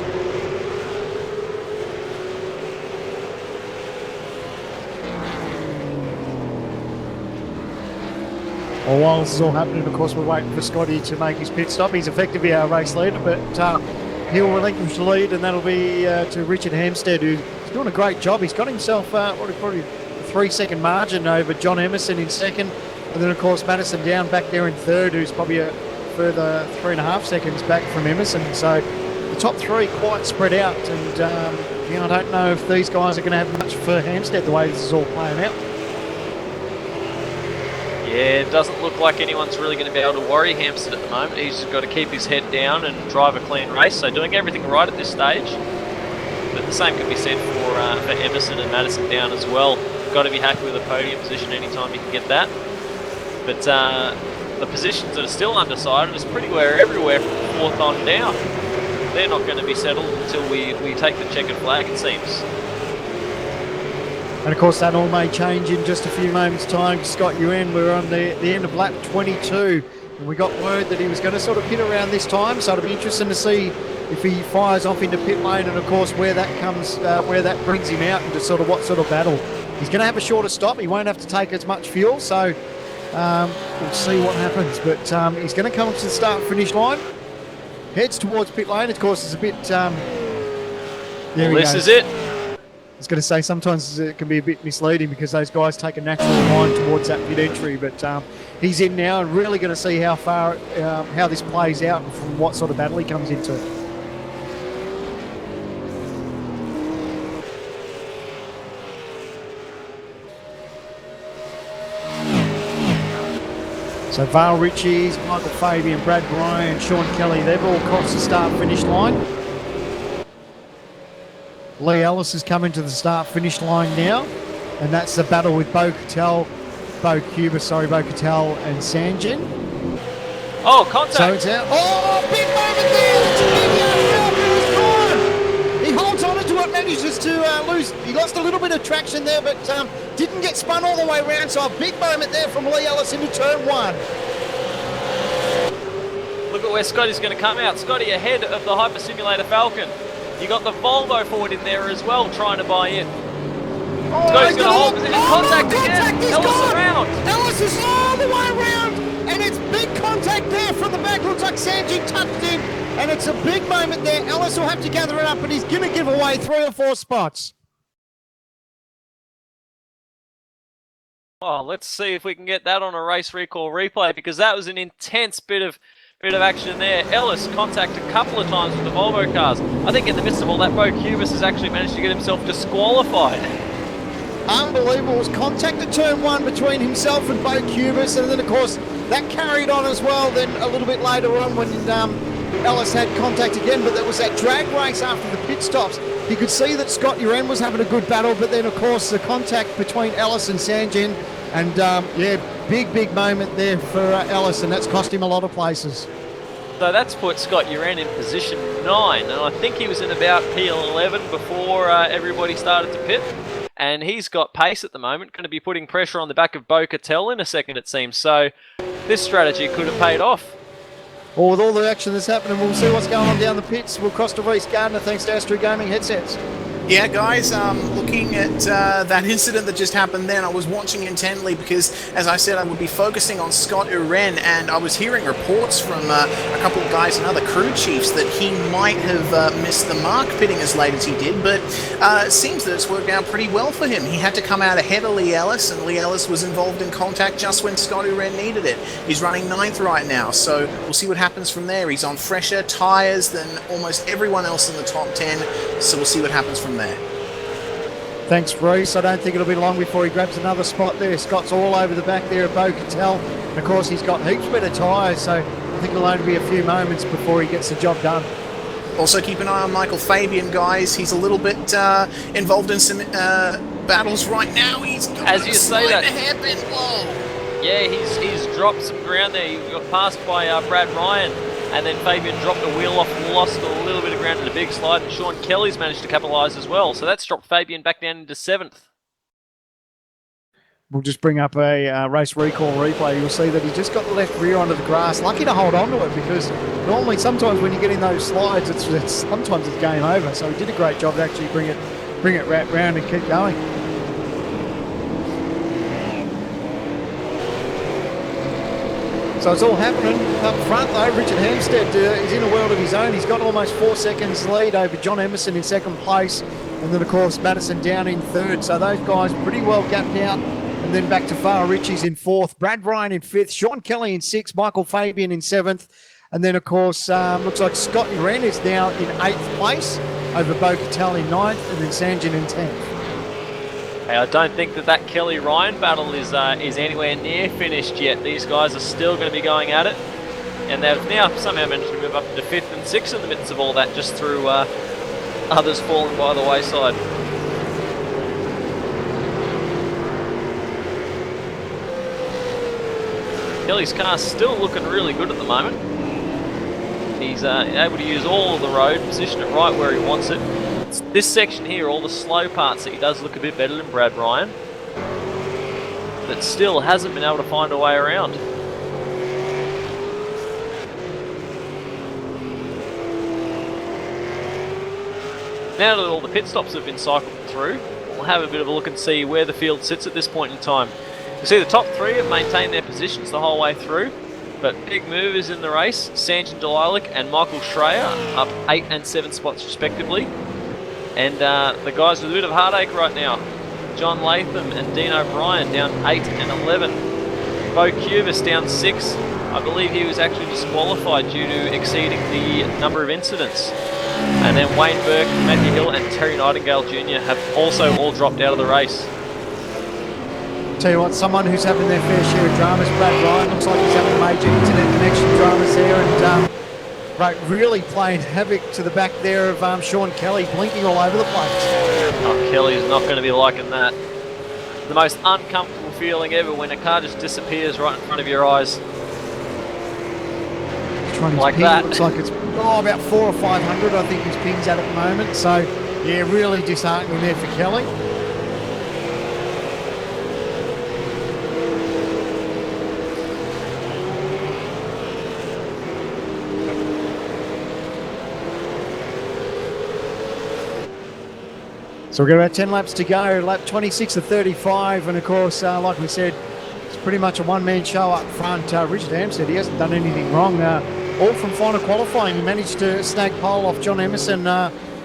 Well, while this is all happening, of course, we're waiting for Scotty to make his pit stop. He's effectively our race leader, but he'll relinquish the lead, and that'll be to Richard Hampstead, who's doing a great job. He's got himself probably a 3-second margin over John Emerson in second, and then of course Madison Down back there in third, who's probably a further 3.5 seconds back from Emerson. So the top three quite spread out, and I don't know if these guys are going to have much for Hampstead the way this is all playing out. Yeah, it doesn't look like anyone's really going to be able to worry Hampstead at the moment. He's just got to keep his head down and drive a clean race, so doing everything right at this stage. But the same can be said for Emerson and Madison Down as well. Got to be happy with a podium position anytime you can get that. But the positions that are still undecided is pretty well everywhere from fourth on down. They're not going to be settled until we take the checkered flag, it seems. And of course that all may change in just a few moments' time. Scott Uren, we're on the end of lap 22, and we got word that he was going to sort of pit around this time, so it'll be interesting to see if he fires off into pit lane, and of course where that comes, where that brings him out into sort of what sort of battle. He's going to have a shorter stop. He won't have to take as much fuel, so we'll see what happens. But he's going to come to the start-finish line, heads towards pit lane. Of course, it's a bit. This is it. I was going to say sometimes it can be a bit misleading because those guys take a natural line towards that pit entry, but he's in now and really going to see how far how this plays out and from what sort of battle he comes into. So Vale Ritchie's, Michael Fabian, Brad Bryan, Sean Kelly, they've all crossed the start-finish line. Lee Ellis has come into the start-finish line now, and that's the battle with Bo Cattell and Sanjin. Oh, contact! So it's out. Oh, big moment there! He holds on to it, manages to lose. He lost a little bit of traction there, but didn't get spun all the way around, so a big moment there from Lee Ellis into turn one. Look at where Scotty's going to come out. Scotty ahead of the Hyper Simulator Falcon. You got the Volvo forward in there as well, trying to buy in. Oh, Scotty's going to hold position. Contact again. Ellis around. Ellis is all the way around, and it's big contact there from the back. Looks like Sanjay touched in, and it's a big moment there. Ellis will have to gather it up, and he's going to give away 3 or 4 spots. Oh, let's see if we can get that on a race recall replay, because that was an intense bit of action there. Ellis contact a couple of times with the Volvo cars. I think in the midst of all that, Bo Cubis has actually managed to get himself disqualified. Unbelievable. It was contact at turn one between himself and Bo Cubis, and then of course that carried on as well then a little bit later on when Ellis had contact again, but there was that drag race after the pit stops. You could see that Scott Uren was having a good battle, but then of course the contact between Ellis and Sanjin, and big moment there for Ellis, and that's cost him a lot of places. So that's put Scott Uren in position 9, and I think he was in about P11 before everybody started to pit. And he's got pace at the moment, going to be putting pressure on the back of Bo Cattell in a second, it seems. So this strategy could have paid off. Well, with all the action that's happening, we'll see what's going on down the pits. We'll cross to Reece Gardner thanks to Astro Gaming headsets. Yeah, guys, looking at that incident that just happened then, I was watching intently because, as I said, I would be focusing on Scott Uren, and I was hearing reports from a couple of guys and other crew chiefs that he might have missed the mark pitting as late as he did, but it seems that it's worked out pretty well for him. He had to come out ahead of Lee Ellis, and Lee Ellis was involved in contact just when Scott Uren needed it. He's running 9th right now, so we'll see what happens from there. He's on fresher tyres than almost everyone else in the top 10, so we'll see what happens from there. Thanks, Reece. I don't think it'll be long before he grabs another spot there. Scott's all over the back there of Bo Cattell. And of course, he's got heaps better tyres, so I think it'll only be a few moments before he gets the job done. Also, keep an eye on Michael Fabian, guys. He's a little bit involved in some battles right now. He's got As you say that, hairpin. Whoa. Yeah, he's dropped some ground there. He got passed by Brad Ryan, and then Fabian dropped a wheel off and lost a little bit of ground in a big slide, and Sean Kelly's managed to capitalise as well. So that's dropped Fabian back down into 7th. We'll just bring up a race recall replay. You'll see that he just got the left rear onto the grass. Lucky to hold on to it, because normally sometimes when you get in those slides, sometimes it's game over. So he did a great job to actually bring it right round and keep going. So it's all happening up front though. Richard Hampstead is in a world of his own. He's got almost 4 seconds lead over John Emerson in second place. And then of course Madison down in third. So those guys pretty well gapped out. And then back to Farah Ritchie's in fourth. Brad Ryan in fifth. Sean Kelly in sixth. Michael Fabian in seventh. And then of course looks like Scott Uren is now in eighth place over Bo Cattell in ninth. And then Sanjin in 10th. Hey, I don't think that Kelly-Ryan battle is anywhere near finished yet. These guys are still going to be going at it. And they've now somehow managed to move up to 5th and 6th in the midst of all that, just through others falling by the wayside. Kelly's car's still looking really good at the moment. He's able to use all of the road, position it right where he wants it. It's this section here, all the slow parts, that he does look a bit better than Brad Ryan, but still hasn't been able to find a way around. Now that all the pit stops have been cycled through, we'll have a bit of a look and see where the field sits at this point in time. You see the top three have maintained their positions the whole way through, but big movers in the race, Sanjin Delilik and Michael Schreier up 8 and 7 spots respectively. And the guys with a bit of heartache right now, John Latham and Dean O'Brien down 8 and 11. Bo Cuvis down 6. I believe he was actually disqualified due to exceeding the number of incidents. And then Wayne Burke, Matthew Hill and Terry Nightingale Jr. have also all dropped out of the race. Tell you what, someone who's having their fair share of dramas, Brad Ryan, looks like he's having major internet connection dramas there, and really playing havoc to the back there of Sean Kelly, blinking all over the place. Oh, Kelly's not going to be liking that. The most uncomfortable feeling ever when a car just disappears right in front of your eyes. Like ping, that. Looks like it's about 400 or 500, I think his ping's at the moment. So, yeah, really disheartening there for Kelly. So we've got about 10 laps to go, lap 26 to 35, and of course, like we said, it's pretty much a one-man show up front. Richard Hampstead, he hasn't done anything wrong. All from final qualifying. He managed to snag pole off John Emerson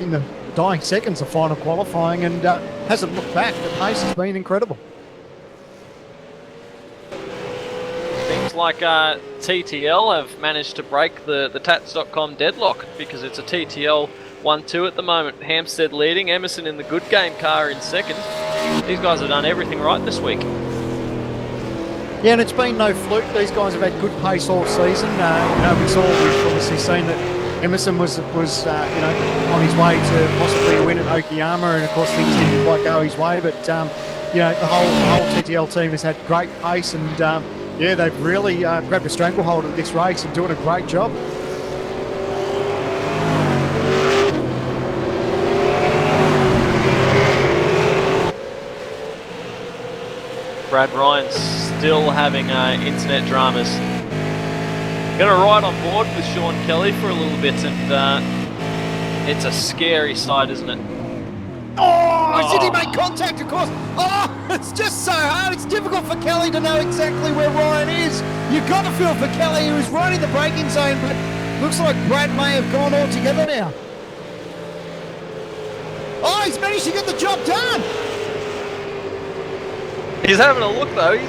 in the dying seconds of final qualifying, and hasn't looked back. The pace has been incredible. Seems like TTL have managed to break the Tats.com deadlock, because it's a TTL 1-2 at the moment. Hampstead leading, Emerson in the good game car in second. These guys have done everything right this week. Yeah, and it's been no fluke. These guys have had good pace all season. We've obviously seen that Emerson was on his way to possibly a win at Okayama, and of course things didn't quite go his way. But the whole TTL team has had great pace, and they've really grabbed a stranglehold of this race and doing a great job. Brad Ryan's still having internet dramas. Going to ride on board with Sean Kelly for a little bit, and it's a scary sight, isn't it? Did he make contact, of course? Oh, it's just so hard. It's difficult for Kelly to know exactly where Ryan is. You've got to feel for Kelly, who's right in the braking zone, but looks like Brad may have gone all together now. Oh, he's managed to get the job done. He's having a look though.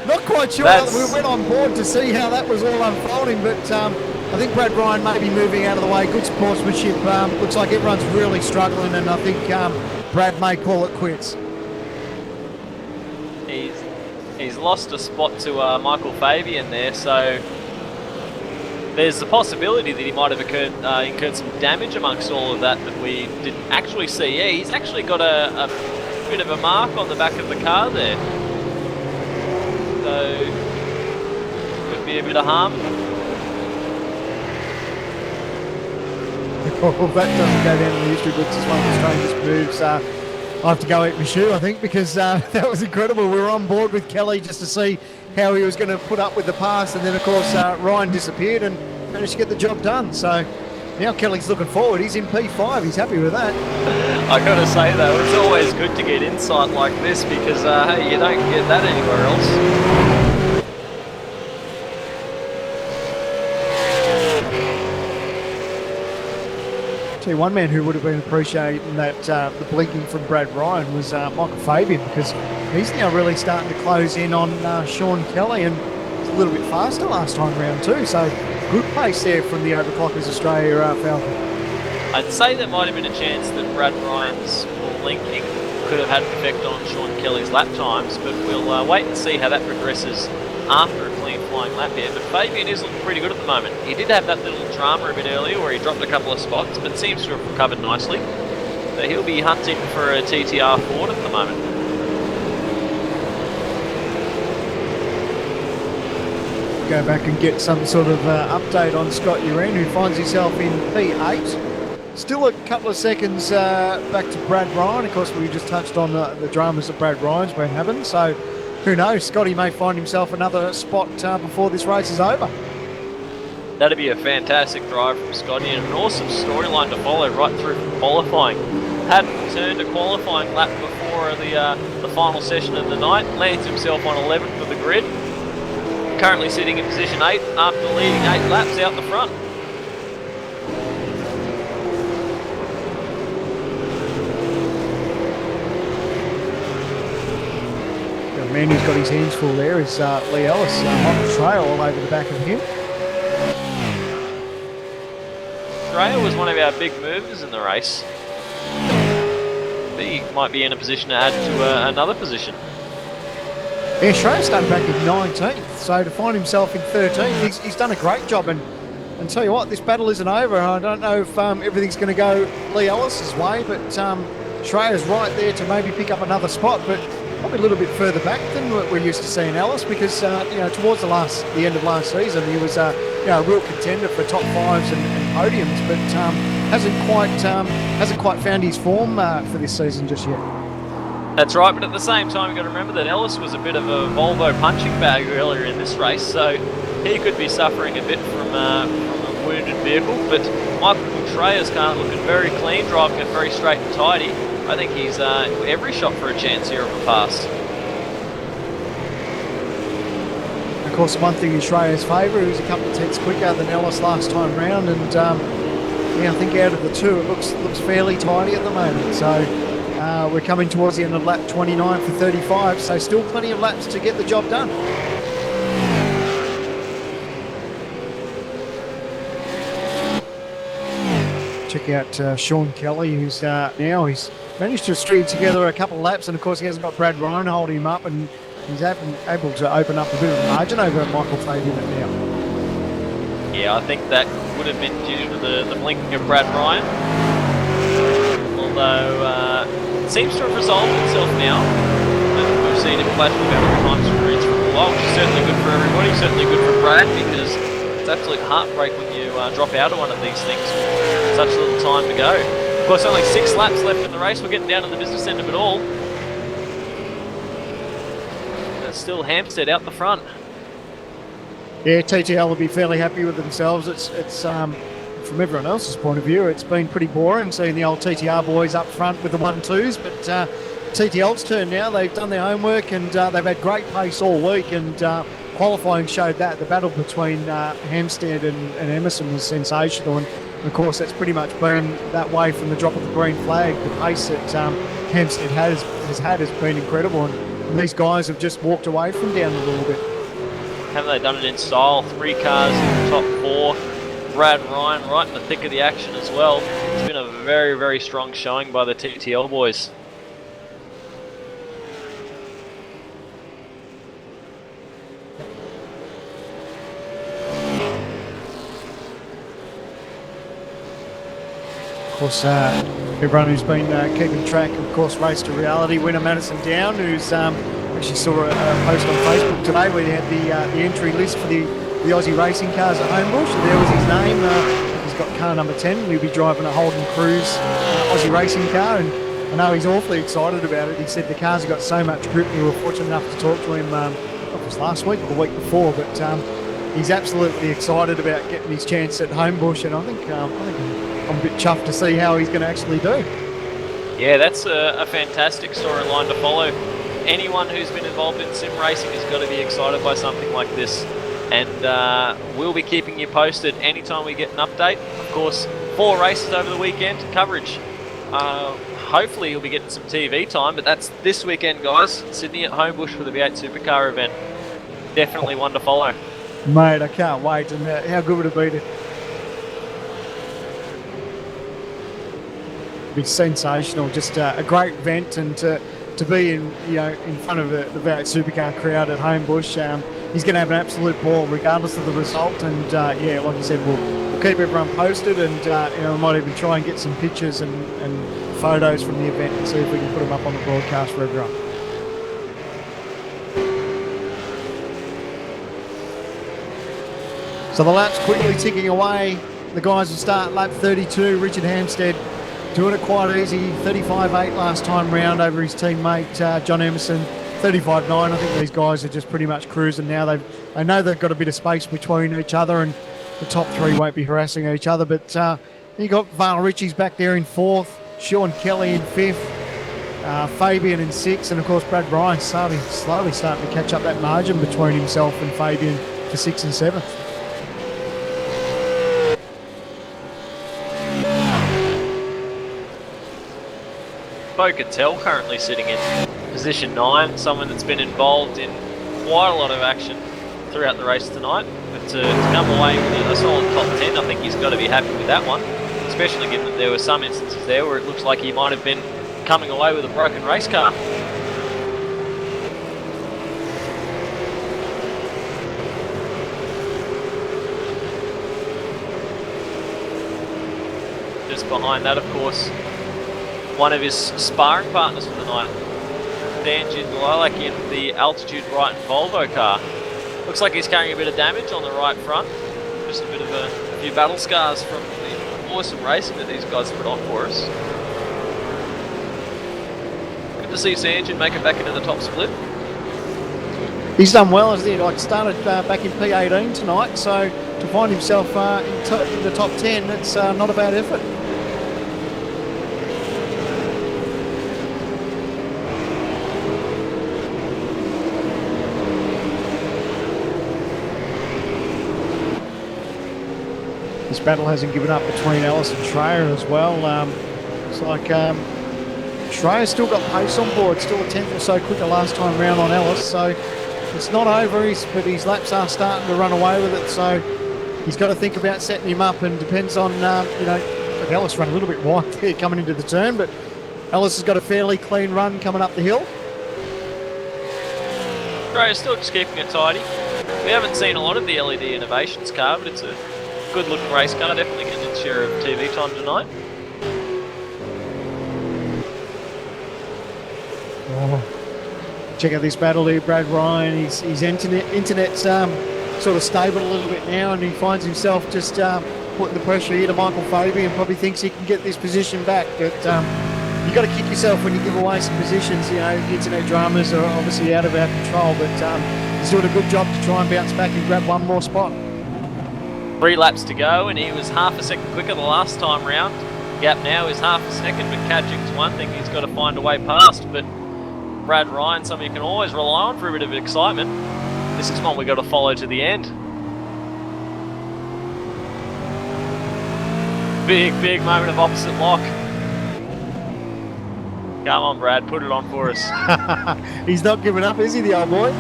Not quite sure. We went on board to see how that was all unfolding, but I think Brad Ryan may be moving out of the way. Good sportsmanship. Looks like everyone's really struggling, and I think Brad may call it quits. He's lost a spot to Michael Fabian there, so there's the possibility that he might have incurred some damage amongst all of that we didn't actually see. Yeah, he's actually got a bit of a mark on the back of the car there. So, could be a bit of harm. Well, that doesn't go down in the history books as one of the strangest moves. I have to go eat my shoe, I think, because that was incredible. We were on board with Kelly just to see how he was going to put up with the pass, and then of course Ryan disappeared and managed to get the job done. So Now Kelly's looking forward. He's in P5. He's happy with that. I gotta say though, it's always good to get insight like this because hey, you don't get that anywhere else. Tell you one man who would have been appreciating that the blinking from Brad Ryan was Michael Fabian, because he's now really starting to close in on Sean Kelly, and it's a little bit faster last time round too. So good pace there from the Overclockers Australia Falcon. I'd say there might have been a chance that Brad Ryan's blinking could have had an effect on Sean Kelly's lap times, but we'll wait and see how that progresses after a clean flying lap here. But Fabian is looking pretty good at the moment. He did have that little drama a bit earlier where he dropped a couple of spots, but seems to have recovered nicely. So he'll be hunting for a TTR Ford at the moment. Go back and get some sort of update on Scott Uren, who finds himself in P8. Still a couple of seconds back to Brad Ryan. Of course, we just touched on the dramas that Brad Ryan's been having, so who knows, Scotty may find himself another spot before this race is over. That'd be a fantastic drive from Scotty and an awesome storyline to follow right through from qualifying. Hadn't returned a qualifying lap before the final session of the night, lands himself on 11th of the grid. Currently sitting in position 8 after leading 8 laps out the front. The man who's got his hands full there is Lee Ellis, on the trail all over the back of him. Australia was one of our big movers in the race. He might be in a position to add to another position. Yeah, Schreier started back in 19th, so to find himself in 13th, he's done a great job. And tell you what, this battle isn't over. I don't know if everything's going to go Lee Ellis's way, but Schreier's right there to maybe pick up another spot, but probably a little bit further back than what we're used to seeing Ellis, because towards the end of last season, he was a real contender for top fives and podiums, but hasn't quite found his form for this season just yet. That's right, but at the same time, you've got to remember that Ellis was a bit of a Volvo punching bag earlier in this race, so he could be suffering a bit from a wounded vehicle. But Michael Schreier's car looking very clean, driving it very straight and tidy. I think he's every shot for a chance here of a pass. Of course, one thing in Schreier's favour, he was a couple of tenths quicker than Ellis last time round, and I think out of the two, it looks fairly tidy at the moment. So. We're coming towards the end of lap 29 for 35, so still plenty of laps to get the job done. Check out Sean Kelly, who's now he's managed to string together a couple of laps, and of course he hasn't got Brad Ryan holding him up, and he's able to open up a bit of a margin over Michael Fabian now. Yeah, I think that would have been due to the blinking of Brad Ryan. Although it seems to have resolved itself now. We've seen him flash a couple of times for greens for a while, which is certainly good for everybody, certainly good for Brad, because it's absolute heartbreak when you drop out of one of these things with such little time to go. Of course, only 6 laps left in the race. We're getting down to the business end of it all. And it's still Hampstead out the front. Yeah, TTL will be fairly happy with themselves. It's from everyone else's point of view, it's been pretty boring seeing the old TTR boys up front with the 1-2s, but TTL's turn now. They've done their homework, and they've had great pace all week, and qualifying showed that. The battle between Hampstead and Emerson was sensational, and of course that's pretty much been that way from the drop of the green flag. The pace that Hampstead has had has been incredible, and these guys have just walked away from down a little bit. Haven't they done it in style? 3 cars in the top 4. Brad Ryan right in the thick of the action as well. It's been a very, very strong showing by the TTL boys. Of course, everyone who's been keeping track, of course, Race to Reality winner Madison Down, who's actually saw a post on Facebook today where they had the entry list for the Aussie racing cars at Homebush. So there was his name. He's got car number 10. He'll be driving a Holden Cruise Aussie racing car, and I know he's awfully excited about it. He said the cars have got so much grip. We were fortunate enough to talk to him, it was last week or the week before, but he's absolutely excited about getting his chance at Homebush, and I think I'm a bit chuffed to see how he's going to actually do. Yeah, that's a fantastic storyline to follow. Anyone who's been involved in sim racing has got to be excited by something like this. And we'll be keeping you posted anytime we get an update. Of course, 4 races over the weekend, coverage. Hopefully you'll be getting some TV time, but that's this weekend, guys. Sydney at Homebush for the V8 Supercar event. Definitely one to follow. Mate, I can't wait. And how good would it be to be sensational? Just a great event, and to be in front of the V8 Supercar crowd at Homebush. He's going to have an absolute ball regardless of the result. And yeah, like you said, we'll keep everyone posted, and we might even try and get some pictures and photos from the event and see if we can put them up on the broadcast for everyone. So the lap's quickly ticking away. The guys will start lap 32. Richard Hampstead doing it quite easy. 35.8 last time round over his teammate John Emerson. 35.9. I think these guys are just pretty much cruising now. They know they've got a bit of space between each other, and the top 3 won't be harassing each other. But you got Vale Ritchie's back there in 4th, Sean Kelly in 5th, Fabian in 6th, and of course Brad Ryan slowly starting to catch up that margin between himself and Fabian for 6th and 7th. Bo Cattell currently sitting in position 9, someone that's been involved in quite a lot of action throughout the race tonight. But to come away with a solid top 10, I think he's got to be happy with that one, especially given that there were some instances there where it looks like he might have been coming away with a broken race car. Just behind that, of course, one of his sparring partners for the night, Danjin Lilac in the Altitude Right Volvo car. Looks like he's carrying a bit of damage on the right front. Just a bit of a few battle scars from the awesome racing that these guys put on for us. Good to see Sanjin make it back into the top split. He's done well, hasn't he? Like started back in P18 tonight, so to find himself in the top 10, it's not a bad effort. This battle hasn't given up between Ellis and Schreier as well. It's like Schreier's still got pace on board, still a 10th or so quicker last time round on Ellis, so it's not over, but his laps are starting to run away with it, so he's got to think about setting him up, and depends on, like Ellis ran a little bit wide there coming into the turn, but Ellis has got a fairly clean run coming up the hill. Schreier's still just keeping it tidy. We haven't seen a lot of the LED Innovations car, but it's a good looking race car, definitely getting its share of TV time tonight. Oh. Check out this battle here, Brad Ryan. His internet's sort of stable a little bit now, and he finds himself just putting the pressure here to Michael Fabian, and probably thinks he can get this position back. But you've got to kick yourself when you give away some positions. Internet dramas are obviously out of our control, but he's doing a good job to try and bounce back and grab one more spot. 3 laps to go, and he was half a second quicker the last time round. Gap now is half a second, but catching's one thing he's got to find a way past. But Brad Ryan, something you can always rely on for a bit of excitement. This is one we've got to follow to the end. Big moment of opposite lock. Come on, Brad, put it on for us. He's not giving up, is he, the old boy?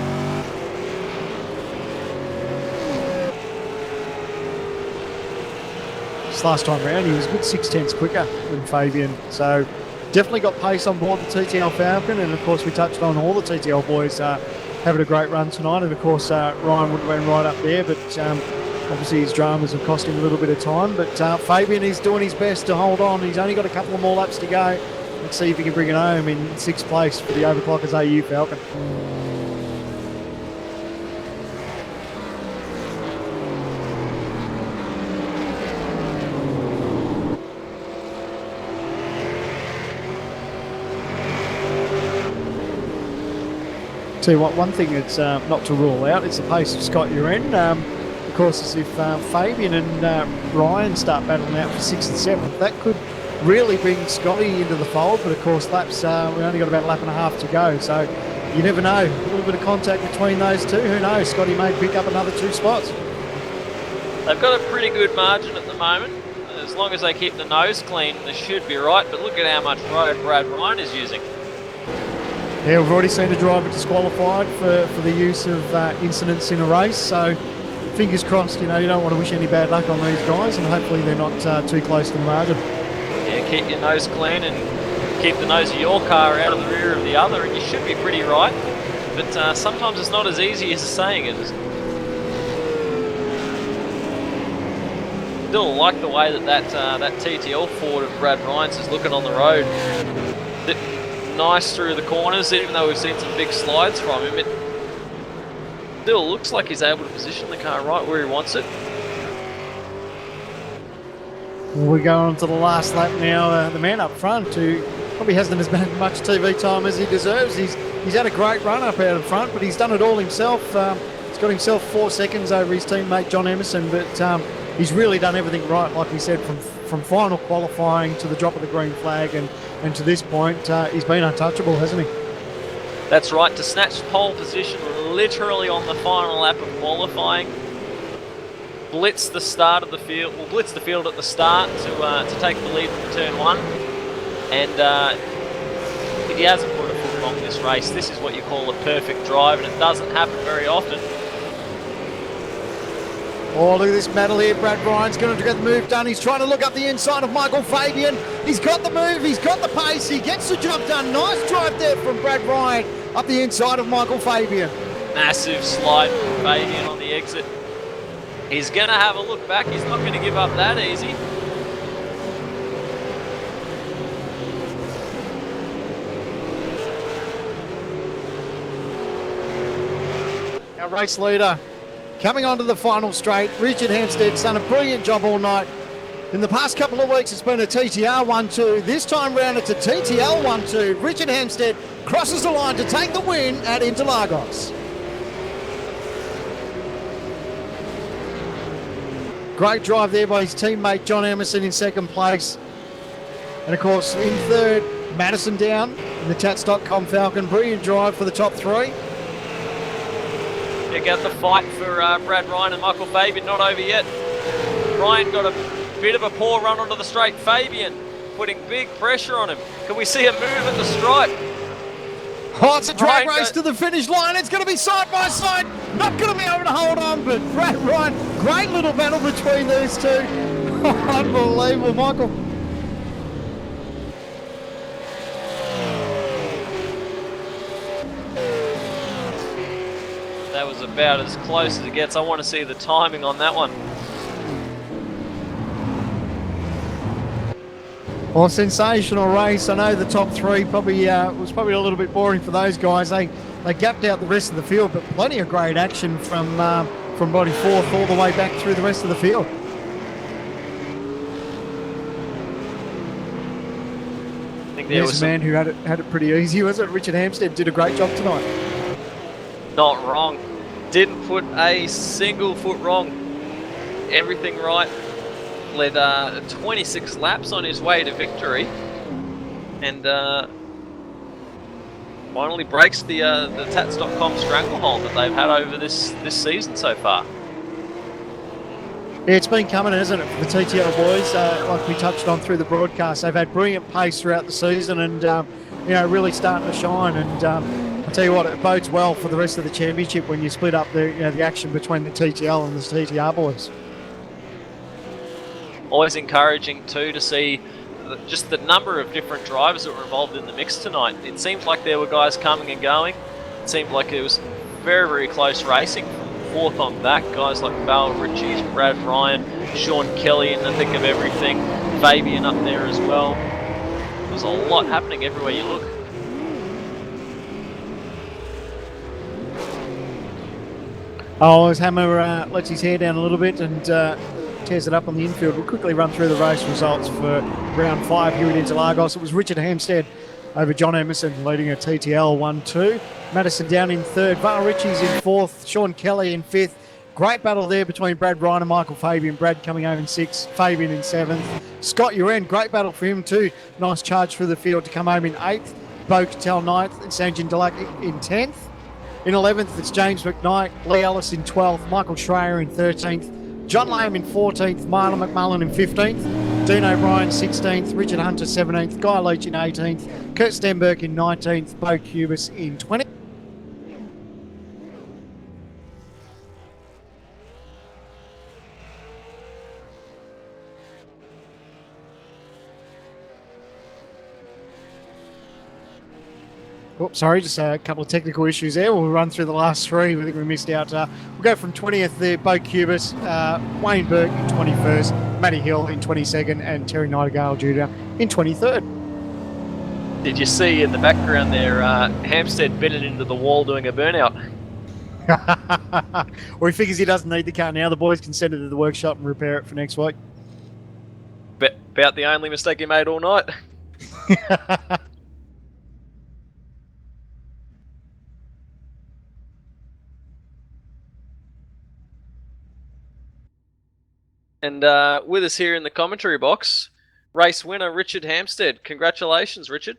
Last time round he was a good 6/10 quicker than Fabian, so definitely got pace on board the TTL Falcon, and of course we touched on all the TTL boys having a great run tonight, and of course Ryan would have been right up there, but obviously his dramas have cost him a little bit of time, but Fabian is doing his best to hold on. He's only got a couple of more laps to go. Let's see if he can bring it home in 6th place for the Overclockers AU Falcon. Tell you what, one thing that's not to rule out is the pace of Scott Uren. of course, is if Fabian and Ryan start battling out for 6th and 7th, that could really bring Scotty into the fold. But of course, laps, we only got about a lap and a half to go, so you never know. A little bit of contact between those two. Who knows? Scotty may pick up another 2 spots. They've got a pretty good margin at the moment. As long as they keep the nose clean, they should be right. But look at how much road Brad Ryan is using. Yeah, we've already seen a driver disqualified for the use of incidents in a race. So fingers crossed, you don't want to wish any bad luck on these guys, and hopefully they're not too close to the margin. Yeah, keep your nose clean and keep the nose of your car out of the rear of the other, and you should be pretty right. But sometimes it's not as easy as saying it is. Still like the way that TTL Ford of Brad Ryan's is looking on the road. Nice through the corners, even though we've seen some big slides from him. It still looks like he's able to position the car right where he wants it. We go on to the last lap now. The man up front, who probably hasn't as much TV time as he deserves. He's had a great run up out in front, but he's done it all himself. He's got himself 4 seconds over his teammate John Emerson, but he's really done everything right, like we said, from final qualifying to the drop of the green flag, and to this point, he's been untouchable, hasn't he? That's right, to snatch pole position literally on the final lap of qualifying. Blitz the start of the field, well, blitz the field at the start to take the lead from turn 1. And he hasn't put a foot wrong this race. This is what you call a perfect drive, and it doesn't happen very often. Oh, look at this battle here. Brad Ryan's going to get the move done. He's trying to look up the inside of Michael Fabian. He's got the move. He's got the pace. He gets the job done. Nice drive there from Brad Ryan up the inside of Michael Fabian. Massive slide from Fabian on the exit. He's going to have a look back. He's not going to give up that easy. Our race leader coming onto the final straight. Richard Hempstead's done a brilliant job all night. In the past couple of weeks, it's been a TTR 1-2. This time round, it's a TTL 1-2. Richard Hempstead crosses the line to take the win at Interlagos. Great drive there by his teammate John Emerson in 2nd place. And of course, in 3rd, Madison Down in the Tats.com Falcon. Brilliant drive for the top 3. Check out the fight for Brad Ryan and Michael Fabian, not over yet. Ryan got a bit of a poor run onto the straight. Fabian putting big pressure on him. Can we see a move at the stripe? Oh, it's a drag race to the finish line. It's going to be side by side. Not going to be able to hold on, but Brad Ryan, great little battle between these two. Unbelievable, Michael. That was about as close as it gets. I want to see the timing on that one. Well, sensational race. I know the top 3 probably was probably a little bit boring for those guys. They gapped out the rest of the field, but plenty of great action from body 4th all the way back through the rest of the field. I think there was a man who had it pretty easy, was it? Richard Hampstead did a great job tonight. Not wrong. Didn't put a single foot wrong. Everything right. Led 26 laps on his way to victory, and finally breaks the Tats.com stranglehold that they've had over this season so far. Yeah, it's been coming, hasn't it, for the TTL boys? Like we touched on through the broadcast, they've had brilliant pace throughout the season, and really starting to shine. And I tell you what, it bodes well for the rest of the championship when you split up the action between the TTL and the TTR boys. Always encouraging too to see just the number of different drivers that were involved in the mix tonight. It seemed like there were guys coming and going. It seemed like it was very, very close racing from 4th on back. Guys like Val Ritchie's, Brad Ryan, Sean Kelly in the thick of everything, Fabian up there as well. There's a lot happening everywhere you look. Oh, as Hammer lets his hair down a little bit and tears it up on the infield. We'll quickly run through the race results for round 5 here at Interlagos. It was Richard Hampstead over John Emerson leading a TTL 1-2. Madison Down in 3rd, Val Ritchie's in 4th, Sean Kelly in 5th. Great battle there between Brad Ryan and Michael Fabian. Brad coming home in 6th, Fabian in 7th. Scott Uren, great battle for him too. Nice charge through the field to come home in 8th. Bo Cattell 9th and Sanjin Dalak in 10th. In 11th, it's James McKnight, Lee Ellis in 12th, Michael Schreier in 13th, John Lamb in 14th, Marlon McMullen in 15th, Dean O'Brien 16th, Richard Hunter 17th, Guy Leach in 18th, Kurt Stenberg in 19th, Bo Cubis in 20th. Oh, sorry, just a couple of technical issues there. We'll run through the last 3. I think we missed out. We'll go from 20th there, Bo Cubis, Wayne Burke in 21st, Matty Hill in 22nd, and Terry Nightingale Jr. in 23rd. Did you see in the background there, Hampstead bending into the wall doing a burnout? Or he figures he doesn't need the car now. The boys can send it to the workshop and repair it for next week. About the only mistake he made all night. And with us here in the commentary box, race winner Richard Hampstead. Congratulations, Richard.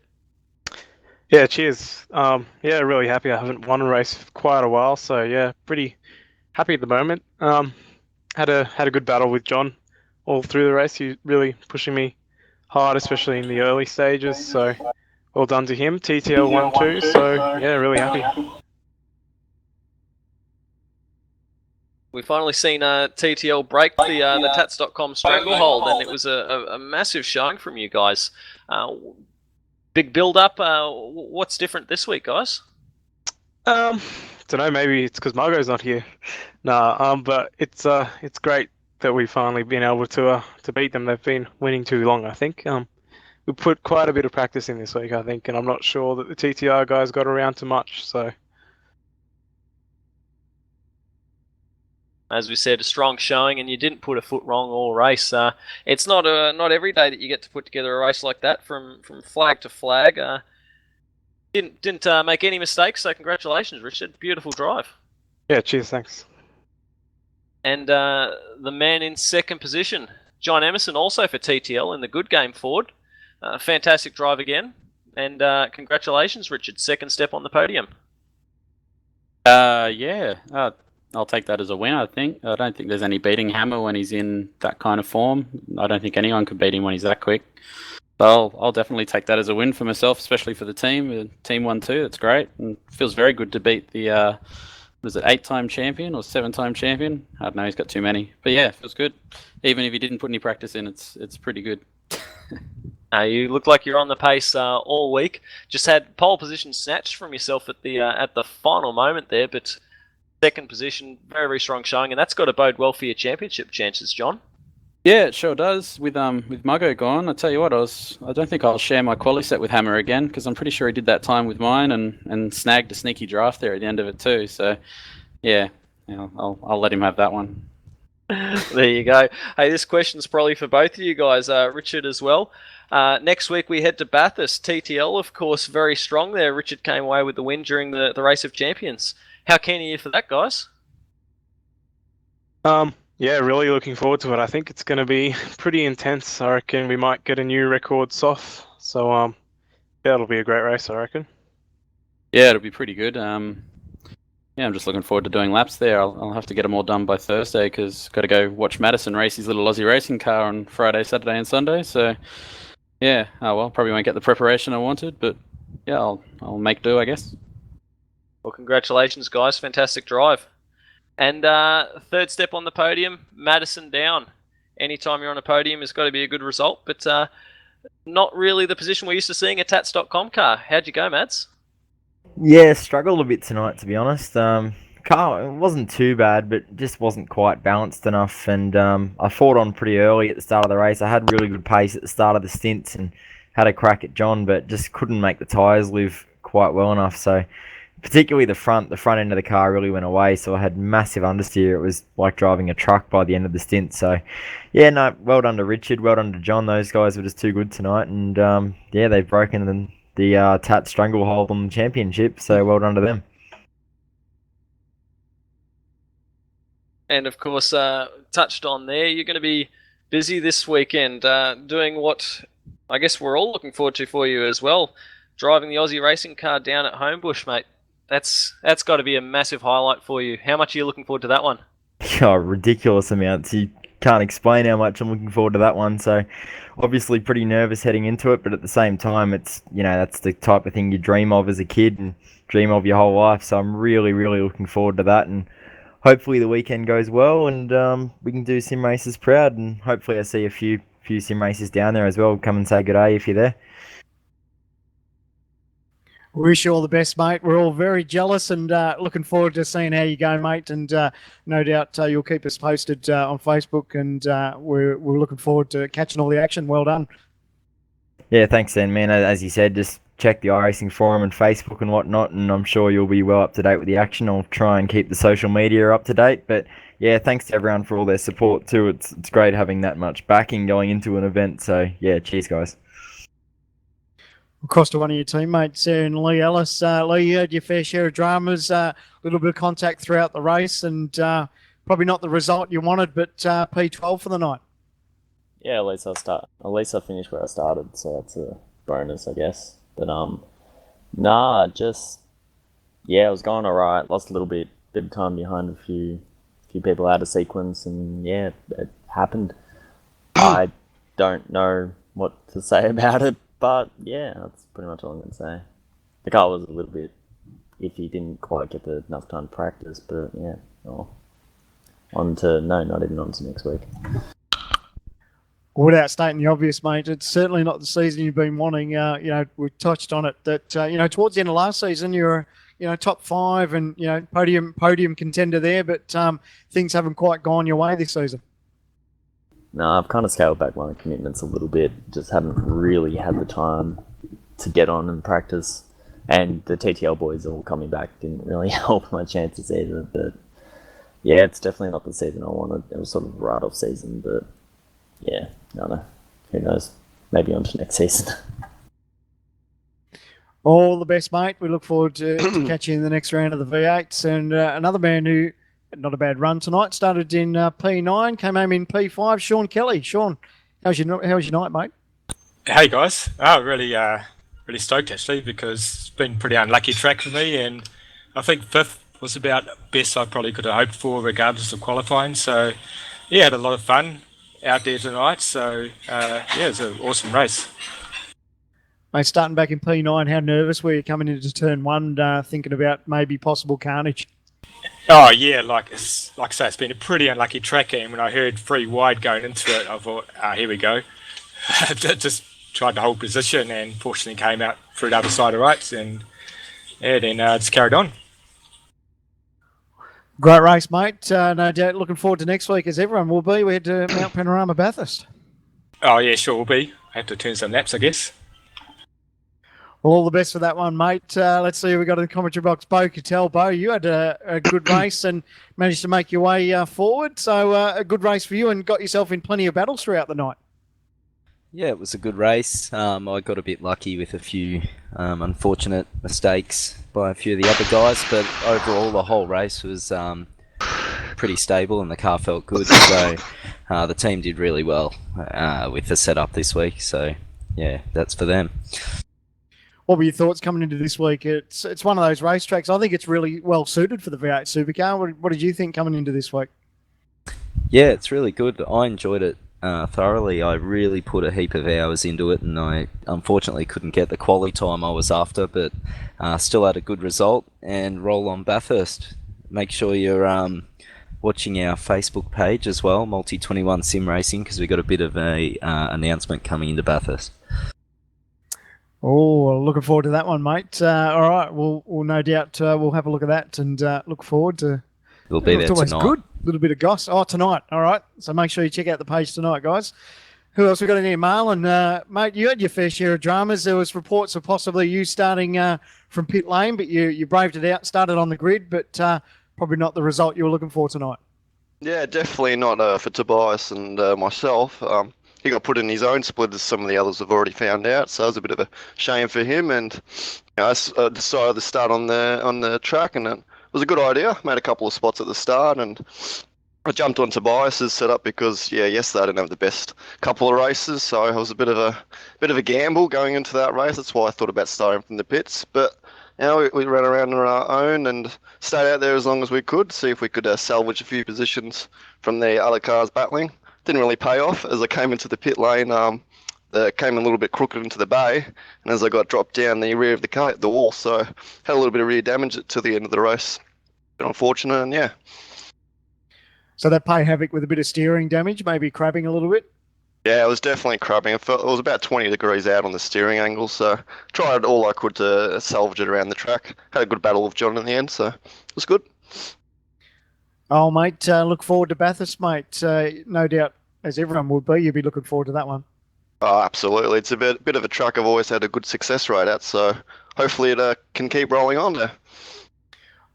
Yeah, cheers. Yeah, really happy. I haven't won a race for quite a while, so yeah, pretty happy at the moment. Had a good battle with John all through the race. He really pushing me hard, especially in the early stages. So well done to him. TTL won too, so yeah, really happy. We've finally seen TTL break the Tats.com stranglehold, and it was a massive showing from you guys. Big build-up. What's different this week, guys? Don't know. Maybe it's because Margot's not here. Nah. But it's great that we've finally been able to beat them. They've been winning too long, I think. We put quite a bit of practice in this week, I think, and I'm not sure that the TTR guys got around to much. So. As we said, a strong showing, and you didn't put a foot wrong all race. It's not every day that you get to put together a race like that from flag to flag. Didn't make any mistakes, so congratulations, Richard. Beautiful drive. Yeah, cheers, thanks. And the man in second position, John Emerson, also for TTL in the good game Ford. Fantastic drive again, and congratulations, Richard. Second step on the podium. Yeah. I'll take that as a win, I think. I don't think there's any beating Hammer when he's in that kind of form. I don't think anyone could beat him when he's that quick. So I'll definitely take that as a win for myself, especially for the team. The team won too. That's great. And it feels very good to beat the, was it 8-time champion or 7-time champion? I don't know, he's got too many. But yeah, it feels good. Even if he didn't put any practice in, it's pretty good. You look like you're on the pace all week. Just had pole position snatched from yourself at the final moment there, but second position, very, very strong showing, and that's got to bode well for your championship chances, John. Yeah, it sure does. With Muggo gone, I tell you what, I don't think I'll share my quali set with Hammer again, because I'm pretty sure he did that time with mine and snagged a sneaky draft there at the end of it too. So, yeah, I'll let him have that one. There you go. Hey, this question's probably for both of you guys, Richard as well. Next week we head to Bathurst. TTL, of course, very strong there. Richard came away with the win during the Race of Champions. How keen are you for that, guys? Yeah, really looking forward to it. I think it's going to be pretty intense. I reckon we might get a new record soft. So, yeah, it'll be a great race, I reckon. Yeah, it'll be pretty good. Yeah, I'm just looking forward to doing laps there. I'll have to get them all done by Thursday because got to go watch Madison race his little Aussie racing car on Friday, Saturday, and Sunday. So, yeah, probably won't get the preparation I wanted, but yeah, I'll make do, I guess. Well, congratulations, guys. Fantastic drive. And third step on the podium, Madison down. Anytime you're on a podium, it's got to be a good result, but not really the position we're used to seeing a Tats.com car. How'd you go, Mads? Yeah, struggled a bit tonight, to be honest. Car it wasn't too bad, but just wasn't quite balanced enough, and I fought on pretty early at the start of the race. I had really good pace at the start of the stints and had a crack at John, but just couldn't make the tyres live quite well enough, so particularly the front end of the car really went away, so I had massive understeer. It was like driving a truck by the end of the stint. So, yeah, no, well done to Richard, well done to John. Those guys were just too good tonight, and yeah, they've broken the Tat stranglehold on the championship. So, well done to them. And of course, touched on there, you're going to be busy this weekend doing what I guess we're all looking forward to for you as well, driving the Aussie racing car down at Homebush, mate. That's got to be a massive highlight for you. How much are you looking forward to that one? Oh, ridiculous amounts. You can't explain how much I'm looking forward to that one. So, obviously, pretty nervous heading into it, but at the same time, it's that's the type of thing you dream of as a kid and dream of your whole life. So I'm really, really looking forward to that, and hopefully the weekend goes well, and we can do sim races proud, and hopefully I see a few sim races down there as well. Come and say good day if you're there. Wish you all the best, mate. We're all very jealous and looking forward to seeing how you go, mate. And no doubt you'll keep us posted on Facebook, and we're looking forward to catching all the action. Well done. Yeah, thanks then, man. As you said, just check the iRacing forum and Facebook and whatnot, and I'm sure you'll be well up to date with the action. I'll try and keep the social media up to date. But yeah, thanks to everyone for all their support too. It's great having that much backing going into an event. So yeah, cheers, guys. Across to one of your teammates there in Lee Ellis. Lee, you had your fair share of dramas, a little bit of contact throughout the race, and probably not the result you wanted, but P12 for the night. Yeah, at least I finished where I started, so that's a bonus, I guess. But I was going alright. Lost a little bit of time behind a few people out of sequence, and yeah, it happened. I don't know what to say about it. But yeah, that's pretty much all I'm going to say. The car was a little bit iffy, didn't quite get enough time to practice, but yeah, not even on to next week. Without stating the obvious, mate, it's certainly not the season you've been wanting. We touched on it that towards the end of last season you were top 5 and podium contender there, but things haven't quite gone your way this season. No, I've kind of scaled back my commitments a little bit. Just haven't really had the time to get on and practice. And the TTL boys all coming back didn't really help my chances either. But yeah, it's definitely not the season I wanted. It was sort of a write-off season, but yeah, I don't know. Who knows? Maybe on to next season. All the best, mate. We look forward to catching you in the next round of the V8s. And another man who not a bad run tonight. Started in P9, came home in P5. Sean Kelly. Sean, how was your night, mate? Hey guys, really stoked actually, because it's been a pretty unlucky track for me, and I think 5th was about best I probably could have hoped for, regardless of qualifying. So yeah, had a lot of fun out there tonight. So yeah, it was an awesome race. Mate, starting back in P9, how nervous were you coming into turn 1, thinking about maybe possible carnage? Oh yeah, like I say, it's been a pretty unlucky track, and when I heard 3 wide going into it, I thought, here we go. Just tried to hold position, and fortunately came out through the other side of rights, and yeah, then just carried on. Great race, mate. No doubt looking forward to next week, as everyone will be. We head to Mount Panorama Bathurst. Oh yeah, sure will be. I have to turn some laps, I guess. Well, all the best for that one, mate. Let's see who we got in the commentary box. Bo Cattell. Bo, you had a good race and managed to make your way forward. So a good race for you, and got yourself in plenty of battles throughout the night. Yeah, it was a good race. I got a bit lucky with a few unfortunate mistakes by a few of the other guys, but overall the whole race was pretty stable and the car felt good. So the team did really well with the setup this week. So yeah, that's for them. What were your thoughts coming into this week? It's one of those racetracks. I think it's really well suited for the V8 Supercar. What did you think coming into this week? Yeah, it's really good. I enjoyed it thoroughly. I really put a heap of hours into it, and I unfortunately couldn't get the quality time I was after, but still had a good result. And roll on Bathurst. Make sure you're watching our Facebook page as well, Multi21 Sim Racing, because we've got a bit of a announcement coming into Bathurst. Oh, looking forward to that one, mate. All right, we'll no doubt we'll have a look at that and look forward to. We'll be there always tonight. Good, a little bit of goss. Oh, tonight. All right, so make sure you check out the page tonight, guys. Who else we got in here, Marlon? Mate, you had your fair share of dramas. There was reports of possibly you starting from pit lane, but you braved it out, started on the grid, but probably not the result you were looking for tonight. Yeah, definitely not for Tobias and myself. He got put in his own split, as some of the others have already found out. So it was a bit of a shame for him. And I decided to start on the track, and it was a good idea. Made a couple of spots at the start, and I jumped on Tobias's setup because yesterday I didn't have the best couple of races, so it was a bit of a gamble going into that race. That's why I thought about starting from the pits. But we ran around on our own and stayed out there as long as we could, see if we could salvage a few positions from the other cars battling. Didn't really pay off as I came into the pit lane. Came a little bit crooked into the bay, and as I got dropped down the rear of the car, the wall, so had a little bit of rear damage to the end of the race. Bit unfortunate, and So that pay havoc with a bit of steering damage, maybe crabbing a little bit? Yeah, it was definitely crabbing. It was about 20 degrees out on the steering angle, so tried all I could to salvage it around the track. Had a good battle with John in the end, so it was good. Oh, mate, look forward to Bathurst, mate. No doubt, as everyone would be, you'd be looking forward to that one. Oh, absolutely. It's a bit of a track I've always had a good success rate at, so hopefully it can keep rolling on there.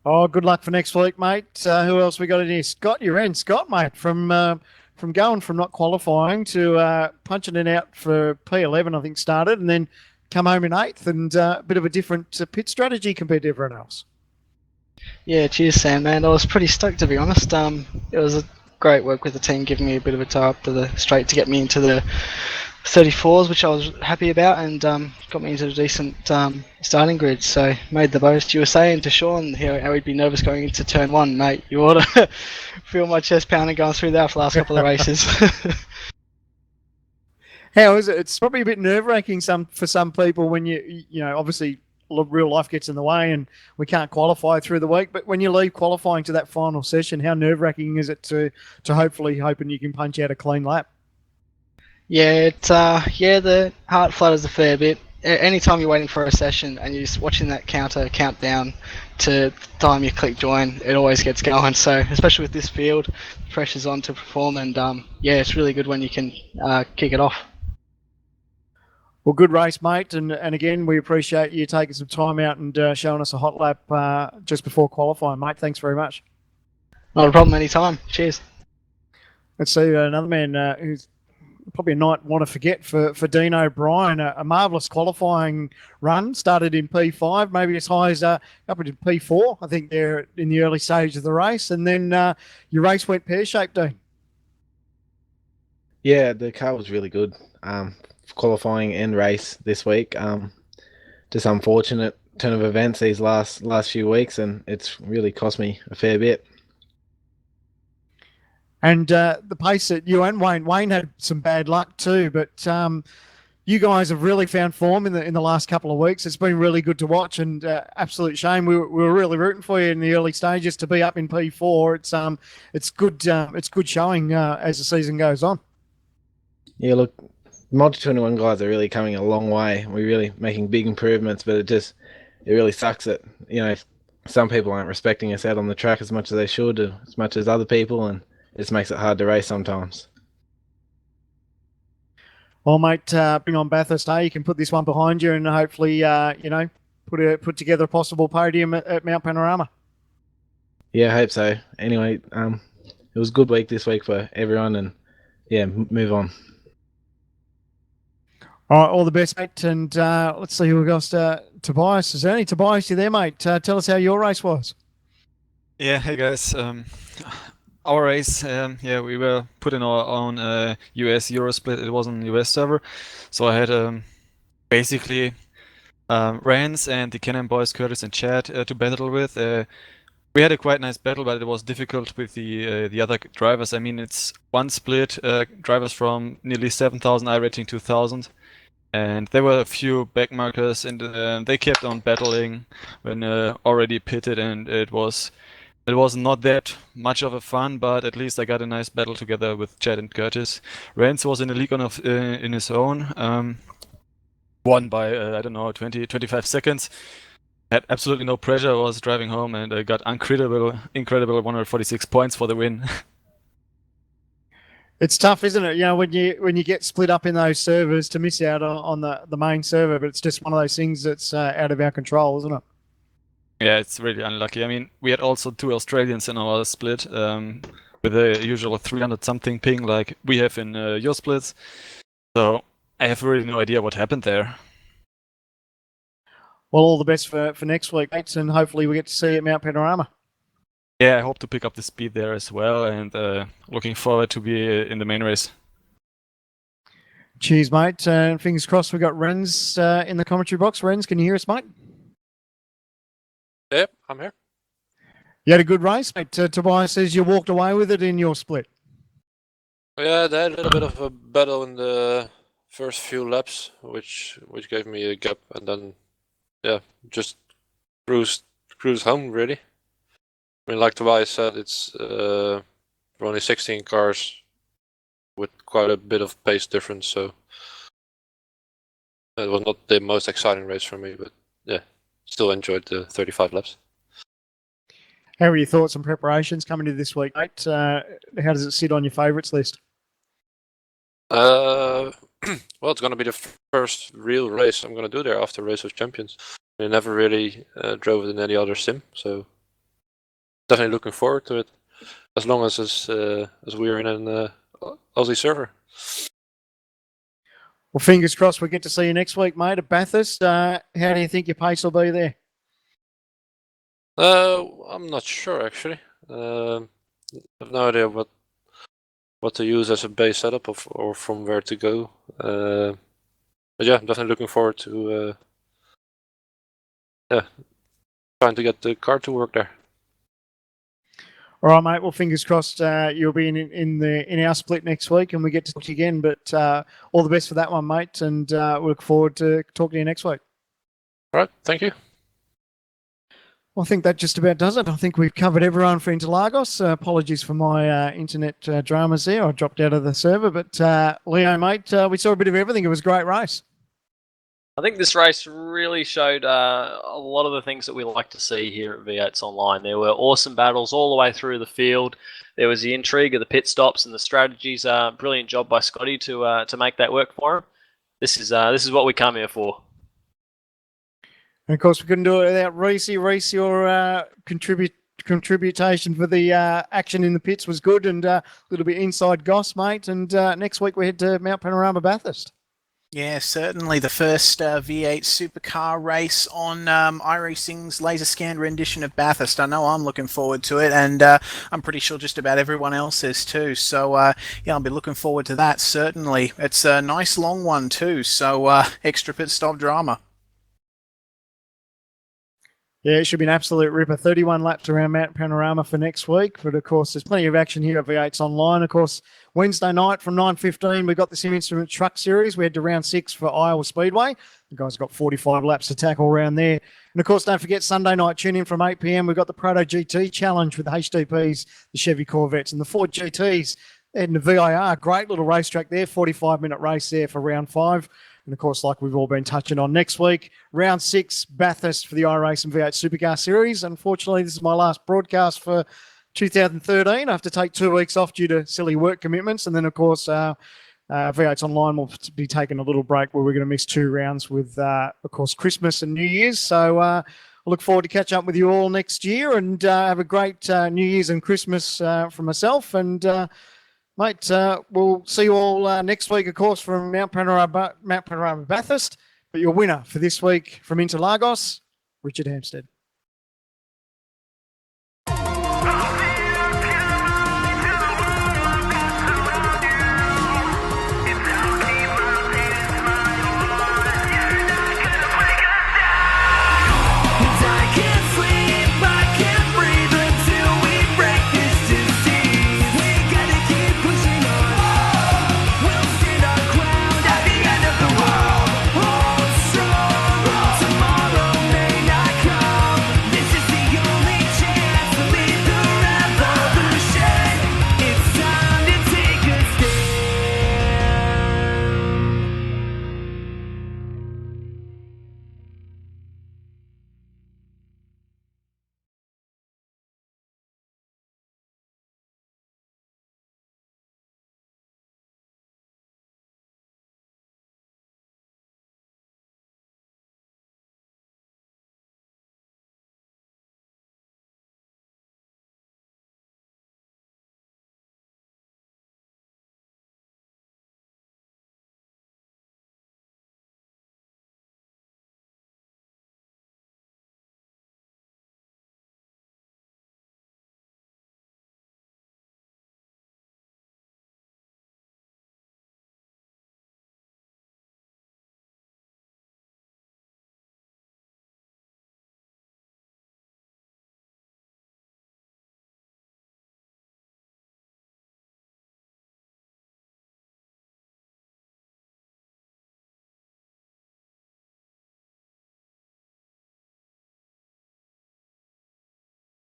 Oh, good luck for next week, mate. Who else we got in here? Scott Uren. Scott, mate, from going from not qualifying to punching it out for P11, I think, started, and then come home in 8th, and a bit of a different pit strategy compared to everyone else. Yeah, cheers, Sam, man. I was pretty stoked, to be honest. It was a great work with the team, giving me a bit of a tie up to the straight to get me into the 34s, which I was happy about, and got me into a decent starting grid. So made the most. You were saying to Sean how he'd be nervous going into turn 1, mate. You ought to feel my chest pounding going through that for the last couple of races. How is it? It's probably a bit nerve-wracking for some people when you obviously real life gets in the way and we can't qualify through the week. But when you leave qualifying to that final session, how nerve-wracking is it to hopefully hoping you can punch out a clean lap? Yeah, the heart flutters a fair bit. Anytime you're waiting for a session and you're just watching that count down to the time you click join, it always gets going. So especially with this field, the pressure's on to perform, and it's really good when you can kick it off. Well, good race, mate. And again, we appreciate you taking some time out and showing us a hot lap just before qualifying, mate. Thanks very much. Not a problem, anytime. Cheers. Let's see another man who's probably a night want to forget for Dean O'Brien. A marvellous qualifying run. Started in P5, maybe as high as up into P4, I think, there in the early stage of the race. And then your race went pear-shaped, Dean. Yeah, the car was really good. Qualifying and race this week. Just unfortunate turn of events these last few weeks, and it's really cost me a fair bit. And the pace that you and Wayne had some bad luck too, but you guys have really found form in the last couple of weeks. It's been really good to watch, and absolute shame. We were really rooting for you in the early stages to be up in P4. It's good. It's good showing as the season goes on. Yeah, look, Multi 21 guys are really coming a long way. We're really making big improvements, but it really sucks that some people aren't respecting us out on the track as much as they should, as much as other people, and it just makes it hard to race sometimes. Well, mate, bring on Bathurst. You can put this one behind you, and hopefully, put together a possible podium at Mount Panorama. Yeah, I hope so. Anyway, it was a good week this week for everyone, and move on. All right, all the best, mate. And let's see who goes to Tobias. Is there any Tobias? You there, mate? Tell us how your race was. Yeah, hey guys. Our race, we were put in our own US Euro split. It was on US server, so I had basically Rance and the Canon boys, Curtis and Chad, to battle with. We had a quite nice battle, but it was difficult with the other drivers. I mean, it's one split, drivers from nearly 7,000 I rating 2,000. And there were a few backmarkers, and they kept on battling when already pitted, and it was not that much of a fun, but at least I got a nice battle together with Chad and Curtis. Rance was in a league in his own, won by 20-25 seconds. Had absolutely no pressure. I was driving home, and I got incredible 146 points for the win. It's tough, isn't it? When you get split up in those servers to miss out on the main server, but it's just one of those things that's out of our control, isn't it? Yeah, it's really unlucky. I mean, we had also 2 Australians in our split with a usual 300-something ping like we have in your splits. So I have really no idea what happened there. Well, all the best for next week, mates, and hopefully we get to see you at Mount Panorama. yeah, I hope to pick up the speed there as well, and looking forward to be in the main race. Cheers, mate. Fingers crossed we got Renz in the commentary box. Renz, can you hear us, mate? Yep, I'm here. You had a good race, mate. Tobias says you walked away with it in your split. Yeah, they had a little bit of a battle in the first few laps, which gave me a gap, and then yeah, just cruise home really. I mean, like Tobias said, it's only 16 cars with quite a bit of pace difference, so it was not the most exciting race for me, but yeah, still enjoyed the 35 laps. How are your thoughts and preparations coming to this week, mate? How does it sit on your favourites list? Well, it's going to be the first real race I'm going to do there after Race of Champions. I never really drove it in any other sim, so definitely looking forward to it. As long as we're in an Aussie server. Well, fingers crossed we get to see you next week, mate, at Bathurst. How do you think your pace will be there? I'm not sure actually. I have no idea what to use as a base setup or from where to go. But yeah, I'm definitely looking forward to trying to get the car to work there. All right, mate. Well, fingers crossed you'll be in our split next week and we get to talk to you again. But all the best for that one, mate. And we look forward to talking to you next week. All right. Thank you. Well, I think that just about does it. I think we've covered everyone for Interlagos. Apologies for my internet dramas there. I dropped out of the server. But Leo, mate, we saw a bit of everything. It was a great race. I think this race really showed a lot of the things that we like to see here at V8s Online. There were awesome battles all the way through the field. There was the intrigue of the pit stops and the strategies. Brilliant job by Scotty to make that work for him. This is what we come here for. And of course, we couldn't do it without Reese. Reese, your contribution for the action in the pits was good, and a little bit inside goss, mate. And next week we head to Mount Panorama Bathurst. Yeah, certainly the first V8 supercar race on iRacing's laser scanned rendition of Bathurst. I know I'm looking forward to it, and I'm pretty sure just about everyone else is too. So yeah, I'll be looking forward to that, certainly. It's a nice long one too, so extra pit stop drama. Yeah, it should be an absolute ripper. 31 laps around Mount Panorama for next week. But, of course, there's plenty of action here at V8's Online. Of course, Wednesday night from 9:15, we got the Sim Instrument Truck Series. We had to round 6 for Iowa Speedway. The guys got 45 laps to tackle around there. And, of course, don't forget Sunday night, tune in from 8 p.m. We've got the Proto GT Challenge with the HDPs, the Chevy Corvettes, and the Ford GTs. Heading to VIR. Great little racetrack there. 45-minute race there for round 5. And, of course, like we've all been touching on, next week, round 6, Bathurst for the iRacing V8 Supercar Series. Unfortunately, this is my last broadcast for 2013. I have to take 2 weeks off due to silly work commitments. And then, of course, V8's Online will be taking a little break where we're going to miss 2 rounds with, of course, Christmas and New Year's. So I look forward to catch up with you all next year and have a great New Year's and Christmas for myself. And mate, we'll see you all next week, of course, from Mount Panorama Bathurst. But your winner for this week from Interlagos, Richard Hampstead.